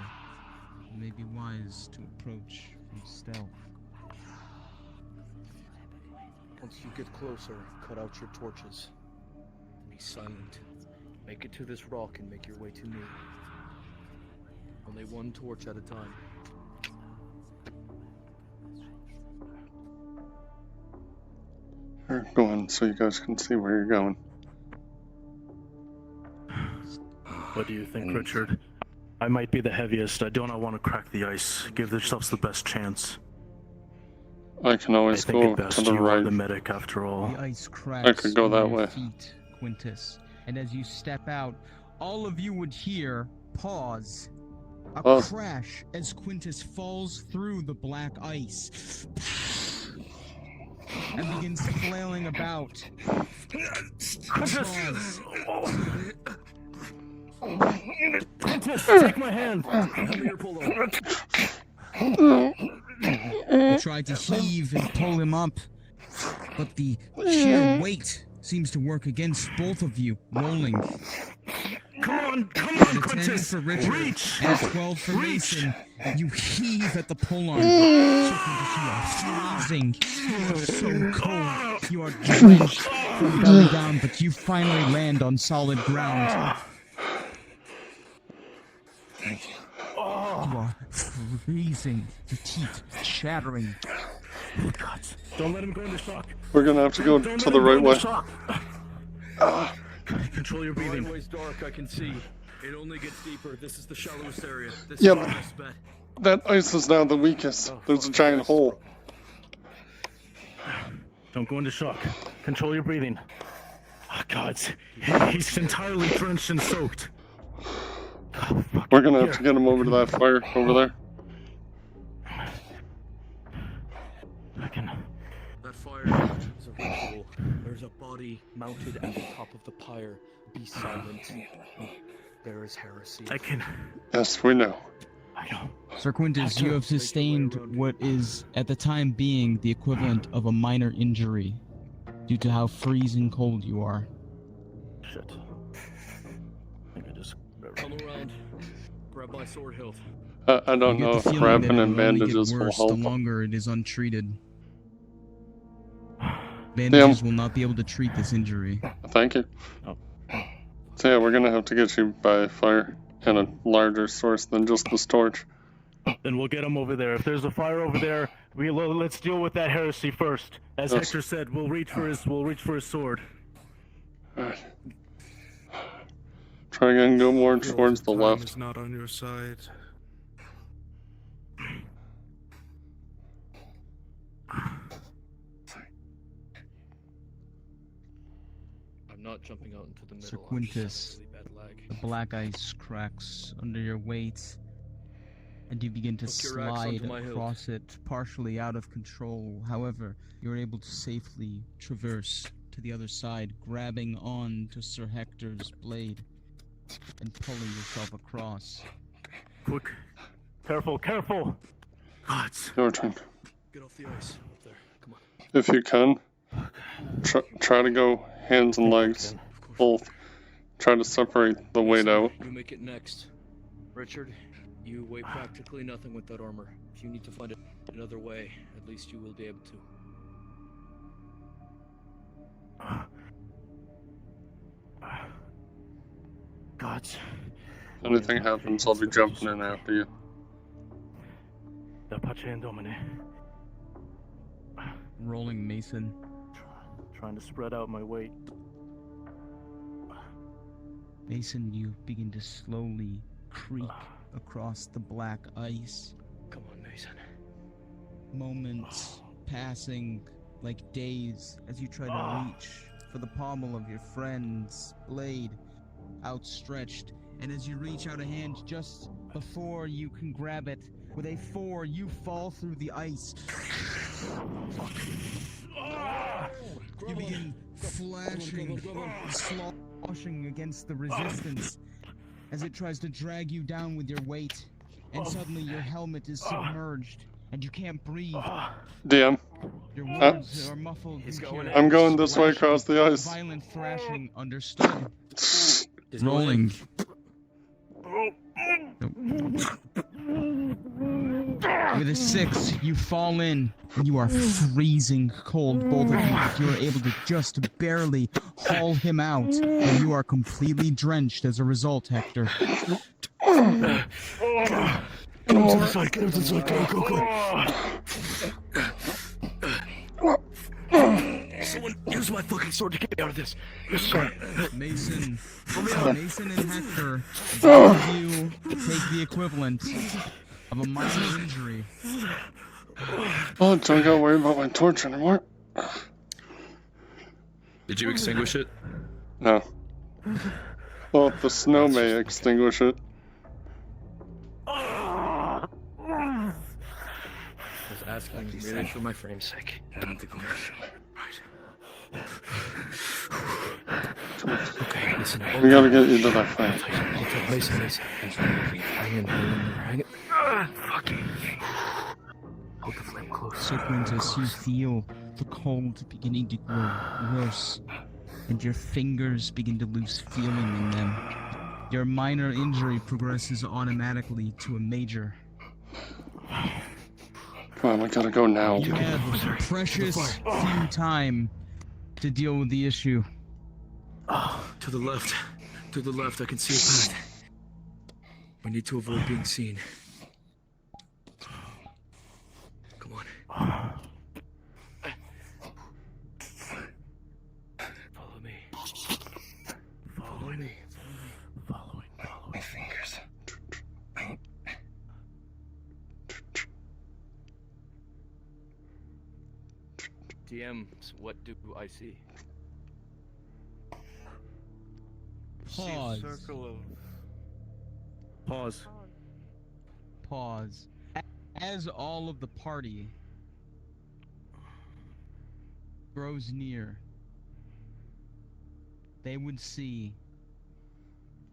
D: it may be wise to approach from stealth.
C: Once you get closer, cut out your torches. Be silent. Make it to this rock and make your way to me. Only one torch at a time.
B: Here, go on so you guys can see where you're going.
E: What do you think, Richard? I might be the heaviest. I do not want to crack the ice. Give yourselves the best chance.
B: I can always
E: I think
B: go
E: it best
B: to the
E: you are
B: right.
E: the medic after all.
D: The ice cracks
B: I could go
D: under
B: that
D: your
B: way.
D: feet, Quintus. And as you step out, all of you would hear pause. A
B: Pause.
D: crash as Quintus falls through the black ice and begins flailing about. Pause.
E: Quintus, take my hand!
C: Hand me your polo.
D: You try to heave and pull him up, but the sheer weight seems to work against both of you, rolling.
H: Come on,
D: A 10
H: Quintus!
D: for Richard,
H: Reach!
D: and a 12 for
H: Reach!
D: Mason. You heave at the pull-arm. So Quintus, you are freezing. You are so cold. You are drenched from belly down, but you finally land on solid ground.
G: Thank you.
D: You are freezing, your teeth chattering.
E: Oh, God. Don't let him go into shock.
B: We're gonna have to go
E: Don't
B: to
E: let
B: the
E: him
B: right
E: go
B: way.
E: into shock. Control your breathing.
C: Right way's dark, I can see. It only gets deeper. This is the shallowest area. This
B: Yeah,
C: is the
B: but-
C: best bet.
B: That ice is now the weakest. There's a giant hole.
E: Don't go into shock. Control your breathing. Oh, God. He's entirely drenched and soaked. Oh, fuck.
B: We're gonna have
E: Here.
B: to get him over to that fire over there.
E: I can...
C: That fire is a ritual. There's a body mounted at the top of the pyre. Be silent. There is heresy.
E: I can...
B: Yes, we know.
E: I know.
D: Sir Quintus, you have sustained what is, at the time being, the equivalent of a minor injury due to how freezing cold you are.
E: Shit. I think I just...
C: Come around. Grab my sword hilt.
B: I don't
D: You
B: know
D: get
B: if
D: the feeling
B: wrapping
D: that it
B: in
D: will only get
B: bandages will
D: worse the
B: help.
D: longer it is untreated. Bandages will not be able to treat this injury.
B: Thank you.
E: Oh.
B: So yeah, we're gonna have to get you by fire and a larger source than just this torch.
E: Then we'll get him over there. If there's a fire over there, let's deal with that heresy first. As
B: Yes.
E: Hector said, we'll reach for his sword.
B: Alright. Try and go more towards the
A: Time
B: left.
A: is not on your side.
C: I'm not jumping out into the middle.
D: Sir
C: I'm just
D: Quintus,
C: having really bad lag.
D: the black ice cracks under your weight, and you begin to
C: Hook your axe
D: slide
C: onto my hilt.
D: across it, partially out of control. However, you're able to safely traverse to the other side, grabbing on to Sir Hector's blade and pulling yourself across.
E: Quick. Careful, careful! God.
B: Your turn.
C: Get off the ice. Up there. Come on.
B: If you can, try to go hands and legs,
C: Of course.
B: both. Try to separate the weight out.
C: You make it next. Richard, you weigh practically nothing with that armor. If you need to find another way, at least you will be able to.
E: God.
B: If anything happens, I'll be jumping in after you.
E: Da Pace and Domine.
D: Rolling Mason.
E: Trying to spread out my weight.
D: Mason, you begin to slowly creak across the black ice.
C: Come on, Mason.
D: Moments passing like days as you try to reach for the pommel of your friend's blade outstretched. And as you reach out a hand just before you can grab it, with a 4, you fall through the ice. You begin flashing, sloshing against the resistance as it tries to drag you down with your weight, and suddenly your helmet is submerged and you can't breathe.
B: DM.
D: Your words are muffled.
B: I'm going this way across the ice.
D: Violent thrashing, understood. Rolling. With a 6, you fall in, and you are freezing cold, both of you. You are able to just barely haul him out, and you are completely drenched as a result, Hector.
H: Get him to the side, get him to the side, go. Someone use my fucking sword to get me out of this. Yes, sir.
D: Mason and Hector, both of you take the equivalent of a minor injury.
B: Oh, don't gotta worry about my torch anymore.
C: Did you extinguish it?
B: No. Well, the snow may extinguish it.
C: I was asking merely for my frame's sake. Okay, listen.
B: We gotta get you to that frame.
C: Mason. Hang in. Fucking. Hold the flame close.
D: So, Quintus, you feel the cold beginning to grow worse, and your fingers begin to lose feeling in them. Your minor injury progresses automatically to a major.
B: Come on, we gotta go now.
D: You have precious few time to deal with the issue.
C: To the left. To the left, I can see a path. We need to avoid being seen. Come on. Follow me. Follow me.
G: Following. My fingers.
C: DMs, what do I see?
D: Pause.
A: Circle of
E: Pause.
D: Pause. As all of the party grows near, they would see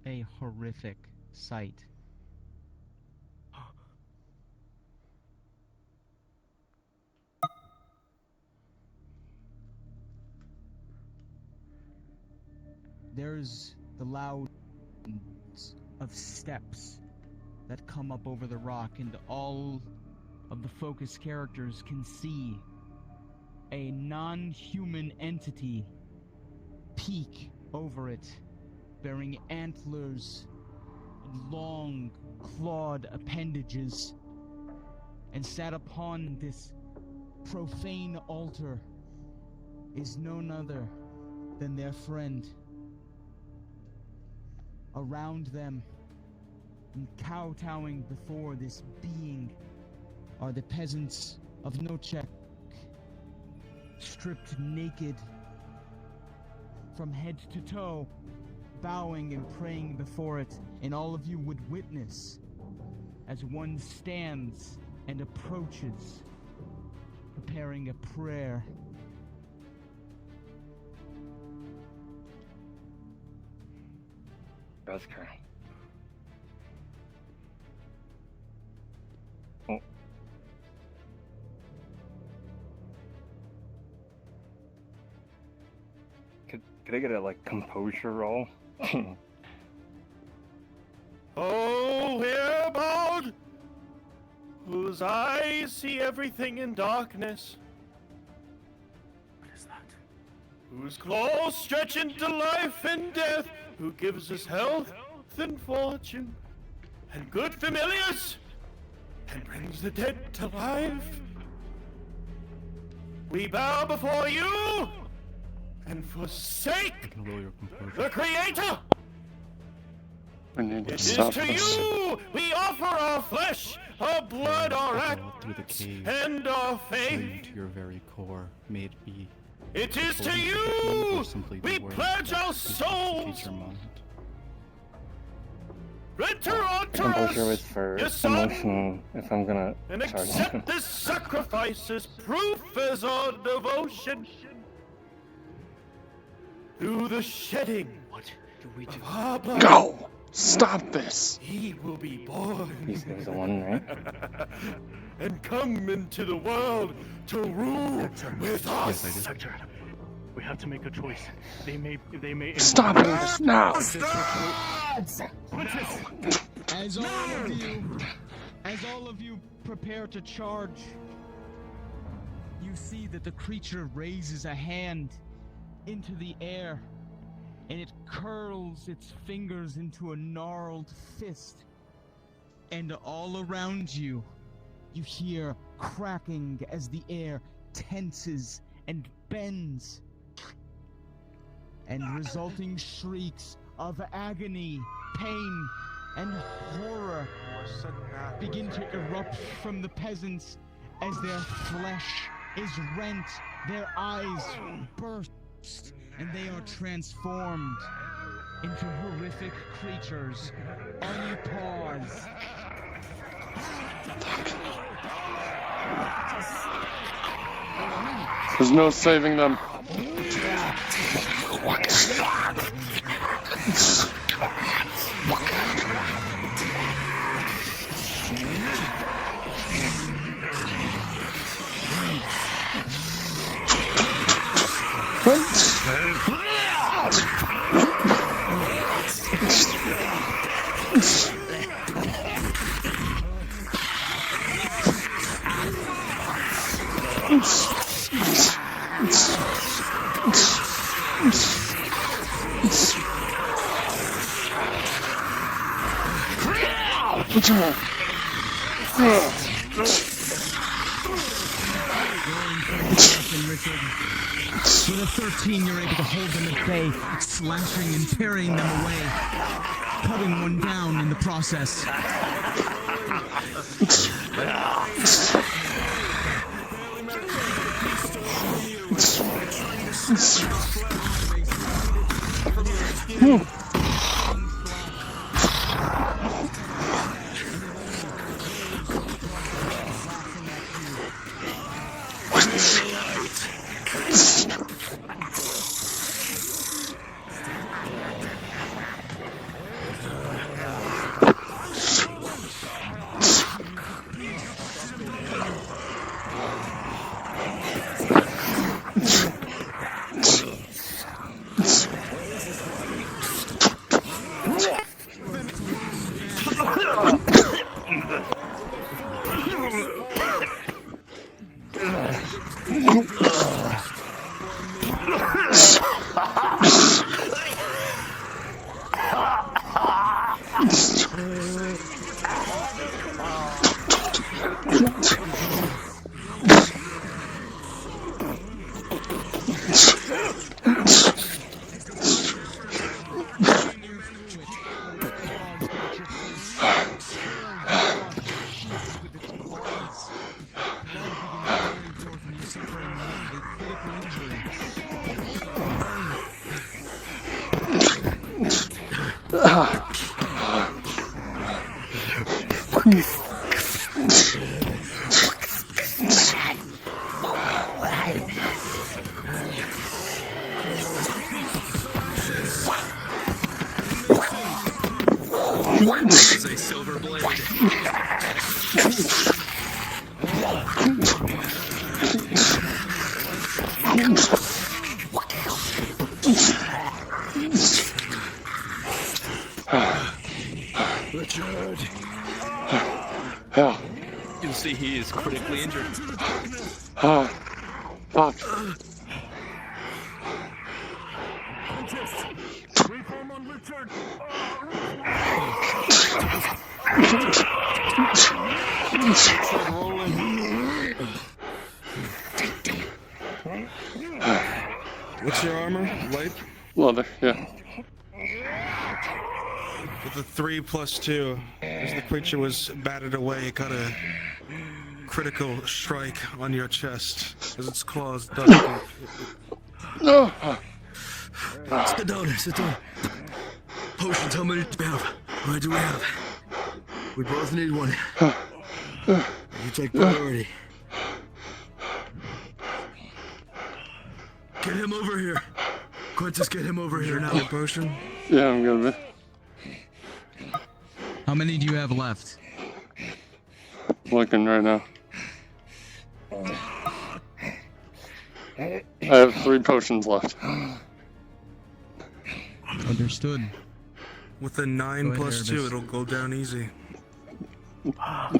D: a horrific sight. There's the loud of steps that come up over the rock, and all of the focus characters can see a non-human entity peek over it, bearing antlers and long clawed appendages, and sat upon this profane altar is none other than their friend. Around them, and kowtowing before this being, are the peasants of Nochek, stripped naked from head to toe, bowing and praying before it, and all of you would witness as one stands and approaches, preparing a prayer.
G: Oscar. Oh. Could I get a composure roll?
H: Oh, Herborg, whose eyes see everything in darkness. What is that? Whose claws stretch into life and death, who gives us health and fortune, and good familiars, and brings the dead to life. We bow before you, and forsake the Creator.
B: We need to
H: It is
B: stop
H: to
B: this.
H: you we offer our flesh, our blood, our acts, and our faith.
L: To your very core, may it be.
H: It is to
L: Believe
H: you
L: or simply the
H: we
L: word
H: pledge
L: that
H: our
L: speaks to
H: souls.
L: your mind.
H: Enter unto
G: Composure was
H: us,
G: for
H: your son,
G: emotion, if I'm gonna...
H: and
G: Sorry.
H: accept this sacrifice as proof as our devotion. through the shedding
C: What do we do?
H: of our blood,
B: Go! Stop this!
H: he will be born.
G: He's the one, right?
H: And come into the world to rule with us.
L: Yes, I did.
E: Vector, we have to make a choice. They may.
B: Stop this now!
D: As all of you prepare to charge, you see that the creature raises a hand into the air, and it curls its fingers into a gnarled fist. And all around you, you hear cracking as the air tenses and bends, and resulting shrieks of agony, pain, and horror begin to erupt from the peasants as their flesh is rent, their eyes burst, and they are transformed into horrific creatures. On you pause.
B: There's no saving them.
D: With a 13, you're able to hold them at bay, slashing and parrying them away, cutting one down in the process.
C: Richard!
B: Yeah.
C: You'll see he is critically injured.
B: Fuck.
H: Reform on Richard.
A: What's your armor? Light?
B: Leather, yeah.
A: With a 3+2, as the creature was battered away, it got a critical strike on your chest as its claws dug deep.
B: No.
C: Sit down, sit down. Potions, how many do we have? How many do we have? We both need one. You take priority. Get him over here.
A: Quintus, get him over here now. Potion.
B: Yeah, I'm gonna be.
D: How many do you have left?
B: Looking right now. I have 3 potions left.
D: Understood.
A: With a 9
D: Go ahead,
A: plus 2,
D: Erebus.
A: it'll go down easy.
B: Wow.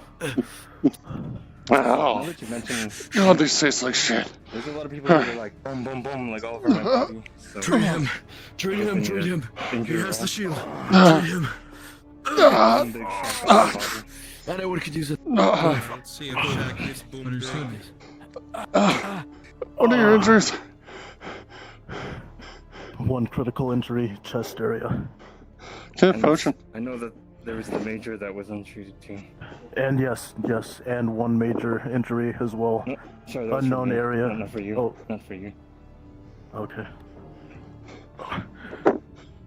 G: Now that you mention,
B: God, these taste like shit.
G: there's a lot of people that are like boom, boom, boom, like all over my body. So
A: Treat him. Treat him.
G: Open
A: Treat
G: your
A: him. He
G: finger
A: has the
G: roll.
A: shield. Treat him.
G: One big shock on my body.
C: Anyone could use it.
A: Let's see if Shaq hits boom.
D: Understood.
B: What are your injuries?
E: 1 critical injury, chest area.
B: Okay, potion.
G: I know that there was the major that was untreated too.
E: And yes, and 1 major injury as well.
G: No, sorry, that was
E: Unknown
G: for me.
E: area.
G: No, not for you.
E: Oh.
G: Not for you.
E: Okay.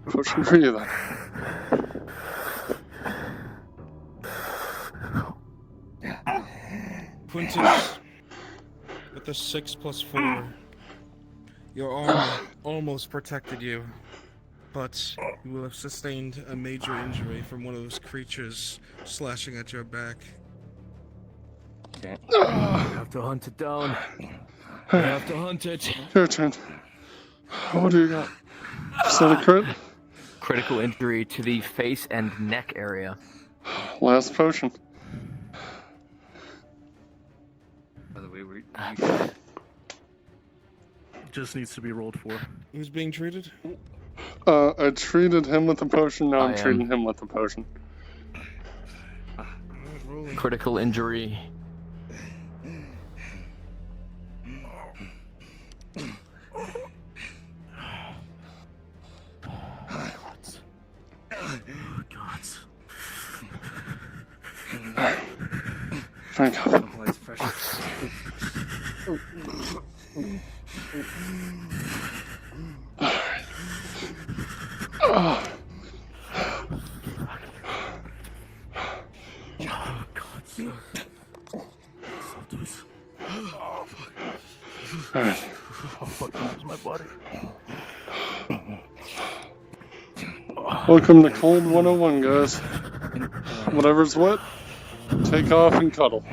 B: Potion for you then.
A: Quintus, with a 6 plus 4, your armor almost protected you, but you will have sustained a major injury from one of those creatures slashing at your back.
G: Okay.
C: We have to hunt it down. We have to hunt it.
B: Your turn. What do you got? Is that a crit?
M: Critical injury to the face and neck area.
B: Last potion.
G: By the way,
E: Just needs to be rolled for.
A: Who's being treated?
B: I treated him with a potion, now
M: I
B: I'm
M: am.
B: treating him with a potion.
A: Rolling.
M: Critical injury.
B: Thank God.
G: oh, it's precious.
B: Alright.
E: Oh, fuck, that's my body.
B: Welcome to Cold 101, guys. Whatever's wet, take off and cuddle.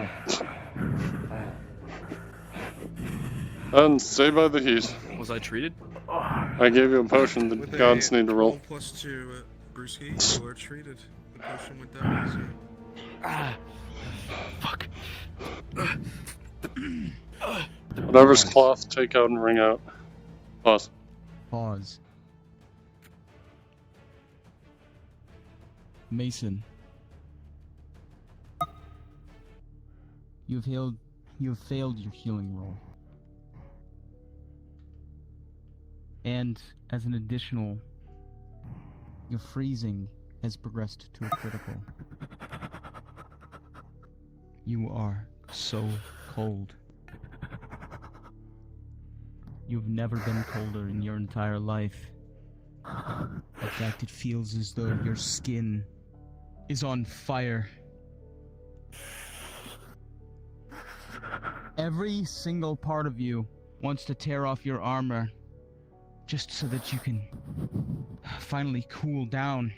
B: And stay by the heat.
C: Was I treated?
B: I gave you a potion, the
A: With
B: gods
A: a
B: need to roll.
A: 12 plus 2, Brewski, you are treated. The potion went down easy.
C: Fuck.
B: Whatever's cloth, take out and wring out. Pause.
D: Pause. Mason. You have failed your healing roll. And as an additional, your freezing has progressed to a critical. You are so cold. You've never been colder in your entire life. In fact, it feels as though your skin is on fire. Every single part of you wants to tear off your armor just so that you can finally cool down.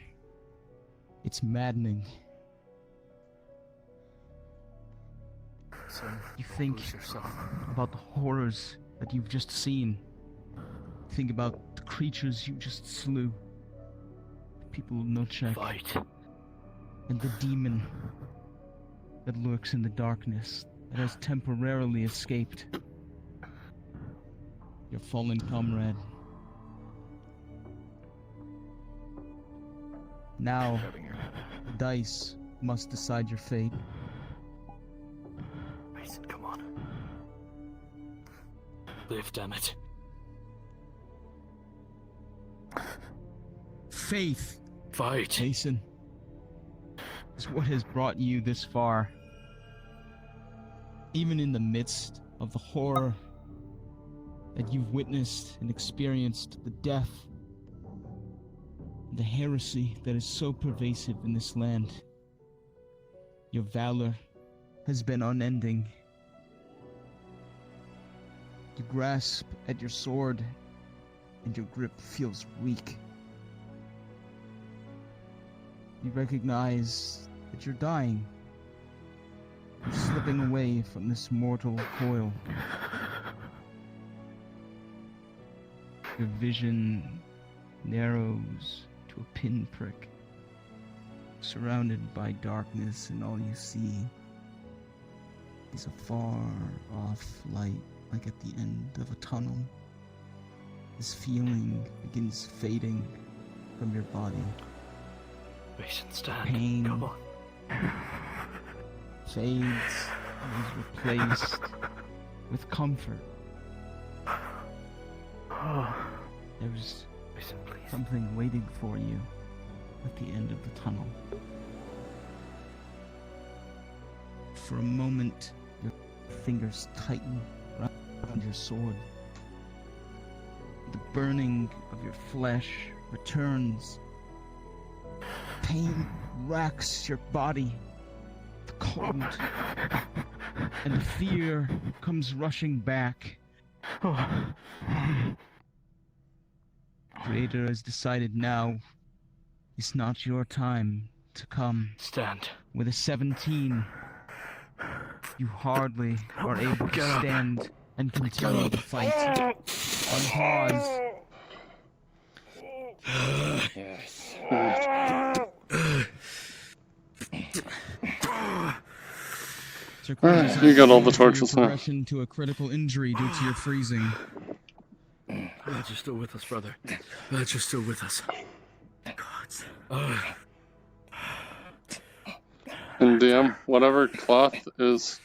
D: It's maddening. You think about the horrors that you've just seen. Think about the creatures you just slew. The people of Nutshek.
C: Fight.
D: And the demon that lurks in the darkness that has temporarily escaped. Your fallen comrade. Now, dice must decide your fate.
C: Mason, come on. Live, damn it.
D: Faith,
C: Fight.
D: Mason, is what has brought you this far. Even in the midst of the horror that you've witnessed and experienced, the death, the heresy that is so pervasive in this land, your valor has been unending. You grasp at your sword and your grip feels weak. You recognize that you're dying. You're slipping away from this mortal coil. Your vision narrows to a pinprick, surrounded by darkness, and all you see is a far-off light, like at the end of a tunnel. This feeling begins fading from your body.
C: Mason, stand.
D: Pain
C: Come on.
D: fades and is replaced with comfort. There's
C: Mason, please.
D: something waiting for you at the end of the tunnel. For a moment, your fingers tighten around your sword. The burning of your flesh returns. Pain racks your body. The cold and the fear comes rushing back. Creator has decided now is not your time to come.
C: Stand.
D: With a 17, you hardly are able to stand and continue the fight. Unpause.
G: Yes.
D: Sir Quintus,
B: You got all the
D: for your
B: torches now.
D: progression to a critical injury due to your freezing.
C: Glad you're still with us, brother. Glad you're still with us.
B: And DM, whatever cloth is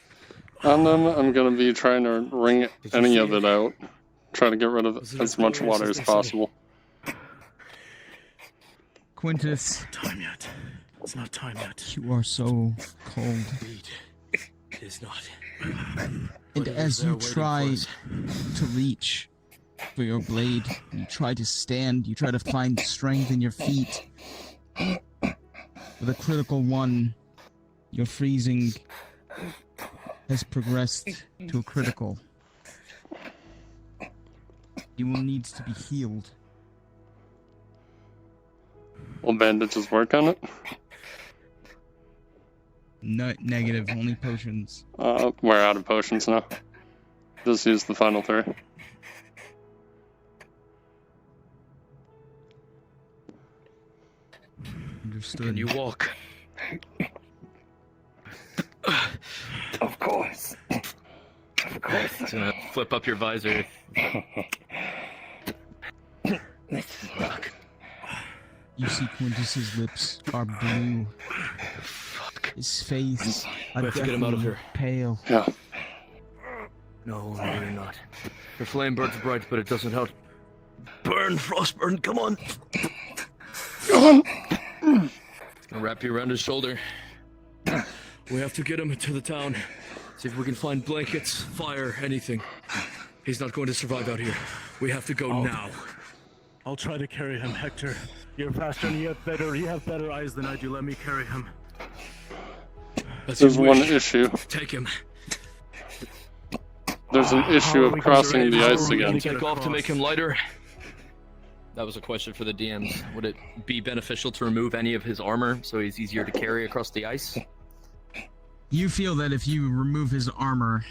B: on them, I'm gonna be trying to wring any of it out. Try to get rid of as much water as possible.
D: Quintus,
H: Time yet. It's not time yet.
D: you are so cold.
C: It is not.
D: And as you try to reach for your blade, you try to stand, you try to find strength in your feet. With a critical one, your freezing has progressed to a critical. You will need to be healed.
B: Will bandages work on it?
D: No, negative, only potions.
B: We're out of potions now. Just use the final 3.
D: Understood.
C: Can you walk?
G: Of course. Of course.
M: It's gonna flip up your visor.
D: You see Quintus's lips are blue. His face
C: We have to get him out of here.
D: pale.
B: Yeah.
C: No, you're not. The flame burns bright, but it doesn't help. Burn, Frostburn, come on!
B: Go on!
C: Gonna wrap you around his shoulder. We have to get him to the town. See if we can find blankets, fire, anything. He's not going to survive out here. We have to go now.
E: I'll try to carry him, Hector. You're faster and you have better eyes than I do. Let me carry him.
B: There's one issue.
C: Take him.
B: There's an issue of crossing the ice again.
C: Take off to make him lighter. That was a question for the DMs. Would it be beneficial to remove any of his armor so he's easier to carry across the ice?
D: You feel that if you remove his armor,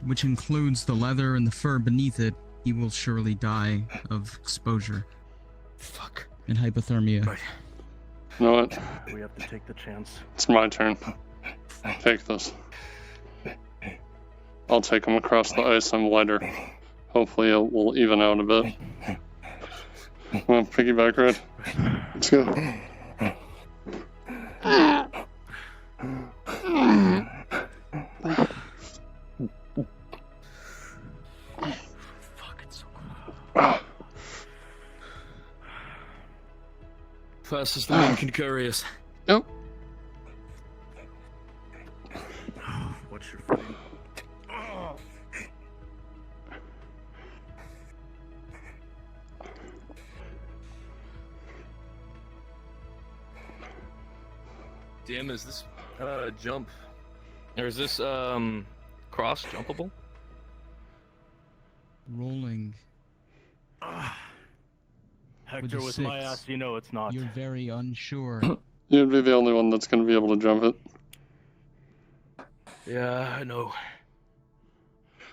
D: which includes the leather and the fur beneath it, he will surely die of exposure.
C: Fuck.
D: And hypothermia.
C: Right.
B: You know what?
E: We have to take the chance.
B: It's my turn. Take this. I'll take him across the ice. I'm lighter. Hopefully it will even out a bit. Come on, piggyback ride. Let's go.
C: Fuck, it's so cold. Fast as the wind can carry us.
B: Yep.
E: What's your footing?
C: DM, is this jump? Or is this cross jumpable?
D: Rolling.
E: Hector,
D: a
E: with my
D: 6.
E: ass, you know it's not.
D: You're very unsure.
B: You'd be the only one that's going to be able to jump it.
C: Yeah, I know.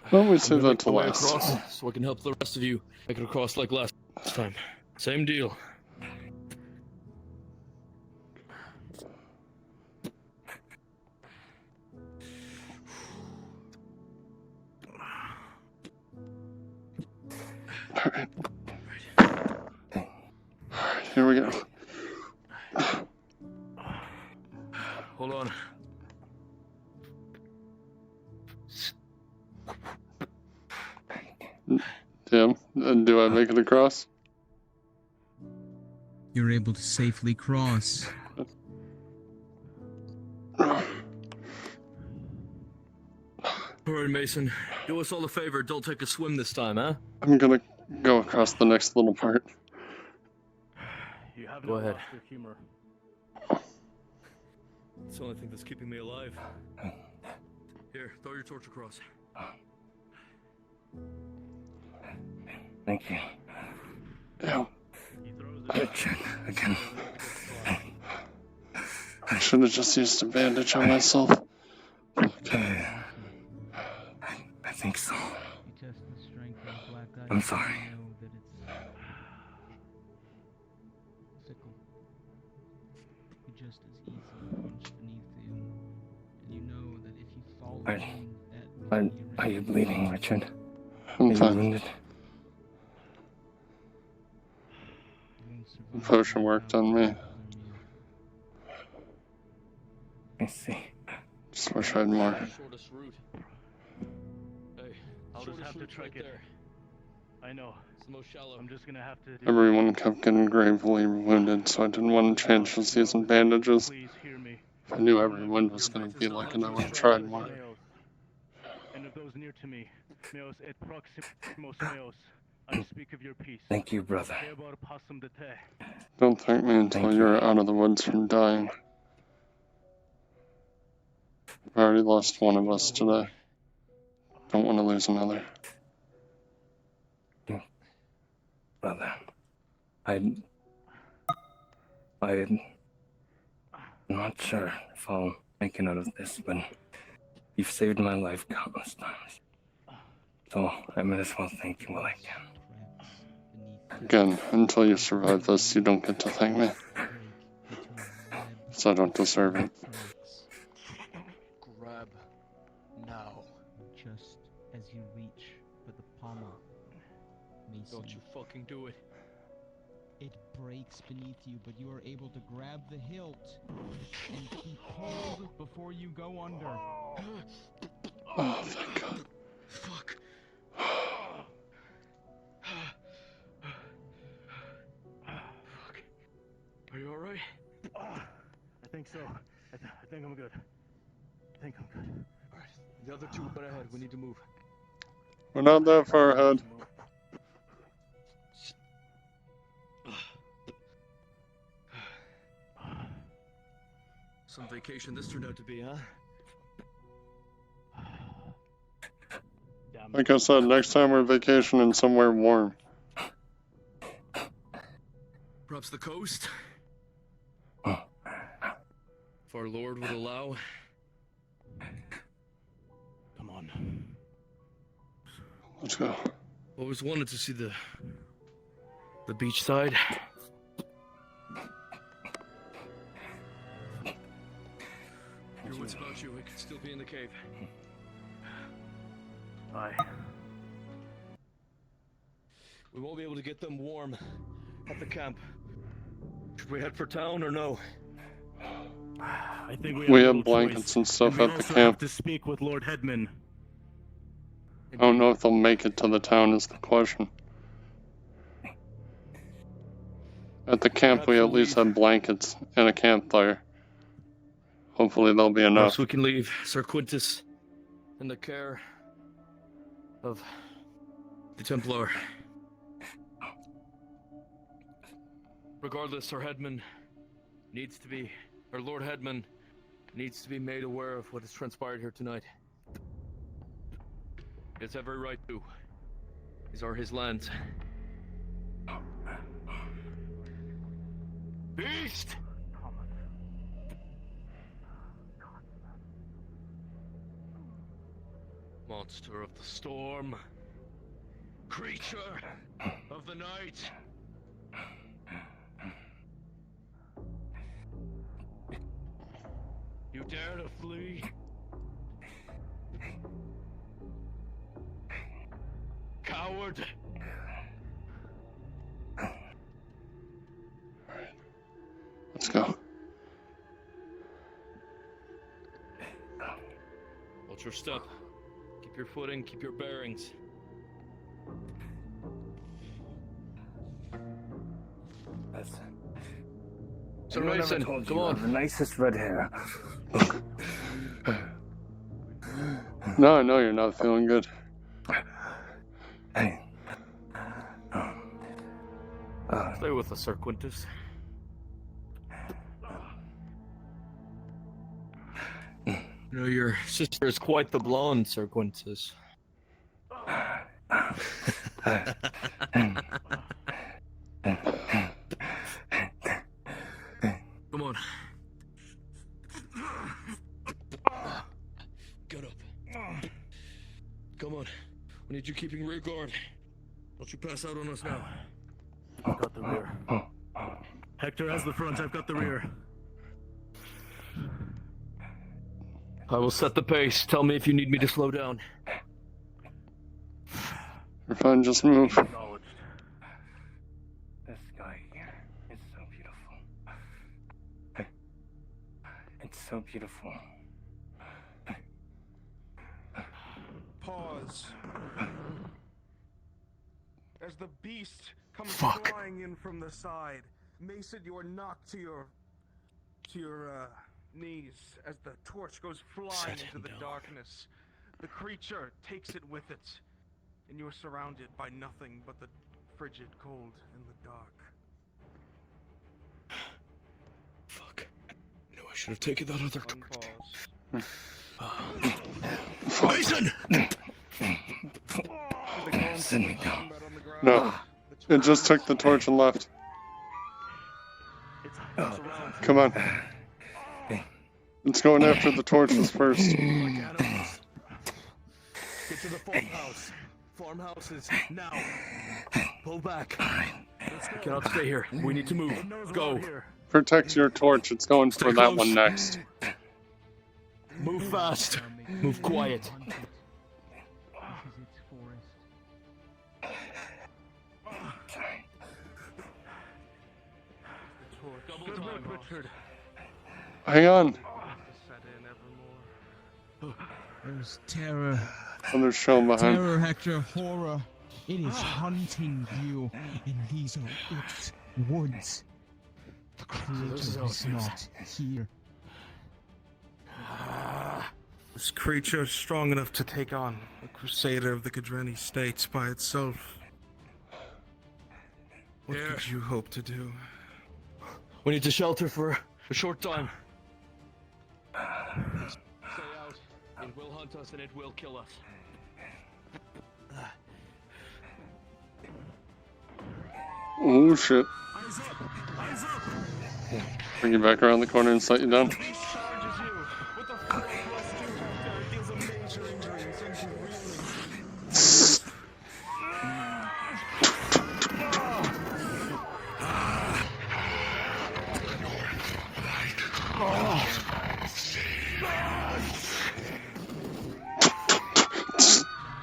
B: Why don't we
C: I'm
B: save
C: gonna
B: that
C: make
B: to
C: my way
B: last?
C: across so I can help the rest of you make it across like last time. Same deal.
B: Alright. Here we go.
C: Hold on.
B: Yeah, and do I make it across?
D: You're able to safely cross.
C: Alright, Mason. Do us all a favor. Don't take a swim this time, huh?
B: I'm gonna go across the next little part.
E: You have
C: Go
E: no
C: ahead.
E: lost your humor.
C: It's the only thing that's keeping me alive. Here, throw your torch across.
G: Thank you.
B: Ew.
G: Richard, again.
B: I should have just used a bandage on myself.
G: I think so.
D: You test the strength of black ice.
G: I'm sorry.
D: You know that it's fickle. Could just as easily punch beneath you. And you know that if you fall
G: Are-
D: in, that will
G: Are
D: be
G: you bleeding, Richard? Are
B: I'm
G: you
B: fine.
G: wounded?
B: The potion worked on me.
G: I see.
B: Just wish I had more.
C: Shortest route. Hey,
E: I'll just have to
C: route's
E: trek
C: right
E: it.
C: there.
E: I know.
C: It's the most shallow.
E: I'm just gonna have to.
B: Everyone kept getting gravely wounded, so I didn't want to change just using bandages.
E: Please hear me.
B: I knew everyone was going to be like, and I would have tried more.
E: And of those near to me, meos et proximos meos. I speak of your peace.
G: Thank you, brother.
E: Hebor passum de te.
B: Don't thank me until
G: Thank
B: you're
G: you.
B: out of the woods from dying. I've already lost one of us today. Don't want to lose another.
G: Brother. I'm not sure if I'll make it out of this, but you've saved my life countless times. So I might as well thank you while I can.
B: Again, until you survive this, you don't get to thank me. So I don't deserve it.
C: Grab now.
D: Just as you reach for the pommel, Mason,
C: Don't you fucking do it.
D: it breaks beneath you, but you are able to grab the hilt and keep hold before you go under.
B: Oh, thank God.
C: Fuck. Fuck. Are you alright?
E: I think so. I think I'm good. I think I'm good.
C: Alright. The other two right ahead. We need to move.
B: We're not that far ahead.
C: Some vacation this turned out to be, huh?
E: Damn.
B: Like I said, next time we're vacationing somewhere warm.
C: Perhaps the coast? If our Lord would allow. Come on.
B: Let's go.
C: Always wanted to see the beach side. Your wits about you, we could still be in the cave.
E: Aye.
C: We won't be able to get them warm at the camp. Should we head for town or no?
E: I think
B: We
E: no
B: have
E: choice.
B: blankets and stuff
E: we
B: at the
E: also
B: camp.
E: have to speak with Lord Headman.
B: I don't know if they'll make it to the town is the question. At the camp, we at least have blankets and a campfire. Hopefully there'll be enough.
C: Perhaps we can leave Sir Quintus in the care of the Templar. Regardless, our headman needs to be, our Lord Headman needs to be made aware of what has transpired here tonight. He has every right to. These are his lands. Beast! Monster of the storm. Creature of the night. You dare to flee? Coward!
B: Let's go.
C: Watch your step. Keep your footing, keep your bearings. Sir Mason, come on.
G: The nicest red hair.
B: No, I know you're not feeling good.
G: Hey.
C: Stay with us, Sir Quintus. You know, your sister is quite the blonde, Sir Quintus. Come on. Get up. Come on. We need you keeping rear guard. Don't you pass out on us now.
E: I've got the rear. Hector has the front, I've got the rear.
C: I will set the pace. Tell me if you need me to slow down.
B: You're fine, just move.
G: Acknowledged. This sky here is so beautiful. It's so beautiful.
A: Pause. As the beast comes flying in from the side, Mason, you are knocked to your knees as the torch goes flying into the darkness. The creature takes it with it, and you are surrounded by nothing but the frigid cold and the dark.
C: Fuck. I knew I should have taken that other torch.
B: Mason!
G: Send me down.
B: No. It just took the torch and left. Come on. It's going after the torches first.
C: Get to the farmhouse. Farmhouses, now. Pull back. We cannot stay here. We need to move. Go.
B: Protect your torch. It's going for that one next.
C: Move fast. Move quiet.
B: Hang on.
D: There's terror.
B: And there's shown behind.
D: Terror, Hector, horror. It is hunting you, and these are its woods. The creator is not here.
A: This creature is strong enough to take on a crusader of the Kadreni states by itself. What could you hope to do?
C: We need to shelter for a short time. Stay out. It will hunt us and it will kill us.
B: Oh shit. Bring you back around the corner and slide you down.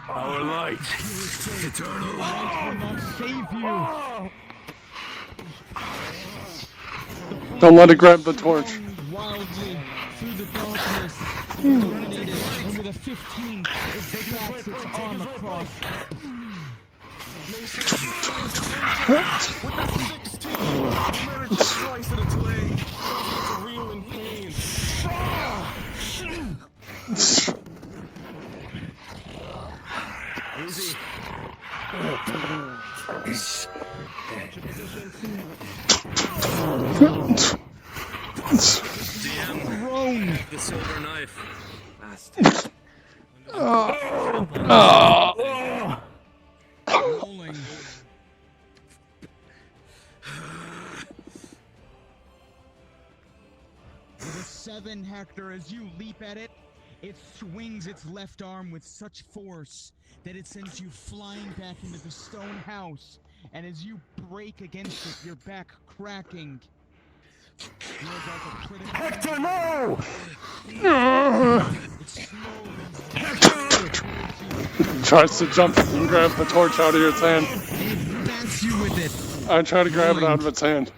C: Our light, eternal light, will not save you.
B: Don't let it grab the torch.
D: Wildly through the darkness, illuminated, and with a 15, it bats its arm across.
C: Easy. DM, the silver knife.
D: Rolling. 7, Hector, as you leap at it, it swings its left arm with such force that it sends you flying back into the stone house, and as you break against it, your back cracking. You are about to critical
H: Hector, no!
D: It slowly
B: Tries to jump and grab the torch out of its hand.
D: it bats you with it.
B: I try to grab it out of its hand.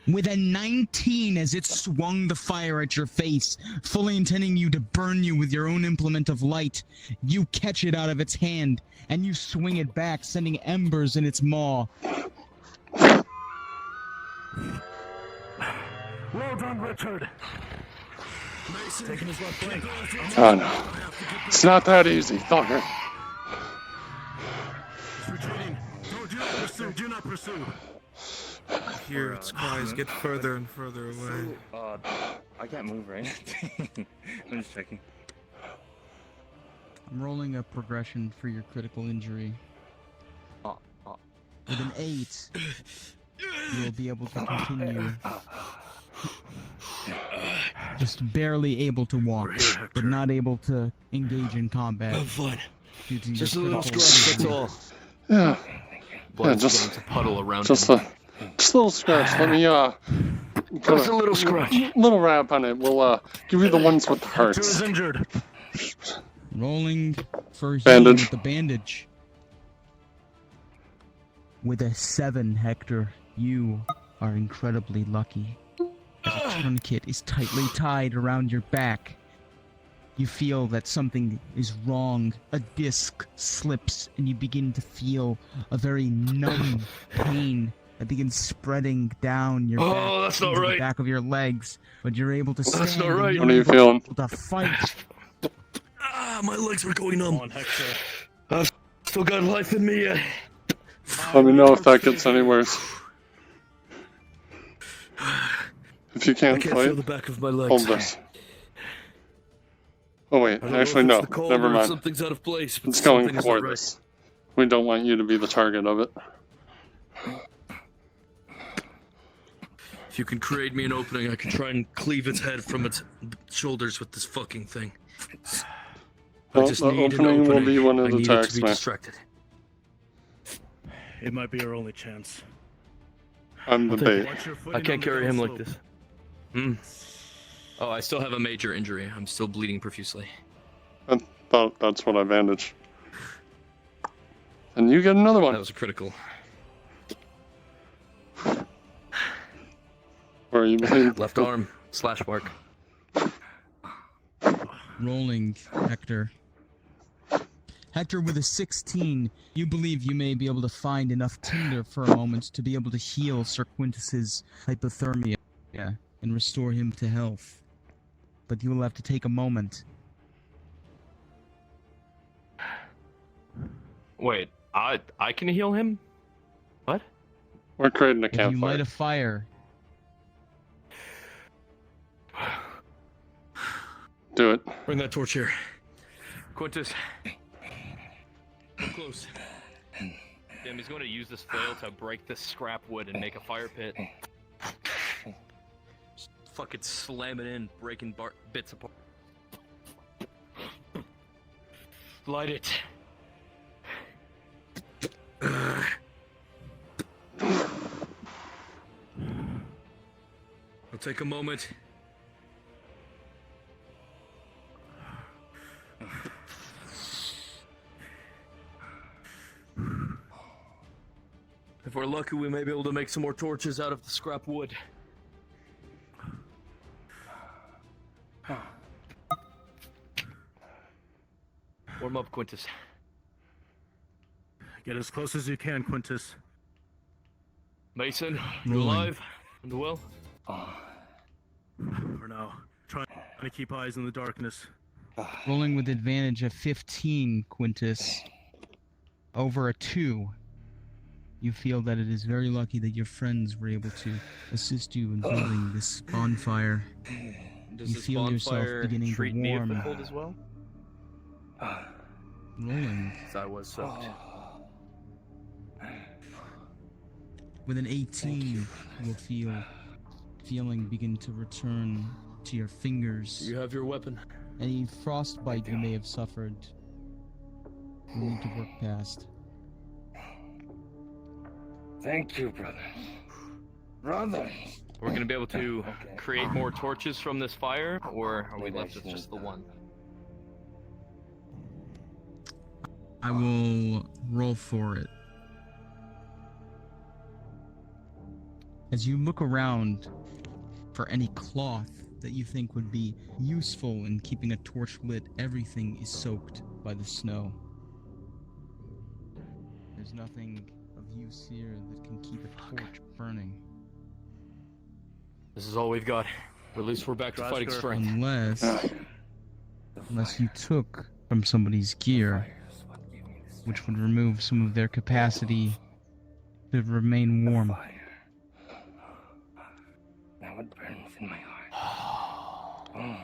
D: With a 19 as it swung the fire at your face, fully intending you to burn you with your own implement of light, you catch it out of its hand, and you swing it back, sending embers in its maw.
H: Well done, Richard. Taking his left flank.
B: Oh no. It's not that easy, Thugger.
H: He's retreating. No, do not pursue. Do not pursue.
A: Hear its cries get further and further away.
G: I can't move, right? I'm just checking.
D: I'm rolling a progression for your critical injury. With an 8, you will be able to continue. Just barely able to walk, but not able to engage in combat.
C: I'm fine.
D: Due to
C: Just a
D: your
C: little
D: critical
C: scratch, that's
D: injury.
C: all.
B: Yeah.
C: Blood's
B: just-
C: beginning to puddle around
B: Just
C: him.
B: a little scratch. Let me put
C: Just a little scratch.
B: Little wrap on it. We'll give you the ones with the
H: Hector is
B: hurts.
H: injured.
D: Rolling for healing
B: Bandage.
D: with the bandage. With a 7, Hector, you are incredibly lucky. As a tourniquet is tightly tied around your back, you feel that something is wrong. A disc slips, and you begin to feel a very numb pain that begins spreading down your back.
C: Oh, that's not
D: into the
C: right.
D: back of your legs, but you're able to stand.
C: That's not
D: and
C: right.
D: you're
B: What are you
D: able
B: feeling?
D: to fight.
C: My legs are going numb.
H: Come on, Hector.
C: I've still got life in me yet.
B: Let me know if that gets any worse. If you
C: I
B: can't
C: can't feel
B: fight,
C: the back of my legs.
B: hold this. Oh wait,
C: I don't know
B: actually
C: if
B: no.
C: it's the cold
B: Never
C: or
B: mind.
C: Something's out of place. But
B: It's going
C: something isn't
B: for
C: right.
B: this. We don't want you to be the target of it.
C: If you can create me an opening, I can try and cleave its head from its shoulders with this fucking thing. I
B: Well,
C: just
B: the
C: need an
B: opening will be when
C: I
B: it
C: need it
B: attacks
C: to be
B: me.
C: distracted.
E: It might be our only chance.
B: I'm the bait.
E: Watch your
C: I
E: footing
C: can't
E: on the
C: carry him like
E: downslope.
C: this. Hmm. Oh, I still have a major injury. I'm still bleeding profusely.
B: That's what I bandaged. And you get another one.
C: That was a critical.
B: Where are you bleeding?
C: Left arm, slash mark.
D: Rolling, Hector. Hector, with a 16, you believe you may be able to find enough tinder for a moment to be able to heal Sir Quintus's hypothermia and restore him to health. But you will have to take a moment.
M: Wait, I can heal him? What?
B: We're creating a
D: If you
B: campfire.
D: light a fire,
B: Do it.
C: Bring that torch here. Quintus. Come close.
M: Damn, he's going to use this flail to break this scrap wood and make a fire pit.
C: Just fucking slam it in, breaking bits apart. Light it. I'll take a moment. If we're lucky, we may be able to make some more torches out of the scrap wood. Warm up, Quintus.
E: Get as close as you can, Quintus.
C: Mason, you
D: Rolling.
C: alive? And well?
E: For now, trying to keep eyes in the darkness.
D: rolling with advantage of 15, Quintus, over a 2, you feel that it is very lucky that your friends were able to assist you in building this bonfire.
C: Does
D: You
C: this
D: feel yourself
C: bonfire
D: beginning to
C: treat me of the
D: warm.
C: cold as well?
D: Rolling
C: As I was soaked.
D: with an 18, you will feel feeling begin to return to your fingers.
C: Do you have your weapon?
D: Any frostbite you may have suffered, you need to work past.
G: Thank you, brothers. Brothers!
M: We're gonna be able to create more torches from this fire, or are we left with just the one?
D: I will roll for it. As you look around for any cloth that you think would be useful in keeping a torch lit, everything is soaked by the snow. There's nothing of use here that can keep a torch burning.
C: This is all we've got. Or at least we're back to fighting strength.
D: Unless you took from somebody's gear, which would remove some of their capacity to remain warm.
G: Now it burns in my heart. Oh.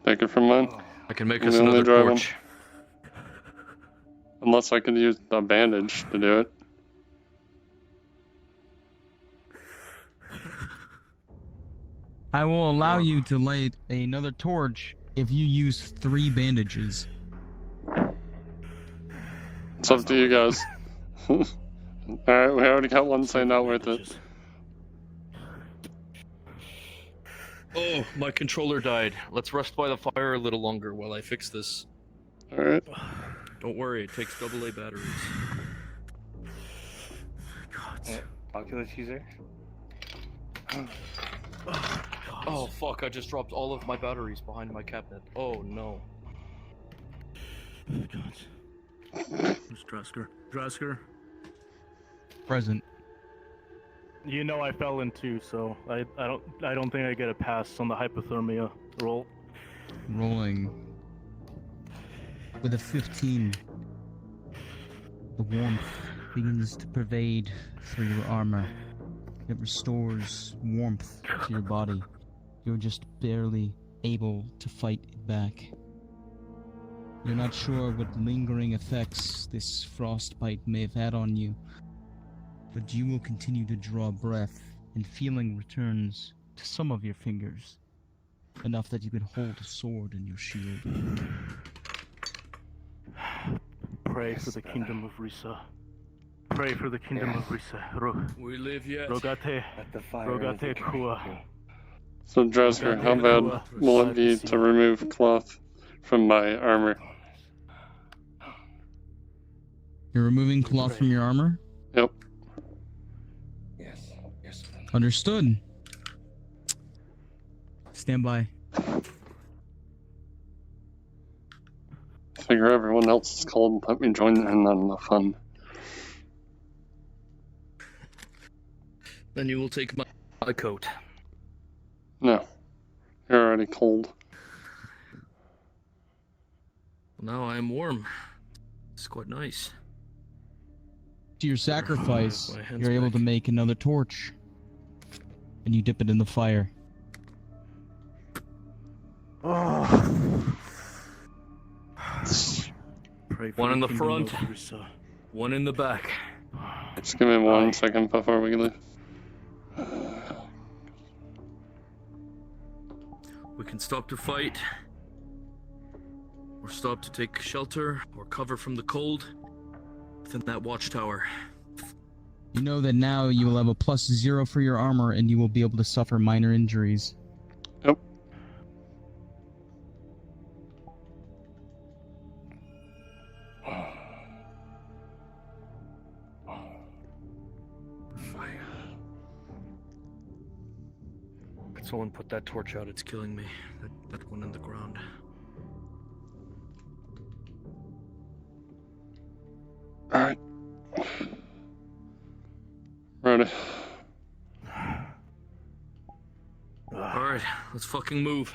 B: Take it from mine.
C: I can make
B: You
C: us
B: only
C: another
B: drive 'em.
C: torch.
B: Unless I could use the bandage to do it.
D: I will allow you to light another torch if you use 3 bandages.
B: It's up to you guys. Alright, we already got one saying not worth it.
C: Oh, my controller died. Let's rest by the fire a little longer while I fix this.
B: Alright.
C: Don't worry, it takes AA batteries.
G: Oculus user?
C: Oh fuck, I just dropped all of my batteries behind my cabinet. Oh no.
E: Who's Drasker? Drasker?
D: Present.
E: You know I fell in too, so I don't think I get a pass on the hypothermia roll.
D: Rolling. With a 15. The warmth begins to pervade through your armor. It restores warmth to your body. You're just barely able to fight it back. You're not sure what lingering effects this frostbite may have had on you, but you will continue to draw breath, and feeling returns to some of your fingers, enough that you can hold a sword in your shield.
E: Pray for the kingdom of Risa. Pray for the kingdom of Risa.
C: We live yet.
E: Rogate. Rogate Kua.
B: So, Drasker, how bad will it be to remove cloth from my armor?
D: You're removing cloth from your armor?
B: Yep.
G: Yes. Yes.
D: Understood. Stand by.
B: Figure everyone else is cold, let me join in on the fun.
C: Then you will take my coat.
B: No. You're already cold.
C: Now I am warm. It's quite nice.
D: To your sacrifice,
C: My hands
D: you're able
C: back.
D: to make another torch. And you dip it in the fire.
E: Pray for
C: One in the
E: kingdom
C: front,
E: of Risa.
C: one in the back.
B: Just give me 1 second before we leave.
C: We can stop to fight, or stop to take shelter, or cover from the cold within that watchtower.
D: You know that now you will have a +0 for your armor, and you will be able to suffer minor injuries.
B: Yep.
C: Could someone put that torch out? It's killing me. That one in the ground.
B: Alright. Ready.
C: Alright, let's fucking move.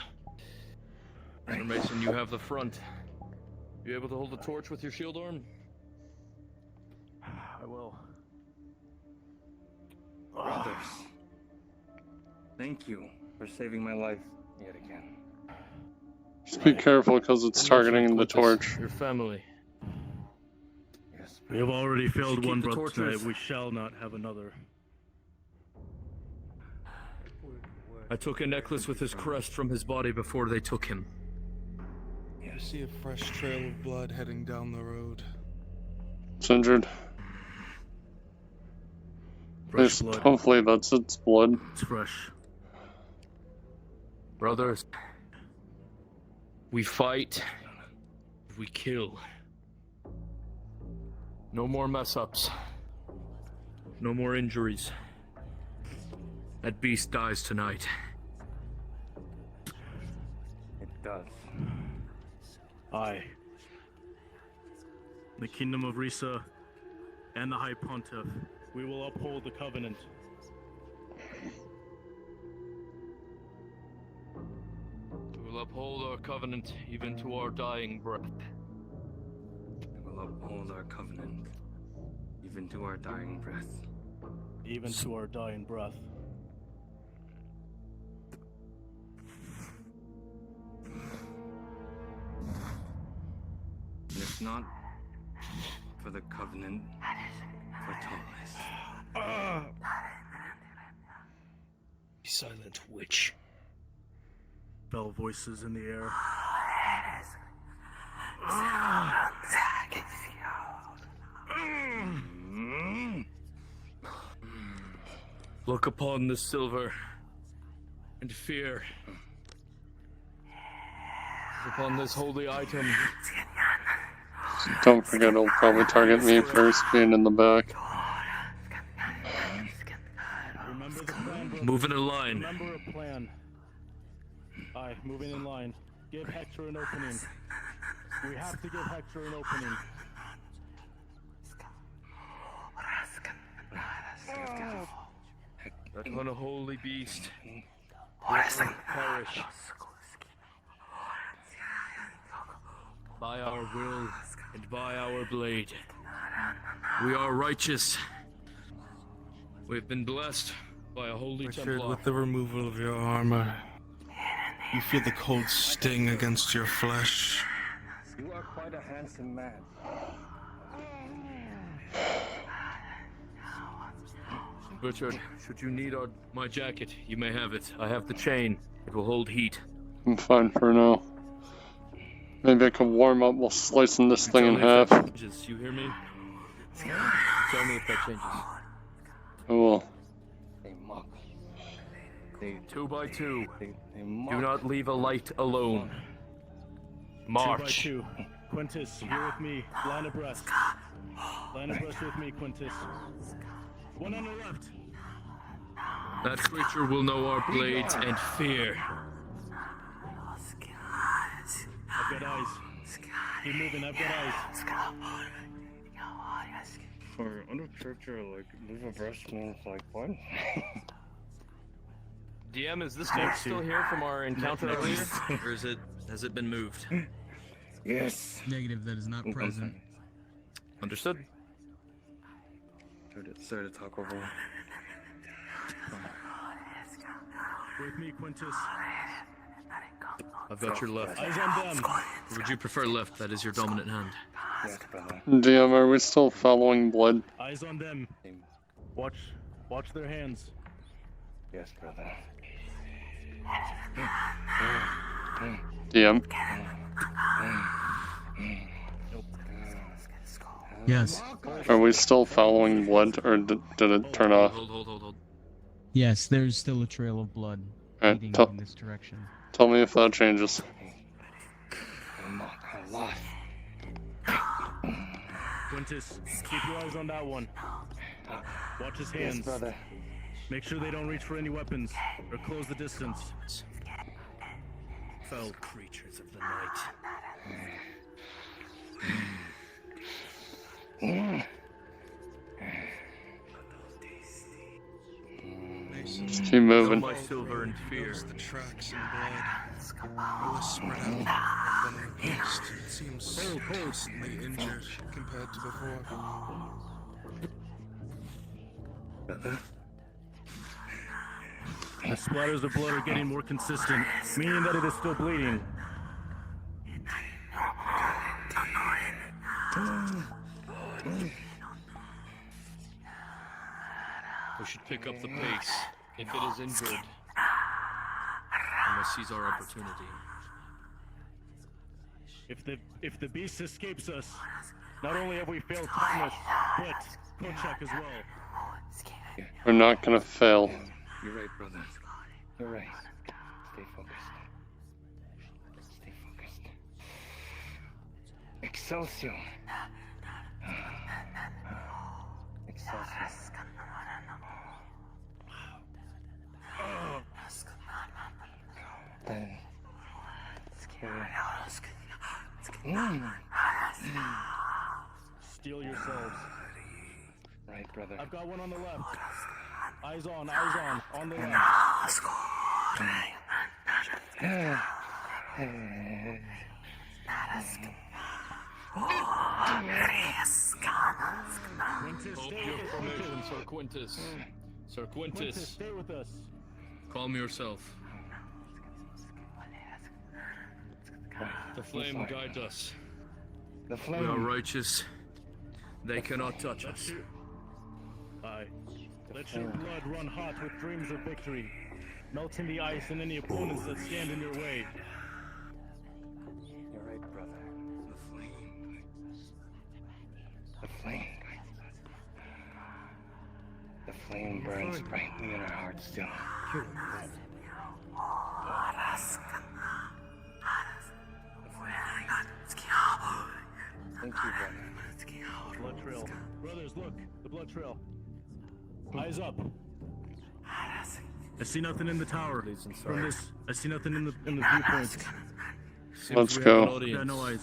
C: Mr. Mason, you have the front. You able to hold the torch with your shield arm?
E: I will.
G: Brothers. Thank you for saving my life yet again.
B: Just be careful because it's targeting the torch.
C: Your family.
G: Yes.
E: We have already failed
C: keep
E: one
C: the
E: brother
C: torches.
E: tonight. We shall not have another.
C: I took a necklace with his crest from his body before they took him.
A: You see a fresh trail of blood heading down the road.
B: It's injured.
E: Fresh blood.
B: Hopefully that's its blood.
E: It's fresh.
C: Brothers, we fight, we kill. No more mess-ups. No more injuries. That beast dies tonight.
G: It does.
E: I, the Kingdom of Risa, and the High Pontiff, we will uphold the Covenant.
C: We will uphold our covenant even to our dying breath.
G: We will uphold our covenant, even to our dying breath.
E: Even to our dying breath.
G: And if not for the covenant, for Thomas.
C: Be silent, witch.
E: Fell voices in the air.
C: Look upon this silver and fear. Look upon this holy item.
B: Don't forget, it'll probably target me first, being in the back.
E: Remember the plan, brother.
C: Moving in line.
E: Remember a plan. Aye, moving in line. Give Hector an opening. We have to give Hector an opening.
C: That unholy beast will perish by our will and by our blade. We are righteous. We've been blessed by a holy
A: Richard,
C: Templar.
A: with the removal of your armor, you feel the cold sting against your flesh.
G: You are quite a handsome man.
C: Richard, should you need my jacket, you may have it. I have the chain. It will hold heat.
B: I'm fine for now. Maybe I can warm up while slicing this thing in
C: Tell me if
B: half.
C: that changes. You hear me? Tell me if that changes.
B: I will.
G: They mock.
C: 2 by 2.
G: They mock.
C: Do not leave a light alone. March.
E: 2 by 2. Quintus, you're with me. Line abreast. Line abreast with me, Quintus. One on the left.
C: That creature will know our blades and fear.
E: I've got eyes. Keep moving, I've got eyes.
G: For under-character, like, move abreast means, like, what?
C: DM, is this boat still here from our encounter earlier? Or has it been moved?
G: Yes.
D: Negative, that is not present.
C: Understood.
G: Sorry to talk over.
E: With me, Quintus.
C: I've got your left.
E: Eyes on them.
C: Or would you prefer left? That is your dominant hand.
G: Yes, brother.
B: DM, are we still following blood?
E: Eyes on them. Watch their hands.
G: Yes, brother.
B: DM.
D: Yes.
B: Are we still following blood, or did it turn off?
C: Hold.
D: Yes, there's still a trail of blood
B: Alright,
D: leading
B: tell-
D: in this direction.
B: Tell me if that changes.
G: They mock a lot.
E: Quintus, keep your eyes on that one. Watch his hands.
G: Yes, brother.
E: Make sure they don't reach for any weapons, or close the distance.
C: Foul creatures of the night.
B: Just keep moving.
C: My silver and fear.
A: Notice the tracks in blood. It was spread out rather than replaced. It seems constantly injured compared to before.
E: The splatters of blood are getting more consistent, meaning that it is still bleeding.
C: We should pick up the pace. If it is injured, to seize our opportunity.
E: If the beast escapes us, not only have we failed Thomas, but Kochak as well.
B: We're not gonna fail.
G: You're right, brother. You're right. Stay focused. Stay focused. Excelsior! Excelsior. Then...
E: Steel yourselves.
G: Right, brother.
E: I've got one on the left. Eyes on the left. Quintus,
C: Hope
E: stay
C: your
E: with us.
C: permission, Sir Quintus. Sir
E: Quintus,
C: Quintus,
E: stay with us.
C: calm yourself. The flame guides us.
G: The
C: We are
G: flame.
C: righteous. They cannot touch us.
E: Aye. Let your blood run hot with dreams of victory, melting the ice and any opponents that stand in your way.
G: You're right, brother. The flame. The flame. The flame burns brightly in our hearts still. Thank you, brother.
E: Blood trail. Brothers, look. The blood trail. Eyes up. I see nothing in the tower. From this, I see nothing in the viewpoints.
B: Let's
C: we have
B: go.
C: an audience.
E: Yeah, no eyes.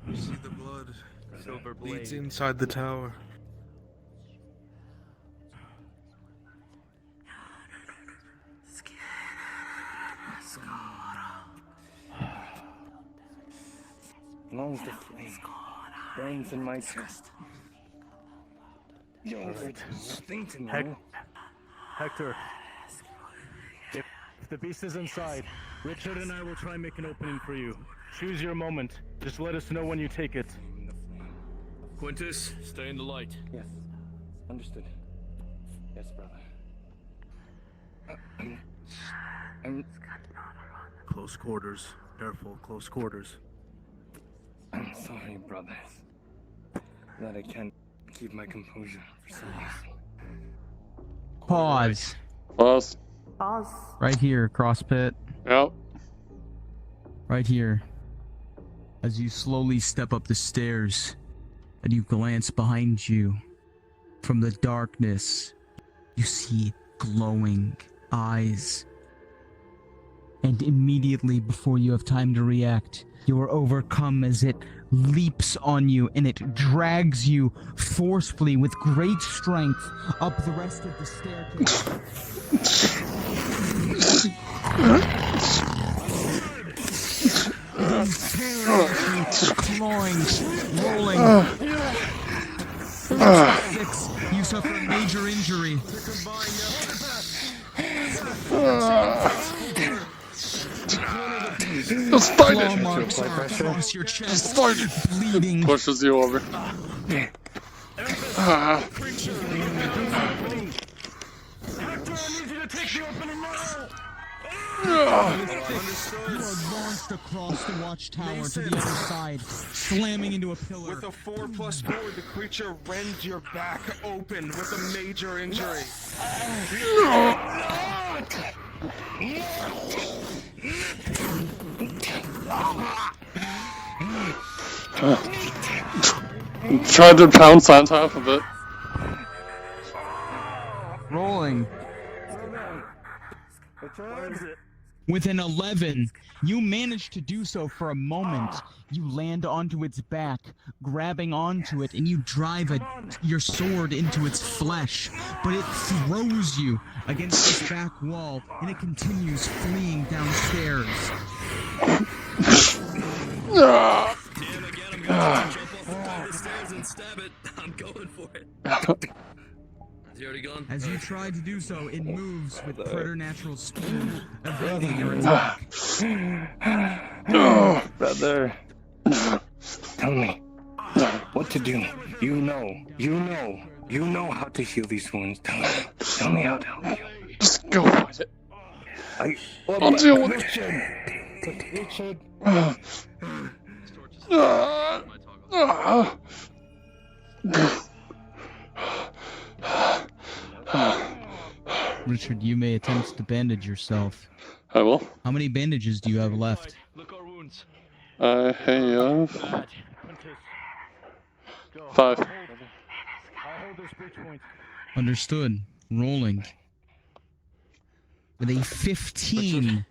A: You see the blood
C: Silver
A: leads
C: blade.
A: inside the tower.
G: As long as the flame burns in my chest. You'll nothing to know.
E: Hector, if the beast is inside, Richard and I will try and make an opening for you. Choose your moment. Just let us know when you take it.
C: Quintus, stay in the light.
G: Yes. Understood. Yes, brother. I'm
E: Close quarters. Careful, close quarters.
G: I'm sorry, brothers. That I can't keep my composure for some reason.
D: Pause.
B: Boss.
D: Right here, cross pit.
B: Yep.
D: Right here. As you slowly step up the stairs and you glance behind you, from the darkness, you see glowing eyes. And immediately before you have time to react, you are overcome as it leaps on you and it drags you forcefully with great strength up the rest of the staircase. Clawing, rolling. 6, you suffer a major injury.
B: Just fight
D: Claw
B: it!
D: marks are across your chest,
B: Fight it!
D: bleeding.
B: Pushes you over.
D: You are launched across the watchtower to the other side, slamming into a pillar.
A: With a 4+4, the creature rends your back open with a major injury.
B: Tried to pounce on top of it.
D: Rolling. With an 11, you manage to do so for a moment. You land onto its back, grabbing onto it, and you drive your sword into its flesh. But it throws you against this back wall, and it continues fleeing downstairs.
C: Damn, again, I'm gonna jump off the stairs and stab it. I'm going for it. Is he already gone?
D: As you try to do so, it moves with preternatural speed, evading your attack.
G: Brother, tell me, what what to do. You know how to heal these wounds. Tell me how to help you.
B: Just go with it. I'll deal with it.
G: Richard.
D: Richard, you may attempt to bandage yourself.
B: I will.
D: How many bandages do you have left?
C: Look our wounds.
B: I have
E: Bad.
B: 5.
E: I'll hold this bridge point.
D: Understood. Rolling. With a 15,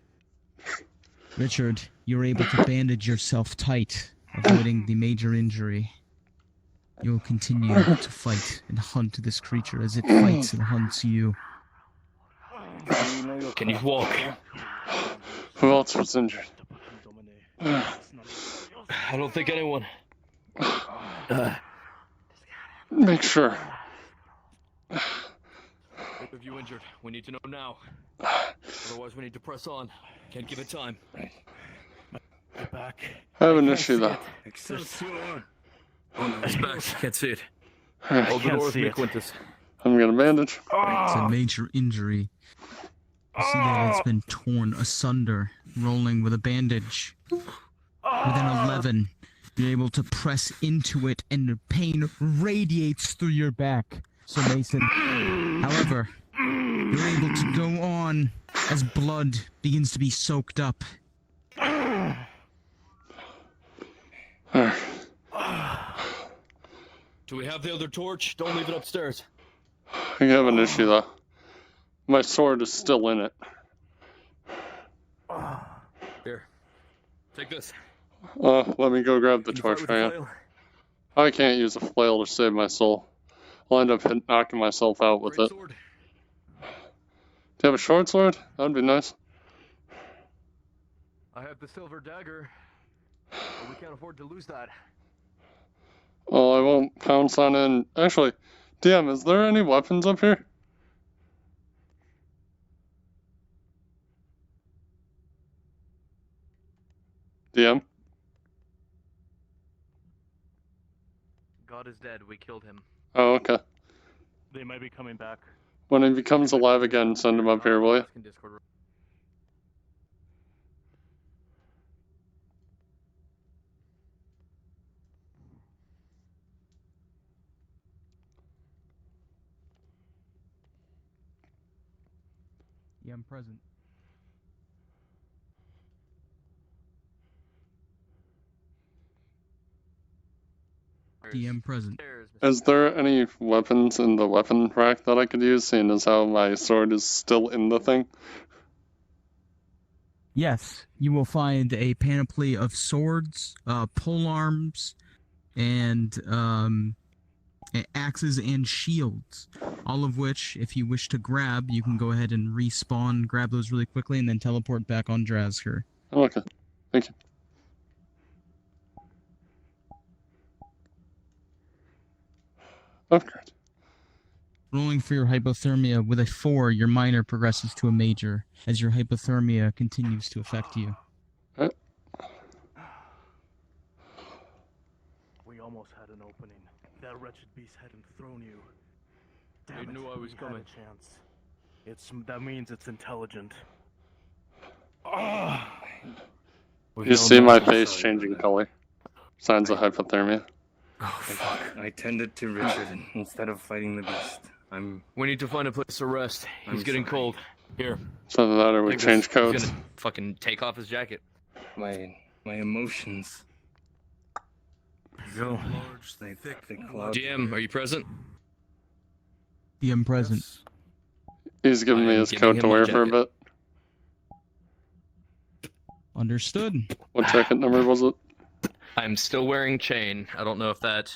D: Richard, you're able to bandage yourself tight, avoiding the major injury. You'll continue to fight and hunt this creature as it fights and hunts you.
C: Can you walk?
B: Who else was injured?
C: I don't think anyone.
B: Make sure.
C: What have you injured? We need to know now. Otherwise, we need to press on. Can't give it time.
E: Get back.
B: I have an issue though.
G: Excelsior.
C: It's back. Can't see it.
B: Alright,
C: Hold the
E: can't
C: door with
E: see
C: me,
E: it.
C: Quintus.
B: I'm gonna bandage.
D: It's a major injury. You see that it's been torn asunder, rolling with a bandage. With an 11, you're able to press into it and the pain radiates through your back. So Mason, however, you're able to go on as blood begins to be soaked up.
C: Do we have the other torch? Don't leave it upstairs.
B: I have an issue though. My sword is still in it.
C: Here. Take this.
B: Let me go grab the
C: Can you fight
B: torch.
C: with a
B: Hang on.
C: flail?
B: I can't use a flail to save my soul. I'll end up knocking myself out with
C: Great
B: it.
C: sword.
B: Do you have a short sword? That'd be nice.
C: I have the silver dagger. But we can't afford to lose that.
B: Well, I won't pounce on it. Actually, DM, is there any weapons up here? DM?
M: God is dead. We killed him.
B: Oh, okay.
E: They might be coming back.
B: When he becomes alive again, send him up here, will you?
M: In Discord.
D: Yeah, I'm present. DM present.
B: Is there any weapons in the weapon rack that I could use, seeing as how my sword is still in the thing?
D: Yes, you will find a panoply of swords, polearms, and axes and shields. All of which, if you wish to grab, you can go ahead and respawn, grab those really quickly, and then teleport back on Drazker.
B: Oh, okay. Thank you. Oh, great.
D: Rolling for your hypothermia with a 4, your minor progresses to a major, as your hypothermia continues to affect you.
E: We almost had an opening. That wretched beast hadn't thrown you. Damn
C: They
E: it,
C: knew I was
E: we
C: coming.
E: Had a chance. That means it's intelligent.
B: You see my face changing color. Signs of hypothermia.
G: Oh, fuck. I tended to Richard instead of fighting the beast.
C: We need to find a place to rest. He's
G: I'm
C: getting
G: sorry.
C: cold. Here.
B: So that or we
C: Take
B: change
C: this.
B: codes.
C: He's gonna fucking take off his jacket.
G: My emotions.
E: Go.
G: They cloud.
C: GM, are you present?
D: DM present.
B: He's giving
C: I
B: me
C: am
B: his
C: giving
B: coat
C: him
B: to
C: my
B: wear for a
C: jacket.
B: bit.
D: Understood.
B: What jacket number was it?
C: I'm still wearing chain. I don't know if that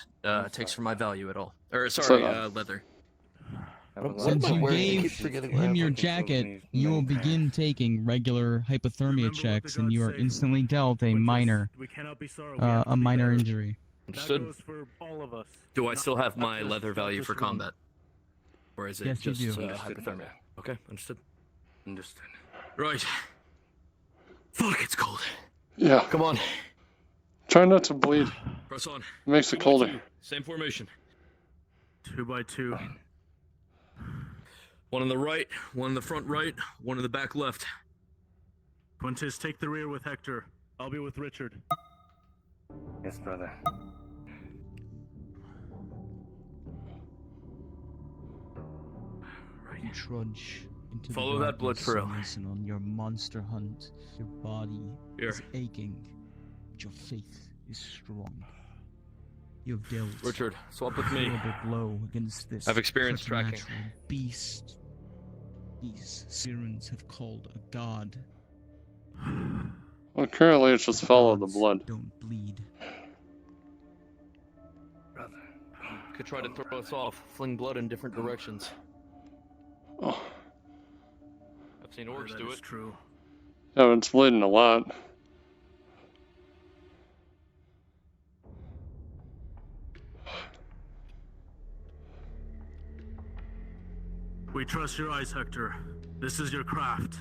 C: takes from my value at all. Or
B: So,
C: sorry, leather.
D: Since you gave
G: forgetting
D: him your
G: what happened
D: jacket,
G: to me.
D: you will
G: Many
D: begin taking regular hypothermia
E: Remember what the
D: checks, and you are
E: gods say.
D: instantly dealt a
E: Quintus,
D: minor,
E: we cannot be sorry. We have to
D: a
E: be
D: minor
E: better.
D: injury.
E: That
C: Understood.
E: goes for all of us.
C: Do I
E: Not-
C: still have
E: not
C: my
E: just-
C: leather
E: not
C: value
E: just
C: for
E: one.
C: combat? Or is it
D: Yes, you
C: just
D: do.
G: Understood,
C: hypothermia?
G: Mother.
C: Okay, understood.
G: Understood.
C: Right. Fuck, it's cold.
B: Yeah.
C: Come on.
B: Try not to bleed.
C: Press on.
B: Makes it colder.
C: Same formation.
E: 2 by 2.
C: One on the right, one in the front right, one in the back left.
E: Quintus, take the rear with Hector. I'll be with Richard.
G: Yes, brother.
D: You trudge into
C: Follow
D: the
C: that blood
D: darkness
C: trail.
D: and listen on your monster hunt. Your body is aching, but your faith is strong. You have dealt
C: Richard, swap with
D: a
C: me.
D: horrible blow against this
C: I've experience tracking.
D: preternatural beast. These sirens have called a god.
B: Well, currently it's just follow the
D: Gods
B: blood.
D: Don't bleed.
C: Could try to throw us off, fling blood in different directions.
B: Oh,
C: I've seen orcs do it.
E: True.
B: yeah, it's bleeding a lot.
E: We trust your eyes, Hector. This is your craft.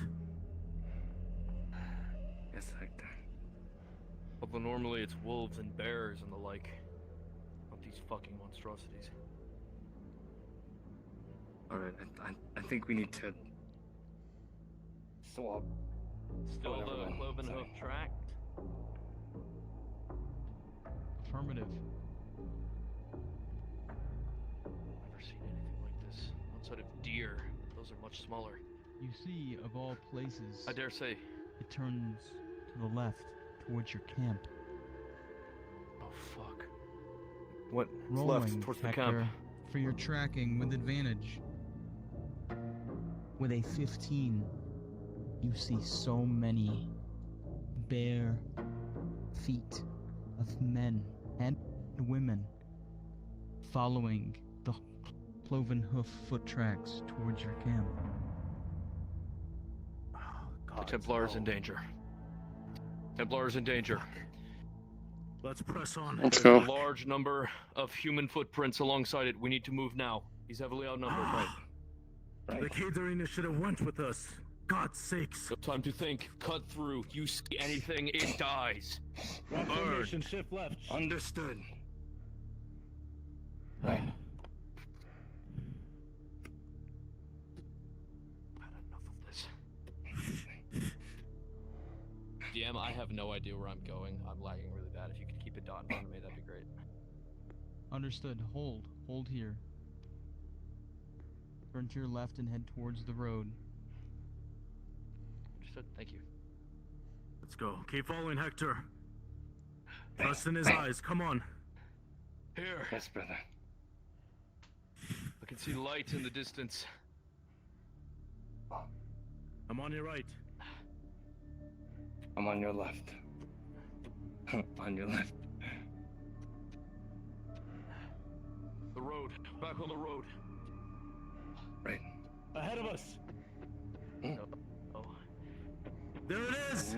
G: Yes, Hector.
C: Although normally it's wolves and bears and the like. Not these fucking monstrosities.
G: Alright, I think we need to swap.
M: Still
G: Whatever,
M: the
G: man.
M: cloven
G: Sorry.
M: hoof track?
D: Affirmative.
C: Never seen anything like this. Outside of deer, those are much smaller.
D: You see, of all places,
C: I dare say.
D: it turns to the left towards your camp.
C: Oh fuck. What? It's
D: Rolling,
C: left towards the
D: Hector,
C: camp.
D: for your tracking with advantage. With a 15, you see so many bare feet of men and women following the cloven hoof foot tracks towards your camp.
C: The Templar's in danger. Templar's in danger.
E: Let's press on.
B: Let's
C: There's
B: go.
C: a large number of human footprints alongside it. We need to move now. He's heavily outnumbered.
E: The Cadarina should have went with us. God's sakes.
C: No time to think. Cut through. You see anything, it dies.
E: Wrong
C: Burn.
E: formation, shift left.
G: Understood.
C: Had enough of this. DM, I have no idea where I'm going. I'm lagging really bad. If you could keep a dot in front of me, that'd be great.
D: Understood. Hold. Hold here. Turn to your left and head towards the road.
C: Understood. Thank you.
E: Let's go. Keep following Hector. Trust in his eyes. Come on.
C: Here.
G: Yes, brother.
C: I can see light in the distance.
E: I'm on your right.
G: I'm on your left. On your left.
C: The road. Back on the road.
G: Right.
E: Ahead of us.
C: Oh.
E: There it is.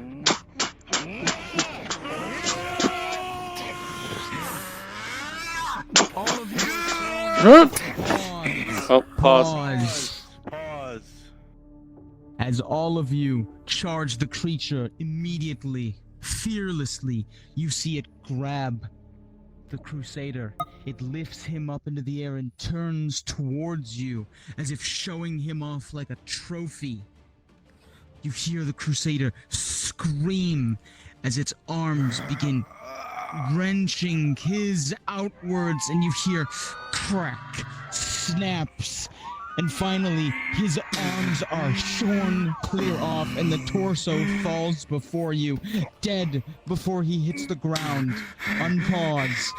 D: All of you.
B: Oh, pause.
E: Pause.
D: As all of you charge the creature immediately, fearlessly, you see it grab the Crusader. It lifts him up into the air and turns towards you, as if showing him off like a trophy. You hear the Crusader scream as its arms begin wrenching his outwards, and you hear crack, snaps, and finally his arms are shorn clear off and the torso falls before you, dead before he hits the ground. Unpause.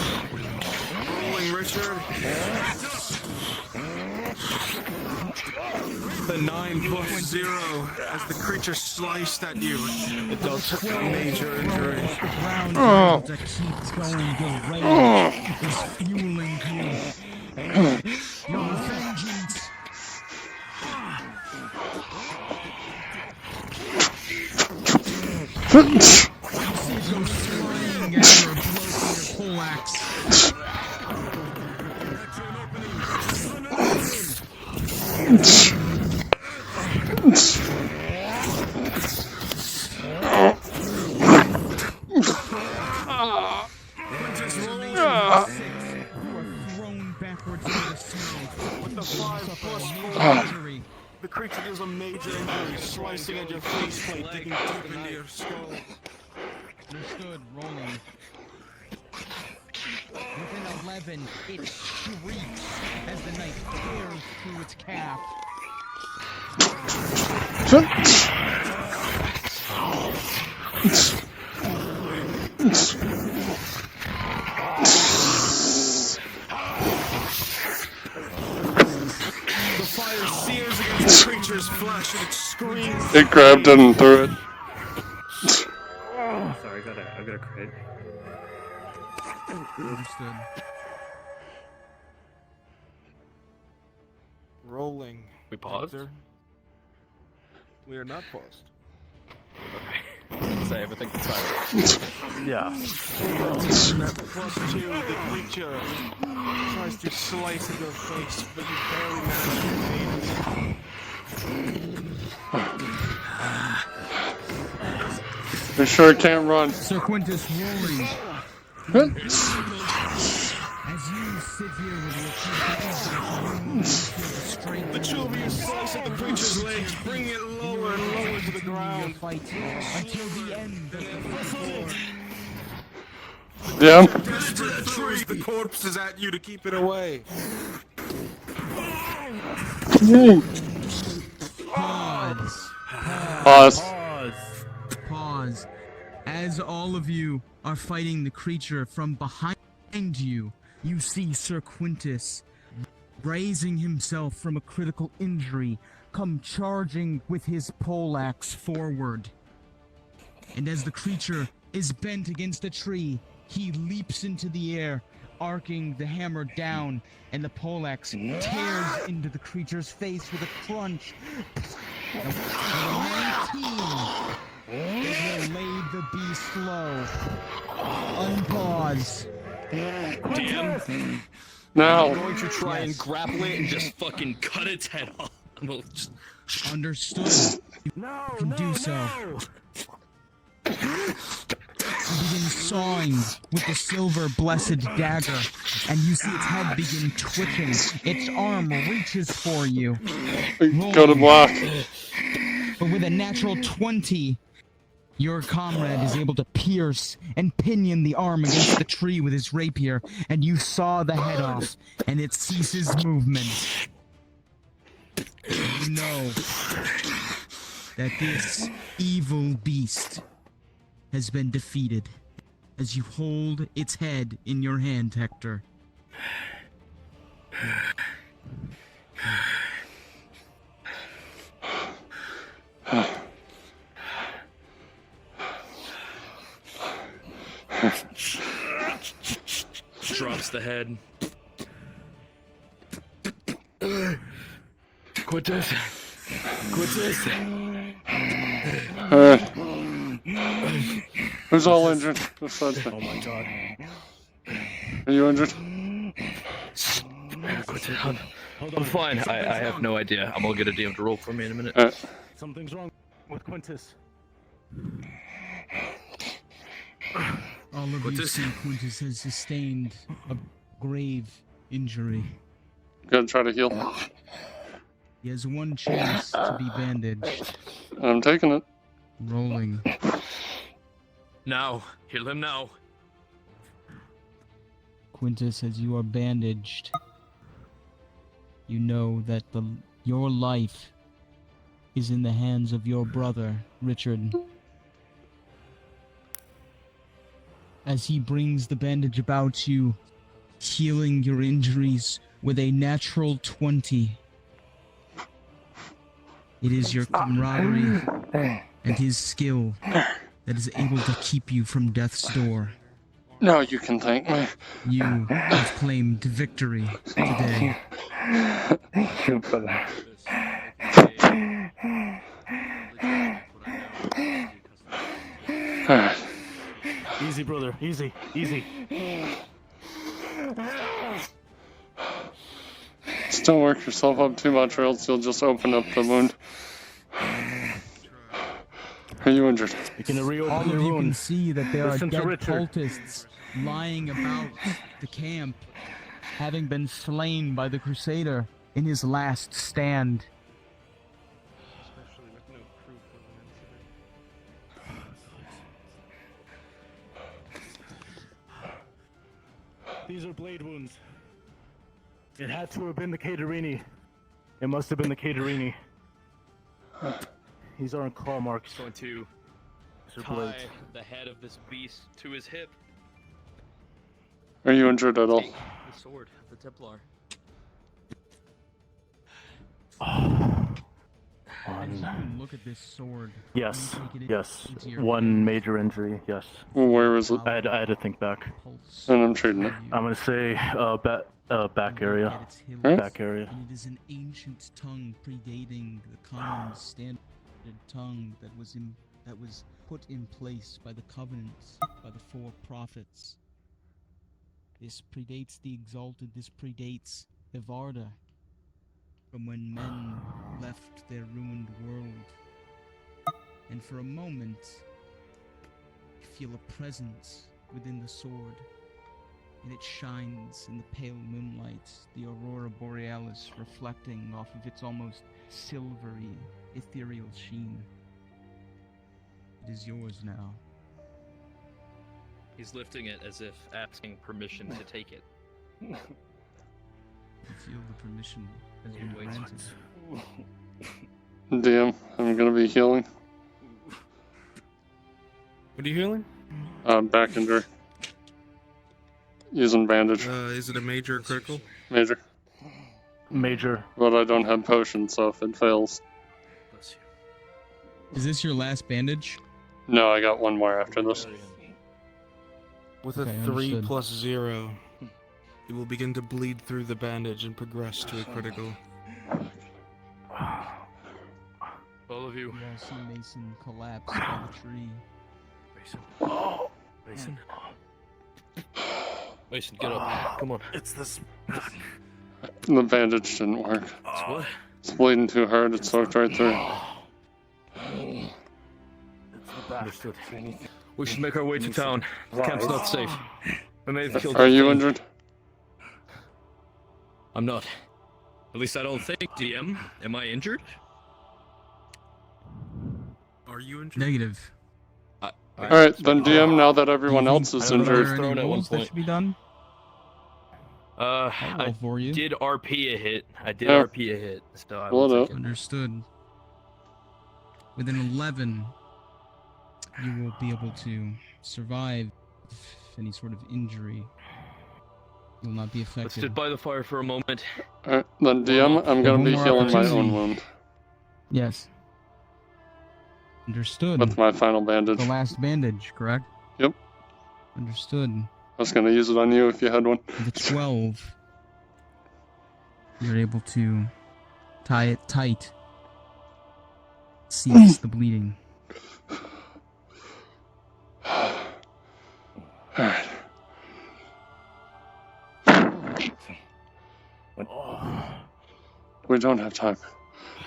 A: Rolling, Richard. The 9+0 as the creature sliced at you. It does major injury.
D: Ground that keeps going. The rage is fueling you. Your vengeance. You see it go flying after a blow from your poleaxe.
H: The creature deals a major injury, slicing at your faceplate, digging deep into your skull.
D: Understood. Rolling. Within 11, it shrieks as the knife tears through its calf.
H: The fire sears against the creature's flesh and it screams.
B: It grabbed it and threw it.
N: Sorry, I got a crit.
D: Understood.
A: Rolling.
M: We paused?
A: Hector. We are not paused.
M: Say everything silent.
H: Yeah.
A: That +2, the creature tries to slice at your face, but you barely manage to evade it.
B: You sure can't run.
D: Sir Quintus rolling. As you sit here with your strength,
H: The two of you slice at the creature's legs, bringing it lower and lower to the ground.
D: fight until the end of the
B: Yeah.
A: Desperate throws the corpses at you to keep it away.
D: Pause.
B: Pause.
D: Pause. As all of you are fighting the creature from behind you, you see Sir Quintus raising himself from a critical injury, come charging with his poleaxe forward. And as the creature is bent against a tree, he leaps into the air, arcing the hammer down, and the poleaxe tears into the creature's face with a crunch. And with a 19, it will lay the beast low. Unpause.
M: Damn.
B: Now.
M: I'm going to try and grapple it and just fucking cut its head off. And we'll just...
D: Understood. You can do so. You begin sawing with the silver blessed dagger, and you see its head begin twitching. Its arm reaches for you.
B: Go to block.
D: But with a natural 20, your comrade is able to pierce and pinion the arm against the tree with his rapier, and you saw the head off, and it ceases movement. You know that this evil beast has been defeated as you hold its head in your hand, Hector.
M: Drops the head. Quintus. Quintus.
B: Who's all injured? Oh
H: my god.
B: Are you injured?
C: I'm fine. I have no idea. I'm gonna get a DM to roll for me in a minute.
E: Something's wrong with Quintus.
D: All of you see Quintus has sustained a grave injury.
B: Gotta try to heal.
D: He has one chance to be bandaged.
B: I'm taking it.
D: Rolling.
M: Now. Heal him now.
D: Quintus, as you are bandaged, you know that your life is in the hands of your brother, Richard. As he brings the bandage about you, healing your injuries with a natural 20. It is your camaraderie and his skill that is able to keep you from death's door.
B: Now you can thank me.
D: You have claimed victory today.
G: Thank you, brother.
E: Easy, brother. Easy. Easy.
B: Just don't work yourself up too much, or else you'll just open up the wound. Are you injured?
E: You can reopen
D: All of
E: your
D: you can
E: wounds.
D: see that there are
E: Listen to
D: dead
E: Richard.
D: cultists lying about the camp, having been slain by the Crusader in his last stand.
A: Especially with no proof of an incident.
E: These are blade wounds. It had to have been the Caterini. It must have been the Caterini. These aren't claw marks.
M: Going to
E: These are
M: tie
E: blades.
M: the head of this beast to his hip.
B: Are you injured at all?
M: Take the sword of the Templar.
D: And you can look at this sword.
E: Yes,
D: and take it
E: yes.
D: into your
E: One major injury, yes.
B: Well, where is it?
E: I had to think back.
D: pulse.
B: And I'm treating it.
E: I'm gonna say back area.
D: At its hilt,
B: Huh?
E: Back area.
D: And it is an ancient tongue predating the common standard tongue that was put in place by the covenants, by the four prophets. This predates the Exalted, this predates Evarda, from when men left their ruined world. And for a moment, you feel a presence within the sword, and it shines in the pale moonlight, the aurora borealis reflecting off of its almost silvery, ethereal sheen. It is yours now.
M: He's lifting it as if asking permission to take it.
D: You feel the permission has been granted.
B: DM, I'm gonna be healing.
A: What are you healing?
B: Back injury. Using bandage.
A: Is it a major or critical?
B: Major.
E: Major.
B: But I don't have potions, so if it fails.
M: Bless you.
D: Is this your last bandage?
B: No, I got one more after this.
A: With
D: Okay,
A: a 3
D: understood.
A: plus 0, it will begin to bleed through the bandage and progress to a critical.
M: All of you.
D: You all see Mason collapse by the tree.
M: Mason. Mason. Mason, get up. Come on.
E: It's this.
B: The bandage didn't work.
M: It's what?
B: It's bleeding too hard, it soaked right through.
E: It's the back.
M: Understood. We should make our way to town. The camp's not safe. We may have killed
B: Are
M: the
B: you
M: thing.
B: injured?
M: I'm not. At least I don't think. DM, am I injured?
A: Are you injured?
D: Negative.
B: Alright, then DM, now that everyone
D: Do you
B: else
D: think
B: is
D: there
B: injured.
D: are any
M: Thrown at one
D: rolls that
M: point.
D: should be done? I'll
M: I
D: roll for you.
M: did RP a hit. I did
B: Yeah.
M: RP a hit. So I
B: Blood
M: will
B: up.
M: take it.
D: Understood. With an 11, you will be able to survive any sort of injury. You will not be
M: Let's
D: affected.
M: sit by the fire for a moment.
B: Alright, then DM, I'm gonna
D: One
B: be
D: more
B: healing my
D: opportunity.
B: own wound
D: Yes. Understood.
B: with my final bandage.
D: The last bandage, correct?
B: Yep.
D: Understood.
B: I was gonna use it on you if you had one.
D: With a 12, you're able to tie it tight. Cease the bleeding.
B: Alright. We don't have time.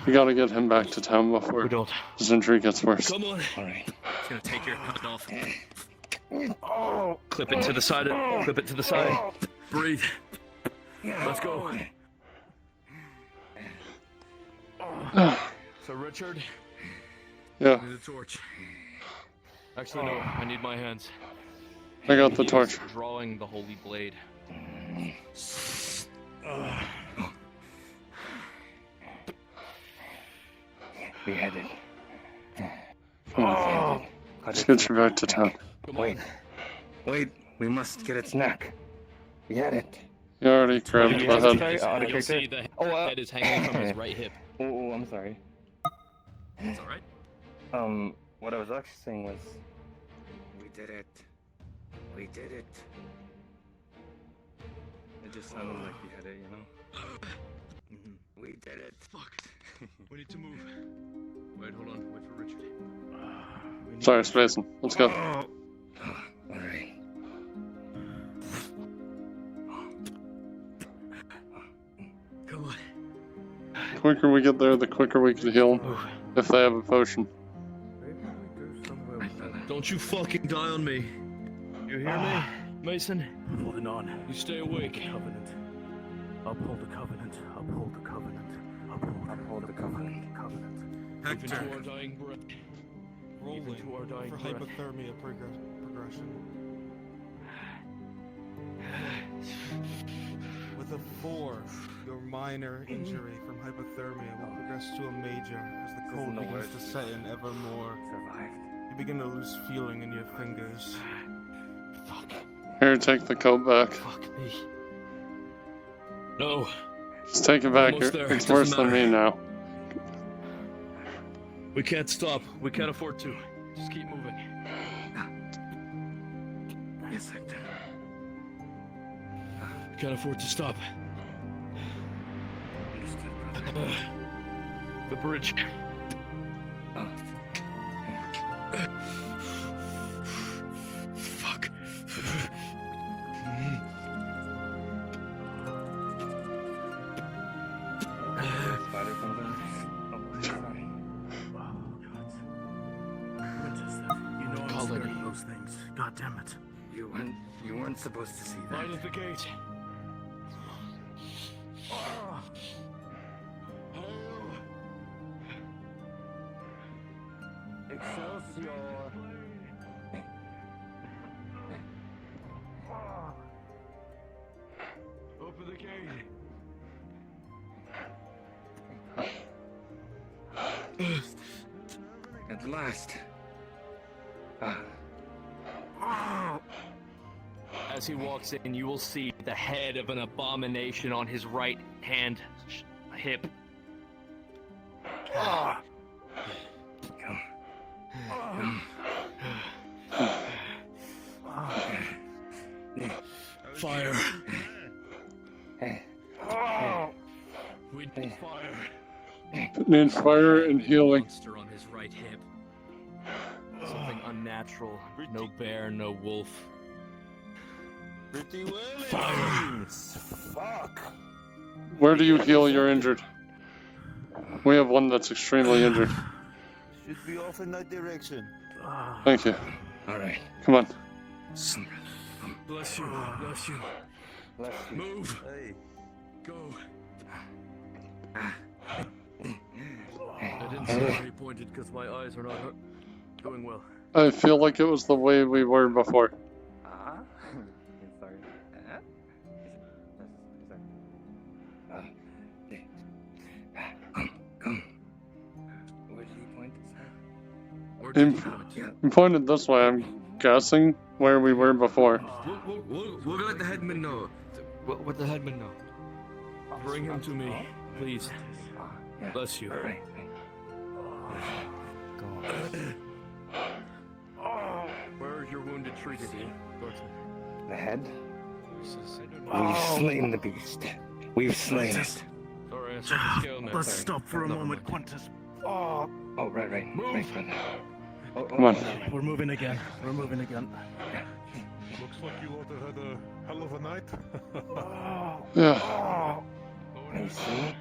B: We gotta get him back to town before
M: We don't.
B: his injury gets worse.
M: Come on.
G: Alright.
M: It's gonna take your hand off. Clip it to the side. Clip it to the side. Breathe. Let's go. So Richard,
B: Yeah,
M: I need a torch. Actually, no. I need my hands.
B: I got the
M: He is
B: torch.
M: Drawing the holy blade.
G: Beheaded.
B: Let's get you back to town.
M: Come
G: Wait.
M: on.
G: Wait, we must get its neck. Beheaded.
B: You already grabbed
G: you
B: the
G: have
B: head.
G: to carry-
M: You'll see the head is hanging from his right hip.
G: Oh, I'm sorry.
M: It's alright.
G: What I was actually saying was, we did it. We did it. It just sounded like we had it, you know? We did it.
M: Fuck. We need to move. Wait, hold on. Wait for Richard.
B: Sorry, Spacing. Let's go.
G: Alright.
M: Come
C: Come on.
B: The quicker we get there, the quicker we can heal them. If they have a potion.
C: Don't you fucking die on me. You hear me, Mason?
E: Holding on.
C: You stay awake.
E: Covenant. Uphold the covenant. Uphold the covenant. Uphold the covenant.
C: Even to our dying breath. Even to our dying
A: for
C: breath.
A: hypothermia progression. With a 4, your minor injury from hypothermia will progress to a major as the cold begins to set in ever more. You begin to lose feeling in your fingers.
C: Fuck.
B: Here, take the coat back.
C: Fuck me. No.
B: Just take it back.
C: Almost there.
B: It's
C: Doesn't
B: worse than
C: matter.
B: me now.
C: We can't stop. We can't afford to. Just keep moving.
G: Yes, Hector.
C: We can't afford to stop. The bridge. Fuck.
G: Spider comes in.
E: You know I'm scared of those things. God damn it.
G: You weren't supposed to see that.
C: Light at the gate.
F: Excelsior.
C: Open the gate.
G: At last.
M: As he walks in, you will see the head of an abomination on his right hand hip.
C: Fire. We need fire.
B: Need fire and healing.
M: Monster on his right hip. Something unnatural. No bear, no wolf.
C: Fire.
F: Fuck.
B: Where do you heal your injured? We have one that's extremely injured.
F: Should be off in that direction.
B: Thank you.
G: Alright.
B: Come on.
C: Bless you. Bless you. Move.
F: Hey.
C: Go. I didn't see where he pointed because my eyes are not doing well.
B: I feel like it was the way we were before.
G: Sorry. Come. Where did he point this at?
C: Where did he point?
B: He pointed this way, I'm guessing where we were before.
C: We'll let the headman know. What the headman know? Bring him to me, please. Bless you.
G: Alright.
C: Where are your wounded treated?
G: The head? We've slain the beast. We've slain it.
C: Sorry, I set the scale now.
E: Let's stop for a moment, Quintus.
G: Oh, right. Right, brother.
B: Come on.
E: We're moving again.
N: Looks like you all had a hell of a night.
B: Yeah.
G: Mason,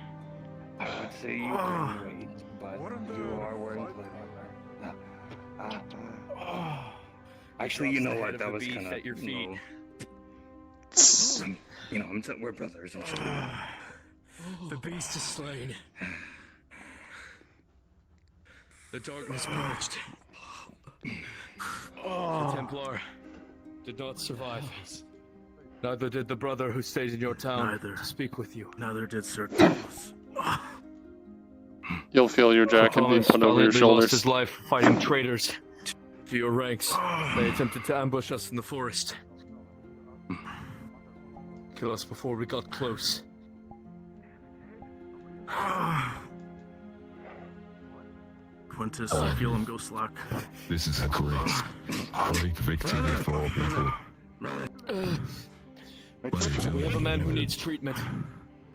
G: I would say you can wait, but you are wearing plate armor. Actually, you know what? That was kind of
M: at your feet.
G: We're brothers.
C: The beast is slain. The darkness purged. The Templar did not survive. Neither did the brother who stayed in your town to speak with you.
E: Neither did Sir Thomas.
B: You'll feel your jacket being put over your
C: lost
B: shoulders.
C: his life fighting traitors to your ranks. They attempted to ambush us in the forest. Kill us before we got close.
E: Quintus, I feel him go slack.
J: This is a great victory for all people.
C: We have a man who needs treatment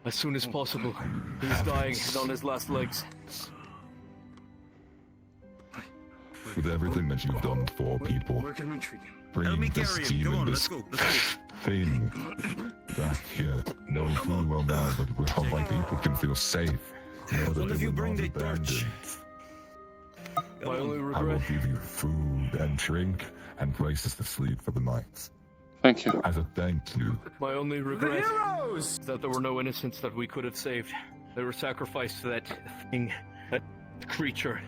C: as soon as possible. He is dying and on his last legs.
J: With everything that you've done for people,
G: Where can we treat him?
J: bringing this team in this thing back here, knowing full well now that all my people can feel safe, know that they were not abandoned.
C: My only
J: I will
C: regret.
J: give you food and drink and places to sleep for the night.
B: Thank you.
J: As a thank you.
M: My only regret is that there were no innocents that we could have saved. They were sacrificed to that thing, that creature.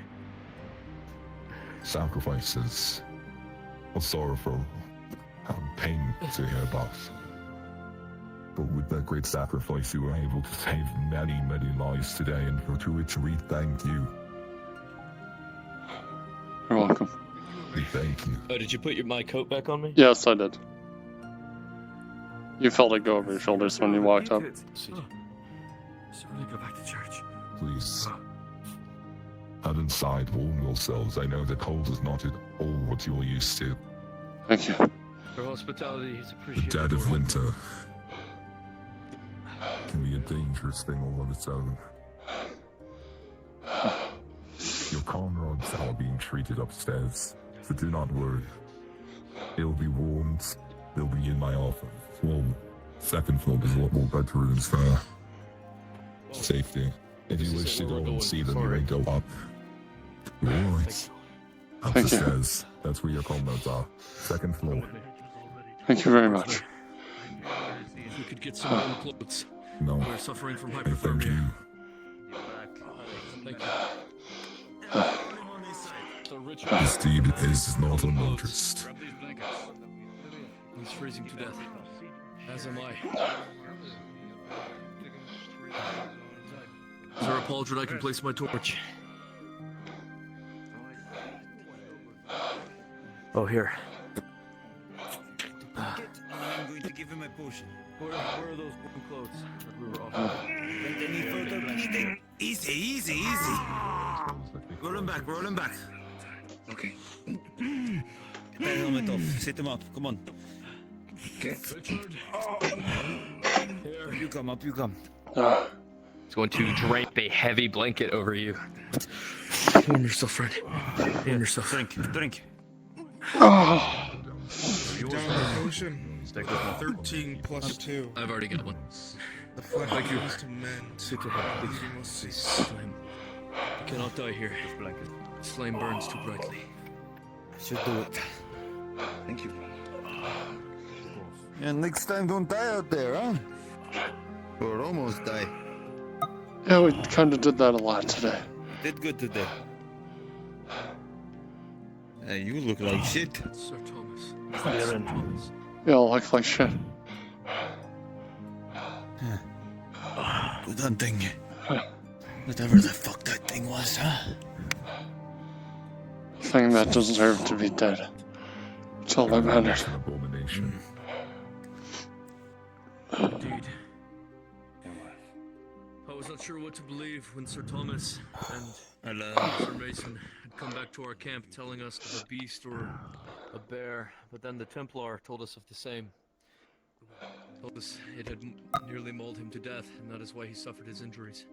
J: Sacrifices are sorrowful and pain to hear about. But with that great sacrifice, you were able to save many, many lives today, and to which we thank you.
B: You're welcome.
J: We thank you.
C: Oh, did you put my coat back on me?
B: Yes, I did. You felt it go over your shoulders when you walked up.
O: So we go back to church.
J: Please. Head inside, warm yourselves. I know the cold is not at all what you're used to.
B: Thank you.
C: Your hospitality is
J: The
C: appreciated.
J: dead of winter can be a dangerous thing all on its own. Your comrades are being treated upstairs, so do not worry. They'll be warmed. They'll be in my office. Well, second floor, there's a lot more bedrooms for safety. If you wish to go and see them, you may go up. Alright. Up the stairs. That's where your comrades are. Second floor.
B: Thank you very much.
C: If we could get some warm clothes.
J: No.
C: We're suffering from
J: I thank
C: hypothermia.
J: you.
C: Thank you. The rich
J: This deed is not unnoticed.
C: He's freezing to death. As am I. Is there a pauldron I can place my torch? Oh, here.
O: I'm going to give him a potion.
C: Where are those warm clothes that we were offered?
O: Any further bleeding? Easy, easy, easy. Roll him back, roll him back. Okay. Get that helmet off. Sit him up. Come on. Okay.
C: Here.
O: Up you come, up you come.
M: He's going to drape a heavy blanket over you.
C: Warm yourself, friend. Warm yourself.
O: Drink.
B: Oh.
A: Down the potion. 13 plus 2.
C: I've already got one.
A: The flesh
C: Thank you.
A: begins to mend.
C: Sit your head, please.
A: You must cease.
C: Flame. I cannot die here. This flame burns too brightly.
O: I should do it. Thank you. And next time don't die out there, huh? Or almost die.
B: Yeah, we kind of did that a lot today.
O: Did good today. Hey, you look like shit.
C: Sir Thomas.
E: Aaron.
B: You all look like shit.
O: Good hunting. Whatever the fuck that thing was, huh?
B: Thing that deserved to be dead. That's all that mattered.
J: An abomination.
C: Indeed. I was not sure what to believe when Sir Thomas and Sir Mason had come back to our camp telling us of a beast or a bear, but then the Templar told us of the same. Told us it had nearly mauled him to death, and that is why he suffered his injuries.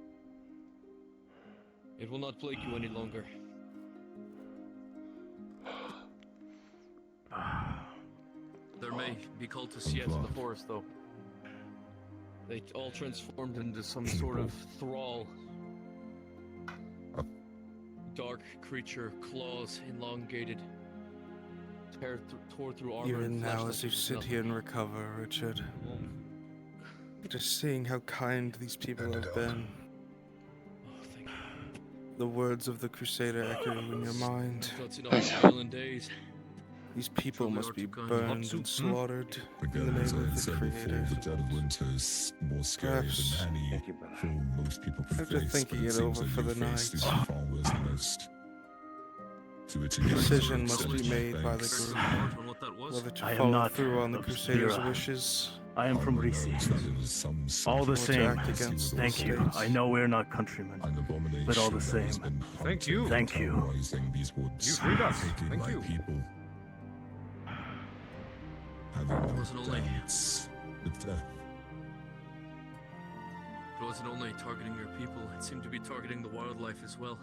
C: It will not plague you any longer. There may be cultists yet in the forest, though. They all transformed into some sort of thrall. Dark creature, claws elongated. Tore through armor
A: Even
C: and flesh
A: now,
C: like
A: as you
C: it was
A: sit
C: nothing.
A: here and recover, Richard, just seeing how kind these people have been.
C: Oh, thank you.
A: The words of the Crusader echoing in your mind.
C: Thoughts in all violent days.
A: These people
C: Truly
A: must
C: are
A: be
C: too kind.
A: burned and slaughtered in
J: Again,
A: the
J: as
A: name
J: I
A: of the
J: said before,
A: Creator.
J: the dead of winter is more scary
A: Perhaps
J: than any foe most people can
A: after
J: face,
A: thinking
J: but it
A: it
J: seems
A: over
J: that
A: for
J: you
A: the
J: faced is
A: night,
J: far worse than most. To which again,
A: decision
J: I
A: must be
J: extend my
A: made by the
J: thanks.
A: group
C: On what that was?
A: whether to
E: I am
A: follow
E: not
A: through on the
E: of
A: Crusader's
E: Spira.
A: wishes
E: I am from
J: Only
E: Risi.
J: knows that it is some
E: All the
J: sort
A: or to
E: same.
A: act against the
E: Thank you.
A: states.
E: I know we're not countrymen.
J: an abomination
E: But all the
J: that has
E: same.
J: been
I: Thank
J: hunting
I: you.
J: and
E: Thank you.
J: terrorizing these woods,
I: You freed us.
J: taking
I: Thank
J: my
I: you.
J: people, having
C: It wasn't only-
J: dance with death.
C: It wasn't only targeting your people, it seemed to be targeting the wildlife as well.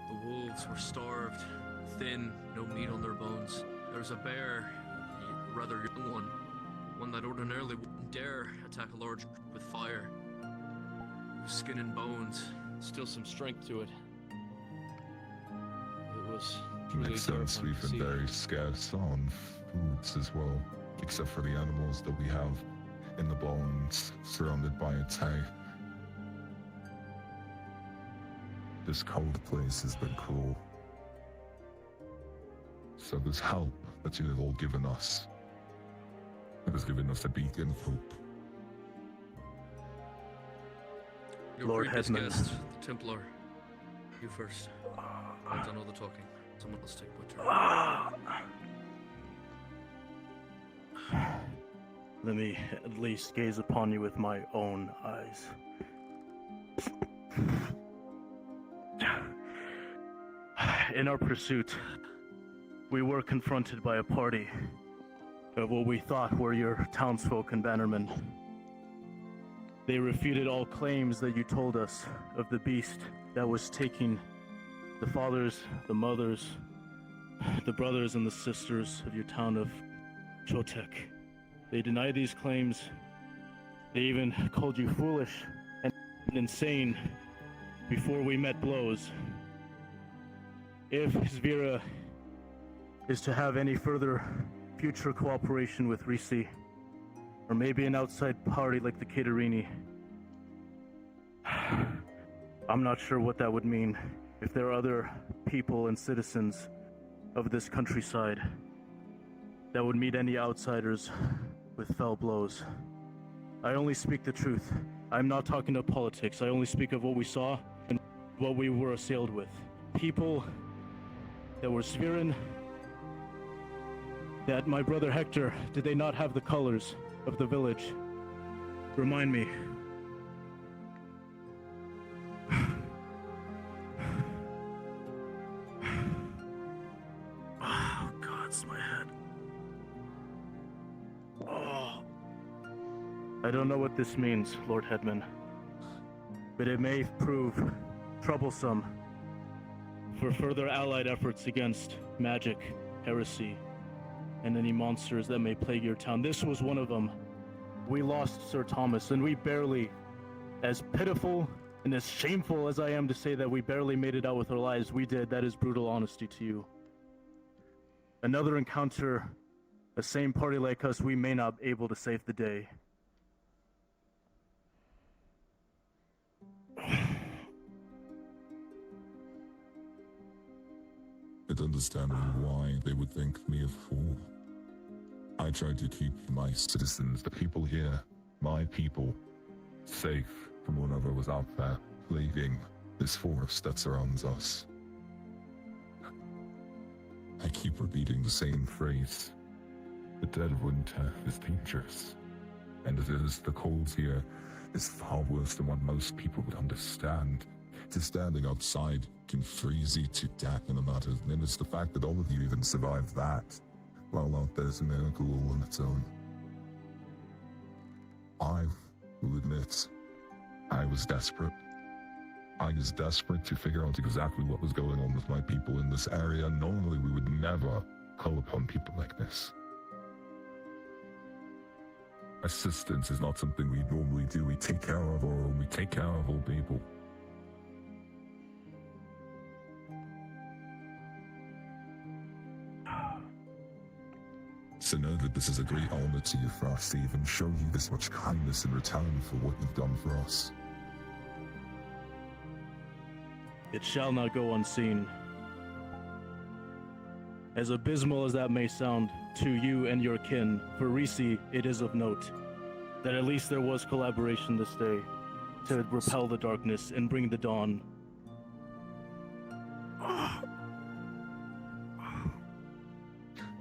C: The wolves were starved, thin, no meat on their bones. There was a bear, a rather young one, one that ordinarily wouldn't dare attack a large group with fire. Skin and bones, still some strength to it. It was truly
J: Makes sense.
C: terrifying
J: We've
C: to
J: been
C: see.
J: very scarce on foods as well, except for the animals that we have in the bones, surrounded by its hay. This cold place has been cruel. So this help that you have all given us, it has given us a beacon of hope.
C: Your
E: Lord
C: previous
E: Headman.
C: guest, the Templar. You first. I've done all the talking. Someone else take my turn.
E: Let me at least gaze upon you with my own eyes. In our pursuit, we were confronted by a party of what we thought were your townsfolk and bannermen. They refuted all claims that you told us of the beast that was taking the fathers, the mothers, the brothers and the sisters of your town of Chotek. They denied these claims. They even called you foolish and insane before we met blows. If Svira is to have any further future cooperation with Risi, or maybe an outside party like the Caterini, I'm not sure what that would mean if there are other people and citizens of this countryside that would meet any outsiders with fell blows. I only speak the truth. I'm not talking about politics. I only speak of what we saw and what we were assailed with. People that were Svirin, that my brother Hector, did they not have the colors of the village? Remind me. Oh, God, it's my head. Oh. I don't know what this means, Lord Headman, but it may prove troublesome for further allied efforts against magic, heresy, and any monsters that may plague your town. This was one of them. We lost Sir Thomas, and we barely, as pitiful and as shameful as I am to say that we barely made it out with our lives, we did. That is brutal honesty to you. Another encounter, a same party like us, we may not be able to save the day.
J: It's understandable why they would think me a fool. I tried to keep my citizens, the people here, my people, safe from whatever was out there, plaguing this forest that surrounds us. I keep repeating the same phrase. The dead of winter is dangerous. And it is, the cold here is far worse than what most people would understand. Just standing outside can freeze you to death in a matter of minutes. The fact that all of you even survived that, well, out there's a miracle all on its own. I will admit, I was desperate. I was desperate to figure out exactly what was going on with my people in this area. Normally, we would never call upon people like this. Assistance is not something we normally do. We take care of our own. We take care of all people. So know that this is a great honor to you for us to even show you this much kindness in return for what you've done for us.
E: It shall not go unseen. As abysmal as that may sound to you and your kin, for Risi, it is of note that at least there was collaboration this day to repel the darkness and bring the dawn.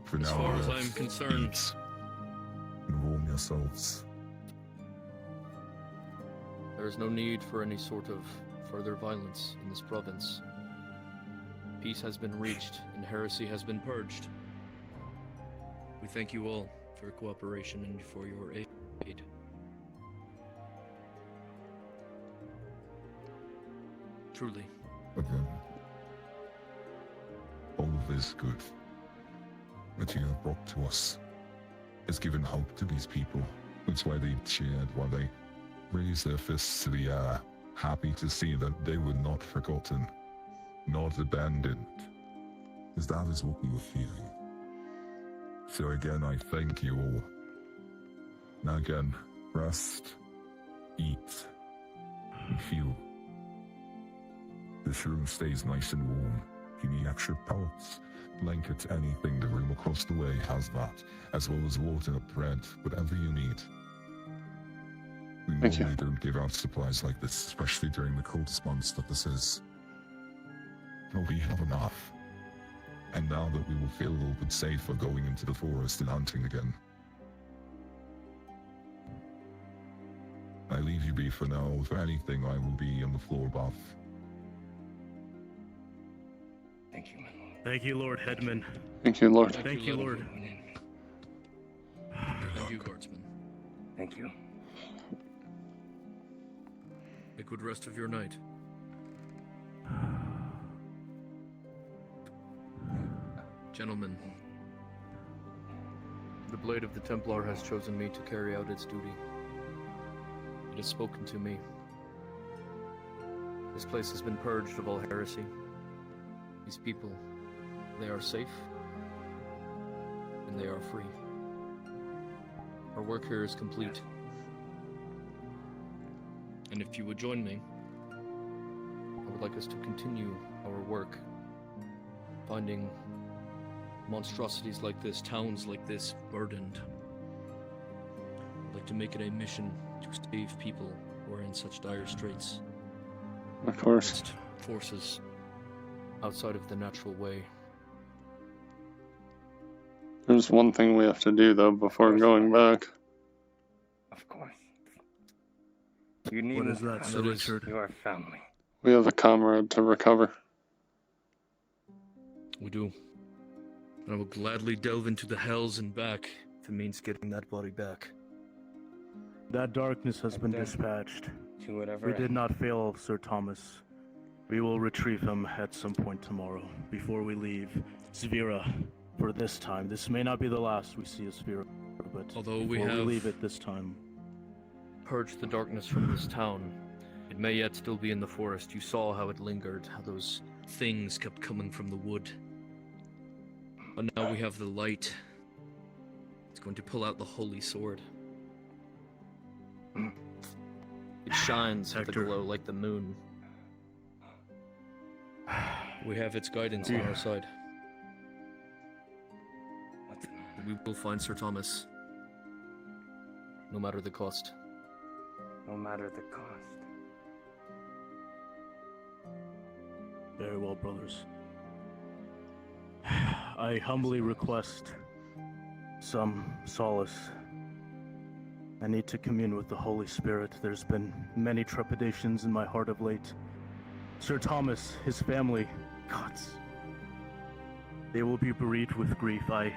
J: For
C: As
J: now,
C: far as I'm concerned,
J: eat and warm yourselves.
C: there is no need for any sort of further violence in this province. Peace has been reached and heresy has been purged. We thank you all for your cooperation and for your aid. Truly.
J: Again, all of this good that you have brought to us, has given hope to these people. That's why they cheered, why they raised their fists to the air, happy to see that they were not forgotten, not abandoned. Because that is what we were feeling. So again, I thank you all. Now again, rest, eat, and feel. This room stays nice and warm. If you need extra pelts, blankets, anything, the room across the way has that, as well as water, bread, whatever you need. We normally don't give out supplies like this, especially during the coldest months that this is. But we have enough. And now that we will feel a little bit safer going into the forest and hunting again. I leave you be for now. If anything, I will be on the floor above.
G: Thank you, my lord.
E: Thank you, Lord Headman.
B: Thank you, Lord.
E: Thank you, Lord.
C: Thank you, guardsman.
G: Thank you.
C: A good rest of your night. Gentlemen, the Blade of the Templar has chosen me to carry out its duty. It has spoken to me. This place has been purged of all heresy. These people, they are safe, and they are free. Our work here is complete. And if you would join me, I would like us to continue our work, finding monstrosities like this, towns like this, burdened. I'd like to make it a mission to save people who are in such dire straits.
B: Of course.
C: Against forces outside of the natural way.
B: There's one thing we have to do, though, before going back.
G: Of course. You need
E: What is that, Sir Richard?
G: You are family.
B: We have a comrade to recover.
C: We do. And I will gladly delve into the hells and back if it means getting that body back.
E: That darkness has been dispatched.
G: To whatever
E: We did not fail, Sir Thomas. We will retrieve him at some point tomorrow. Before we leave, Svira, for this time. This may not be the last we see of Svira, but
C: Although
E: before
C: we have
E: leave it this time.
C: purged the darkness from this town, it may yet still be in the forest. You saw how it lingered, how those things kept coming from the wood. But now we have the light. It's going to pull out the holy sword. It shines with a
E: Hector.
C: glow like the moon. We have its guidance on our side. We will find Sir Thomas, no matter the cost.
G: No matter the cost.
E: Very well, brothers. I humbly request some solace. I need to commune with the Holy Spirit. There's been many trepidations in my heart of late. Sir Thomas, his family, gods, they will be bereaved with grief. I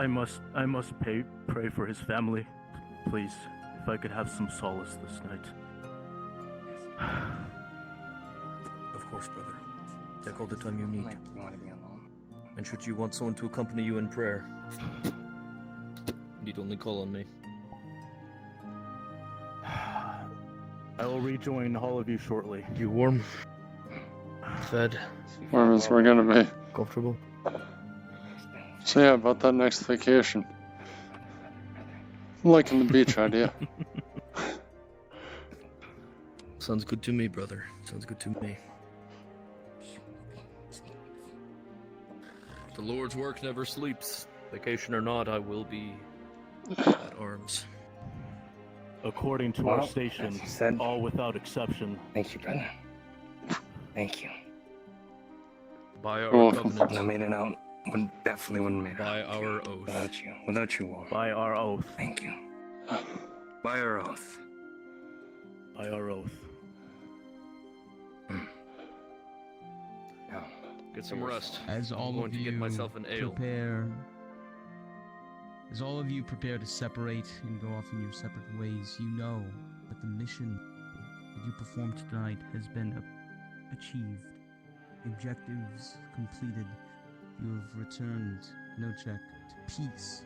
E: must pray for his family. Please, if I could have some solace this night.
C: Of course, brother. Take all the time you need.
G: You want to be alone?
C: And should you want someone to accompany you in prayer, you need only call on me.
E: I will rejoin all of you shortly.
C: You warm? Fed?
B: Warm as we're gonna be.
C: Comfortable?
B: So yeah, about that next vacation. I'm liking the beach idea.
C: Sounds good to me, brother. Sounds good to me. The Lord's work never sleeps. Vacation or not, I will be at arms.
E: According to
G: Well,
E: our station,
G: as you said.
E: all without exception.
G: Thank you, brother. Thank you.
C: By our
B: welcome.
C: covenant.
G: I made it out. Definitely wouldn't make it
C: By
G: out
C: our oath.
G: without you. Without you all.
E: By our oath.
G: Thank you. By our oath.
E: By our oath.
G: Now,
C: Get some rest.
D: As
C: I'm
D: all
C: going
D: of
C: to
D: you
C: get myself an ale.
D: prepare to separate and go off in your separate ways, you know that the mission that you performed tonight has been achieved. Objectives completed. You have returned, no check, to peace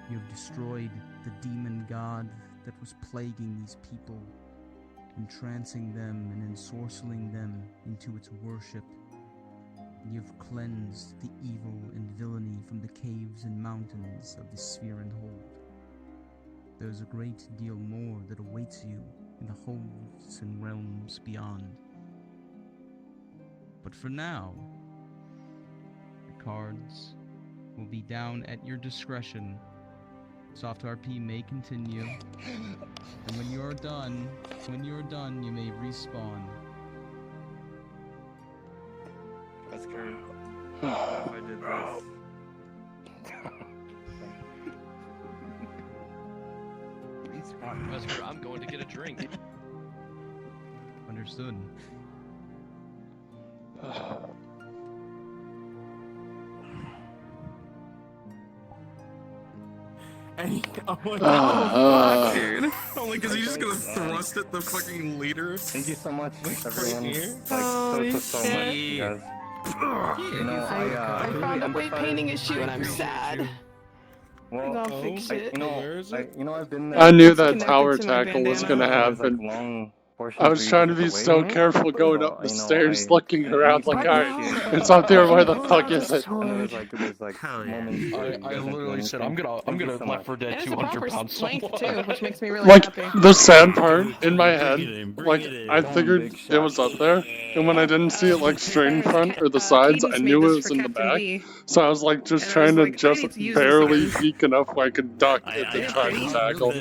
D: You have destroyed the demon god that was plaguing these people, entrancing them and ensorceling them into its worship. You have cleansed the evil and villainy from the caves and mountains of the sphere and hold. There is a great deal more that awaits you in the holds and realms beyond. But for now, the cards will be down at your discretion. Soft RP may continue, and when you are done, you may respawn.
G: That's scary. If I did this.
C: Wesker, I'm going to get a drink.
D: Understood.
A: And I'm like, oh, fuck, dude. Only because he's just gonna thrust at the fucking leader.
G: Thank you so much, everyone.
A: here.
G: Like, so much, you guys. You know,
P: I found a way painting issue and I'm sad.
G: Well,
P: I'll fix it.
G: I've been there.
B: I knew that
P: Connected
B: tower
P: to my
B: tackle was
P: bandana.
B: gonna happen. I was trying to be so careful going up the stairs, looking around like, alright, it's up there, where the fuck is it?
M: I literally said, I'm gonna Left 4 Dead 200 pounds
P: Strength too, which makes me really
B: Like,
P: happy.
B: the sad part in my head, like, I figured it was up there, and when I didn't see it, like, straight in front or the sides, I knew it was in the back. So I was, like, just trying to just barely peek enough where I could duck it to try to tackle.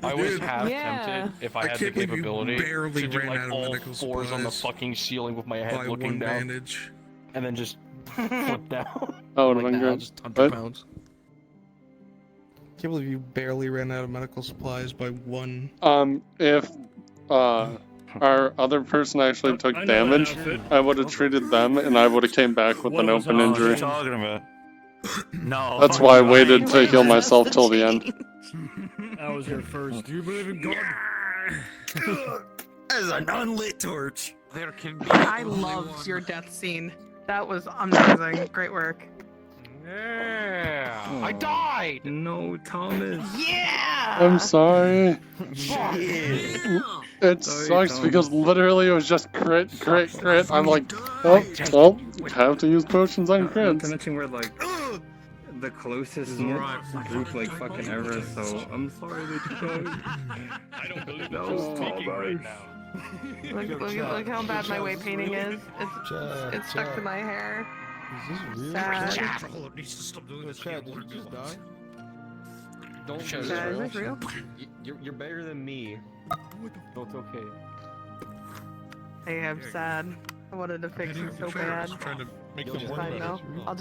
M: I was half tempted, if I had the capability, to do like all fours on the fucking ceiling with my head looking down, and then just flip down.
B: That would've been good.
A: Just 100 pounds. Can't believe you barely ran out of medical supplies by one.
B: If, our other person actually took damage, I would've treated them, and I would've came back with an open injury.
O: What are you talking about? No.
B: That's why I waited to heal myself till the end.
H: That was your first. Do you believe in God?
O: As an unlit torch.
A: There can be.
P: I loved your death scene. That was amazing. Great work.
I: Yeah. I died.
G: No, Thomas.
P: Yeah.
B: I'm sorry. It
G: Sorry,
B: sucks
G: Thomas.
B: because literally it was just crit. I'm like, well, have to use potions on
G: Not to
B: crits.
G: mention we're like the closest group like fucking ever, so I'm sorry that you guys.
M: I don't believe
G: No,
M: you're speaking right now.
P: Look how bad my weight painting is. It's stuck to my hair.
A: Is this real?
P: Sad.
A: Chad, did you just die?
Q: Don't
P: Chad, is this real?
Q: You're better than me. So it's okay.
P: Hey, I'm sad. I wanted to fix it so bad.
N: Trying to make
P: It's
N: them work
P: fine
N: better.
P: though. I'll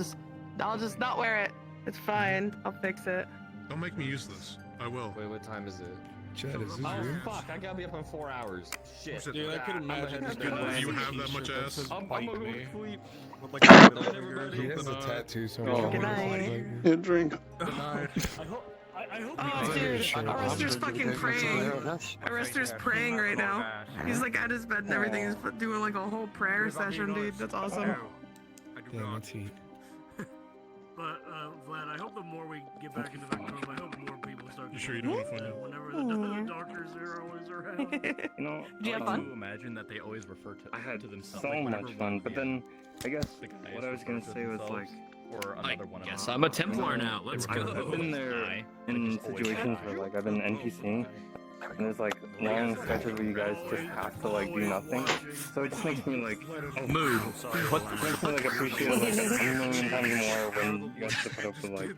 P: just not wear it. It's fine. I'll fix it.
N: Don't make me use this. I will.
Q: Wait, what time is it?
A: Chad, is this
Q: Oh
A: real?
Q: fuck! I gotta be up in 4 hours. Shit.
A: Dude, I could imagine this dude wearing
N: You
A: a
N: have that
A: t-shirt
N: much
A: that
N: ass?
A: says
Q: I'm
A: "Bite
Q: gonna go
A: me."
Q: to sleep.
A: With like a middle
Q: Night,
A: finger or
Q: everybody.
A: He has a tattoo, so
B: Oh.
P: Good night.
B: Hit drink.
H: I hope
P: Oh, dude, Arrester's fucking praying. Arrester's praying right now. He's like at his bed and everything. He's doing like a whole prayer session, dude. That's awesome.
A: Damn, that's heat.
H: But, Vlad, I hope the more we get back into Vectorum, I hope more people start
N: You sure you don't want to find out?
H: whenever the doctors are always around.
G: You know,
P: Did you have fun?
K: Imagine that they always refer to
G: I had
K: themselves.
G: so much fun, but then I guess
K: The guys
G: what I was gonna
K: refer to
G: say was
K: themselves,
G: like
K: or another one of
M: Guess
K: them.
M: I'm a Templar now. Let's
G: I've
M: go.
G: been there in situations where like I've been NPCing, and there's like long stretches where you guys just have to like do nothing. So it just makes me like
M: Move.
G: makes me like appreciate it like a million times more when you guys have to put up with like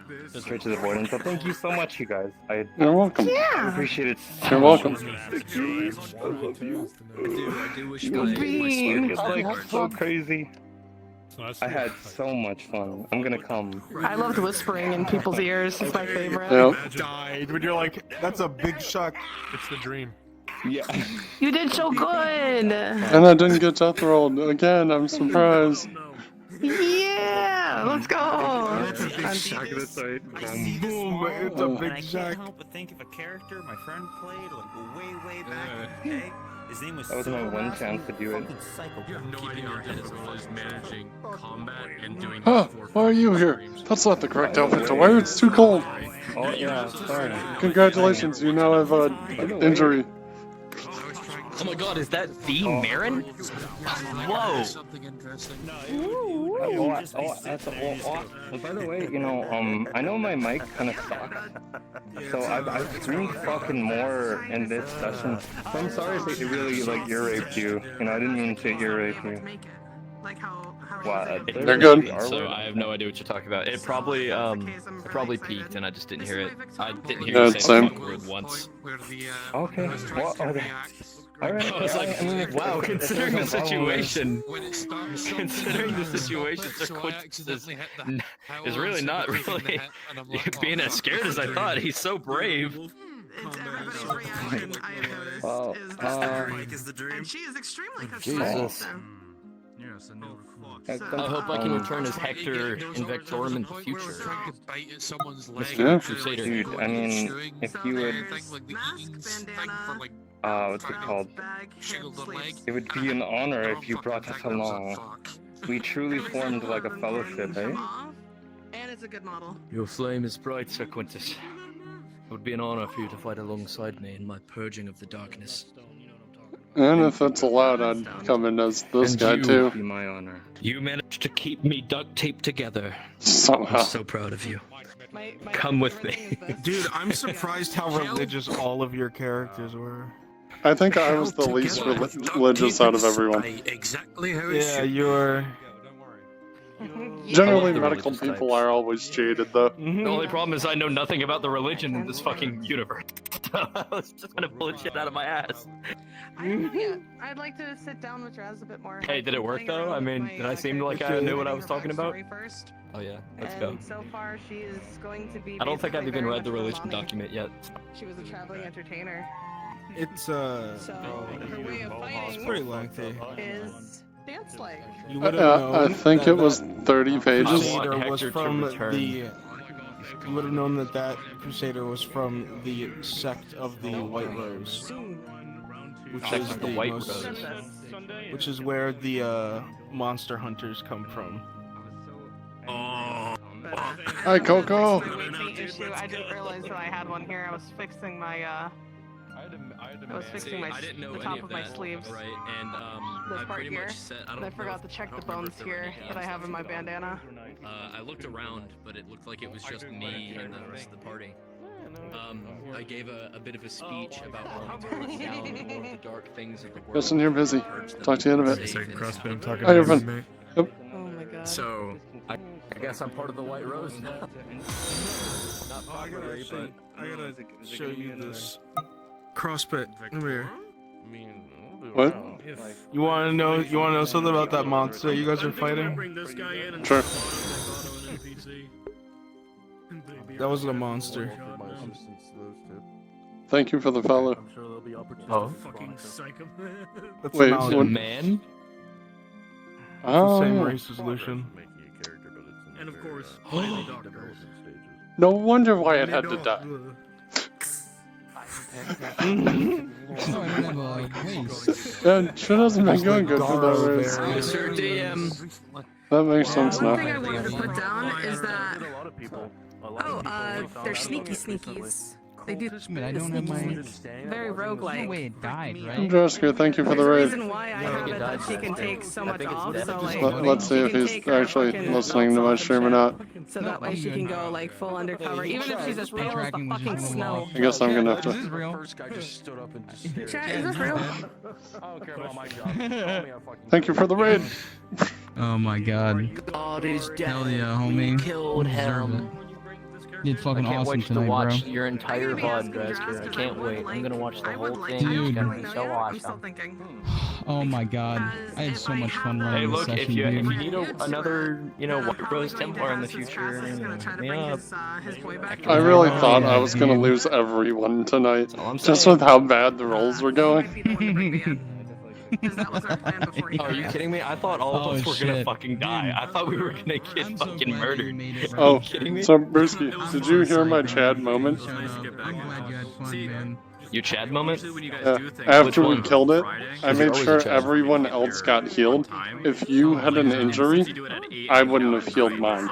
G: straight to the board. And so thank you so much, you guys. I
B: You're welcome.
G: appreciate it. So
B: You're welcome.
G: much. I love you.
M: I do wish
P: Bean.
G: It's like so crazy. I had so much fun. I'm gonna come.
P: I loved whispering in people's ears. It's my favorite.
B: Yep.
A: Died when you're like, that's a big shock.
N: It's the dream.
G: Yeah.
P: You did so good.
B: And I didn't get death rolled. Again, I'm surprised.
P: Yeah, let's go.
G: big shack that's right.
A: Boom, it's a
O: And
A: big
O: I
A: shack.
O: can't help but think of a character my friend played like way back in the day. His name was
G: That was my one chance to do it.
O: You have no idea your difficult is managing combat and doing
B: Why are you here? That's not the correct outfit to wear. It's too cold.
G: Oh yeah, sorry.
B: Congratulations, you now have an injury.
M: Oh my god, is that the Marin? Whoa!
G: By the way, you know, I know my mic kind of sucks, so I've screamed fucking more in this session. So I'm sorry if it really like ear raped you. You know, I didn't mean to ear rape you. What?
B: They're good.
M: So I have no idea what you're talking about. It probably peaked and I just didn't hear it. I didn't hear you say
B: same.
M: the word once.
G: Okay. Well, okay. All right.
M: I was like,
G: I mean,
M: wow, considering the situation,
K: Sequence
M: is really not really being as scared as I thought. He's so brave.
G: Well,
P: And she is extremely
A: Jesus.
K: Yes, a new
M: I hope I can return as Hector in Vectorum in the future.
B: Yeah.
M: Crusader.
G: dude, I mean, if you would, what's it called? It would be an honor if you brought us along. We truly formed like a fellowship, eh?
P: And it's a good model.
C: Your flame is bright, Sir Quintus. It would be an honor for you to fight alongside me in my purging of the darkness.
B: And if it's allowed, I'd come in as this
C: And
B: guy
C: you-
B: too.
G: Be my honor.
C: You managed to keep me duct taped together.
B: Somehow.
C: I'm so proud of you. Come with me.
A: Dude, I'm surprised how religious all of your characters were.
B: I think I was the least religious out of everyone.
O: Exactly how
A: Yeah, you're.
B: Generally, medical people are always jaded, though.
M: The only problem is I know nothing about the religion in this fucking universe. I was just gonna pull shit out of my ass.
P: I don't know yet. I'd like to sit down with Raz a bit more.
M: Hey, did it work though? I mean, did I seem like I knew what I was talking about? Oh yeah, let's go.
P: And so far, she is going to be.
M: I don't think I've
P: basically
M: even
P: very
M: read the
P: much
M: religion
P: Milani.
M: document yet.
P: She was a traveling entertainer.
A: It's
P: So her way of fighting
A: pretty lengthy.
P: is dance-like.
A: You would have known.
B: I think
A: that
B: it was
A: that
B: 30 pages.
A: Crusader was
M: Hector to
A: from
M: return.
A: the. You would have known that that Crusader was from the sect of the White Rose, which
M: Sect
A: is
M: of the
A: the
M: White
A: most,
M: Rose.
A: which is where the monster hunters come from.
B: Hi, Coco.
P: Issue. I didn't realize that I had one here. I was fixing my I was fixing my the top of my sleeves.
K: Right, and
P: This
K: I
P: part
K: pretty
P: here.
K: much set.
P: And I forgot to check the bones here that I have in my bandana.
K: I looked around, but it looked like it was just me and the rest of the party. I gave a bit of a speech about wanting to hunt down more of the dark things of the world.
B: Listen, you're busy. Talk to you in a bit.
K: CrossFit, I'm talking
B: Hi,
K: about
B: everyone.
K: mate.
B: Yep.
P: Oh my god.
K: So, I guess I'm part of the White Rose now. Not popular, but
A: I gotta show you this CrossFit. Come here.
B: What?
A: You wanna know? You wanna know something about that monster you guys are fighting?
B: Sure.
A: That wasn't a monster.
B: Thank you for the follow.
M: Oh.
A: That's
B: Wait,
A: an
B: what?
M: Man?
A: It's the same
B: Oh.
A: race as Lucian.
K: And of course,
B: No wonder why it had to die. Yeah, sure doesn't been going good for that race.
M: Mr. DM.
B: That makes sense
P: One thing I
B: now.
P: wanted to put down is that they're sneaky sneakies. They do
D: But I don't have my.
P: very roguelike.
D: No way it died, right?
B: Jessica, thank you for the
P: There's a
B: raid.
P: reason why I have it that she can take so much off, so like
B: Let's see
P: she
B: if
P: can
B: he's
P: take her
B: actually
P: fucking
B: listening to my stream or not.
P: so that way she can go like full undercover, even if she's as pale as the fucking snow.
B: I guess I'm gonna have
D: Is this
B: to.
D: real?
K: first guy just stood up and just
P: Chat, is this real?
K: I don't care about my job. Call me a fucking
B: Thank you for the raid.
D: Oh my god.
M: God is dead.
D: Hell yeah, homie.
M: Killed
D: You deserve
M: him.
D: You did
M: I
D: fucking
M: can't
D: awesome
M: wait to
D: tonight,
M: watch
D: bro.
M: your entire VOD, Drasker. I can't wait. I'm gonna watch the whole thing. It's gonna be so
P: I'm still
M: awesome.
P: thinking.
D: Oh my god. I had so much fun
M: Hey,
D: running this
M: look,
D: session,
M: if you
D: dude.
M: need another, White Rose Templar in the future, hit me up.
P: His boy back.
B: I really thought I was gonna lose everyone tonight, just with how bad the rolls were going.
P: Because that was our plan before he
M: Oh, are you kidding me? I thought all of us were gonna fucking die. I thought we were gonna get fucking murdered. Are
B: Oh,
M: you kidding me?
B: so Brewski, did you hear my Chad moment?
R: I'm glad you had fun, man.
M: Your Chad moment?
B: After we
M: one?
B: killed it, I
M: Is there
B: made
M: always a
B: sure
M: Chad?
B: everyone else got healed. If you had an injury, I wouldn't have healed mine.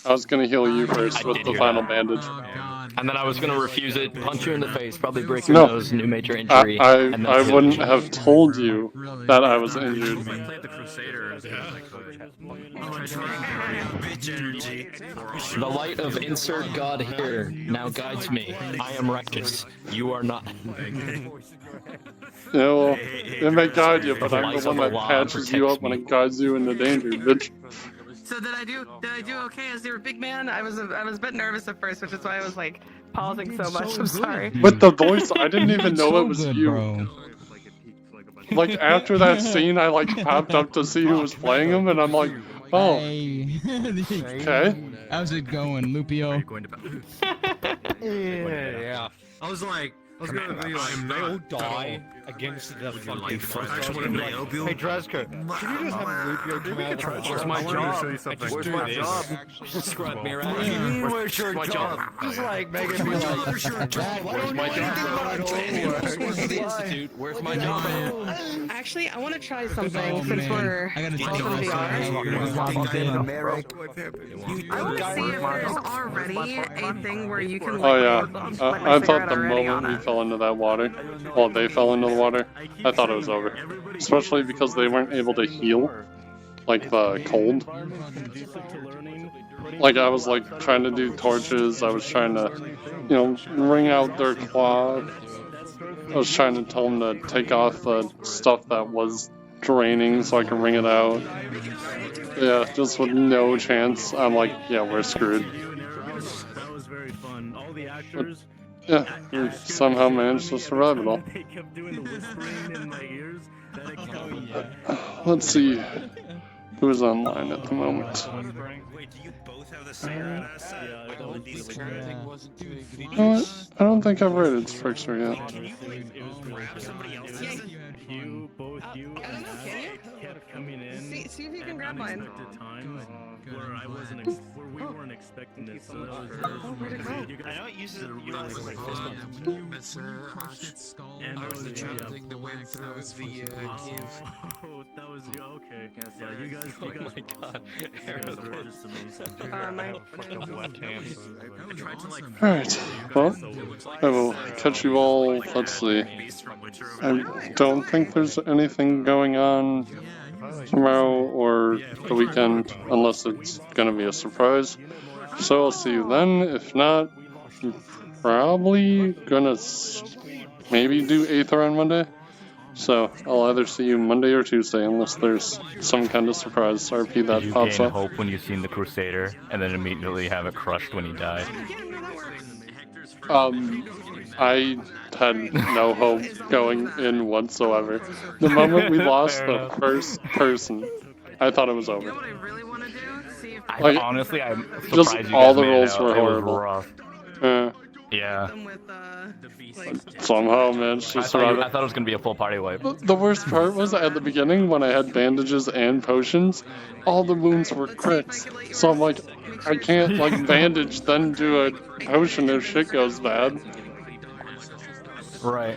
B: I was gonna heal you first
M: I
B: with
M: did
B: the
M: hear
B: final
M: that.
B: bandage.
M: And then I was gonna refuse it, punch you in the face, probably break your
B: No,
M: nose, new major injury,
B: I
M: and then
B: I
M: heal
B: wouldn't
M: you.
B: have told you that I was injured.
M: The light of insert God here now guides me. I am righteous. You are not.
B: Yeah, well, it may guide you, but I'm the one that patches you up when it guides you into danger, bitch.
P: So did I do okay as your big man? I was a bit nervous at first, which is why I was like pausing so much. I'm sorry.
B: With the voice, I didn't even know it was you.
D: Bro.
B: Like, after that scene, I like popped up to see who was playing him, and I'm like, oh,
D: Hey.
B: okay.
D: How's it going, Lupio?
I: Yeah. I was gonna be like, they'll die against the fucking
F: Hey, Drazko, can you just have Lupio come out of the
M: Where's my job?
I: Where's my job?
M: Scrub me right
F: What do you mean,
M: now.
F: where's your
M: my
F: job? Just like making me like,
M: Where's my job? Where's my job?
P: Actually, I want to try something since
D: man.
P: we're
D: I gotta
P: both
D: take
P: in
D: it
P: VR. I want to see if there's already a thing where you can
B: Oh
P: like,
B: yeah,
P: light my
B: I
P: cigarette
B: thought the
P: already on
B: moment we
P: it.
B: fell into that water, well, they fell into the water, I thought it was over. Especially because they weren't able to heal, like the cold. Like, I was like trying to do torches, I was trying to, you know, wring out their cloth. I was trying to tell them to take off the stuff that was draining so I could wring it out. Yeah, just with no chance, I'm like, yeah, we're screwed.
E: That was very fun. All the actors.
B: Yeah, we somehow managed to survive it all.
E: They kept doing the whispering in my ears.
B: Let's see who's online at the moment.
O: Wait, do you both have the same
B: You know what? I don't think I've rated Frickster yet.
E: You, both you and Matt kept coming in.
P: See if you can grab mine.
E: Time where I wasn't, where we weren't expecting it. So that was you guys.
O: I know it uses it really
E: and
O: I was trying to think the way through the
E: oh, that was okay. Yeah, you guys.
M: Oh my god.
E: You guys were just amazing.
B: Alright, well, I will catch you all, let's see. I don't think there's anything going on tomorrow or the weekend, unless it's gonna be a surprise. So I'll see you then. If not, I'm probably gonna maybe do Aether on Monday. So I'll either see you Monday or Tuesday, unless there's some kind of surprise RP that
S: you
B: pops
S: gain
B: up.
S: hope when you've seen the Crusader, and then immediately have it crushed when he died.
B: I had no hope going in whatsoever. The moment we lost the first person, I thought it was over. Like,
S: Honestly, I'm surprised
B: just
S: you guys
B: all the
S: made it
B: rolls
S: out.
B: were
S: It was
B: horrible.
S: rough. Yeah.
B: Somehow managed to survive
S: I
B: it.
S: thought it was gonna be a full party wipe.
B: The worst part was at the beginning when I had bandages and potions, all the wounds were crits. So I'm like, I can't like bandage then do a potion if shit goes bad.
S: Right.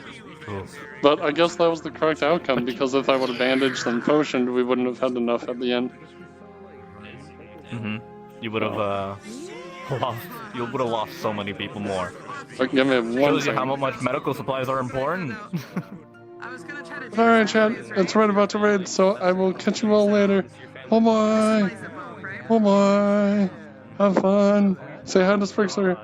B: But I guess that was the correct outcome, because if I would have bandaged and potioned, we wouldn't have had enough at the end.
S: You would have lost. You would have lost so many people more.
B: Like, give me one
S: Shows you
B: second.
S: how much medical supplies are important.
B: Alright, chat, it's right about to raid, so I will catch you all later. Oh my! Oh my! Have fun! Say hi to Sprixler.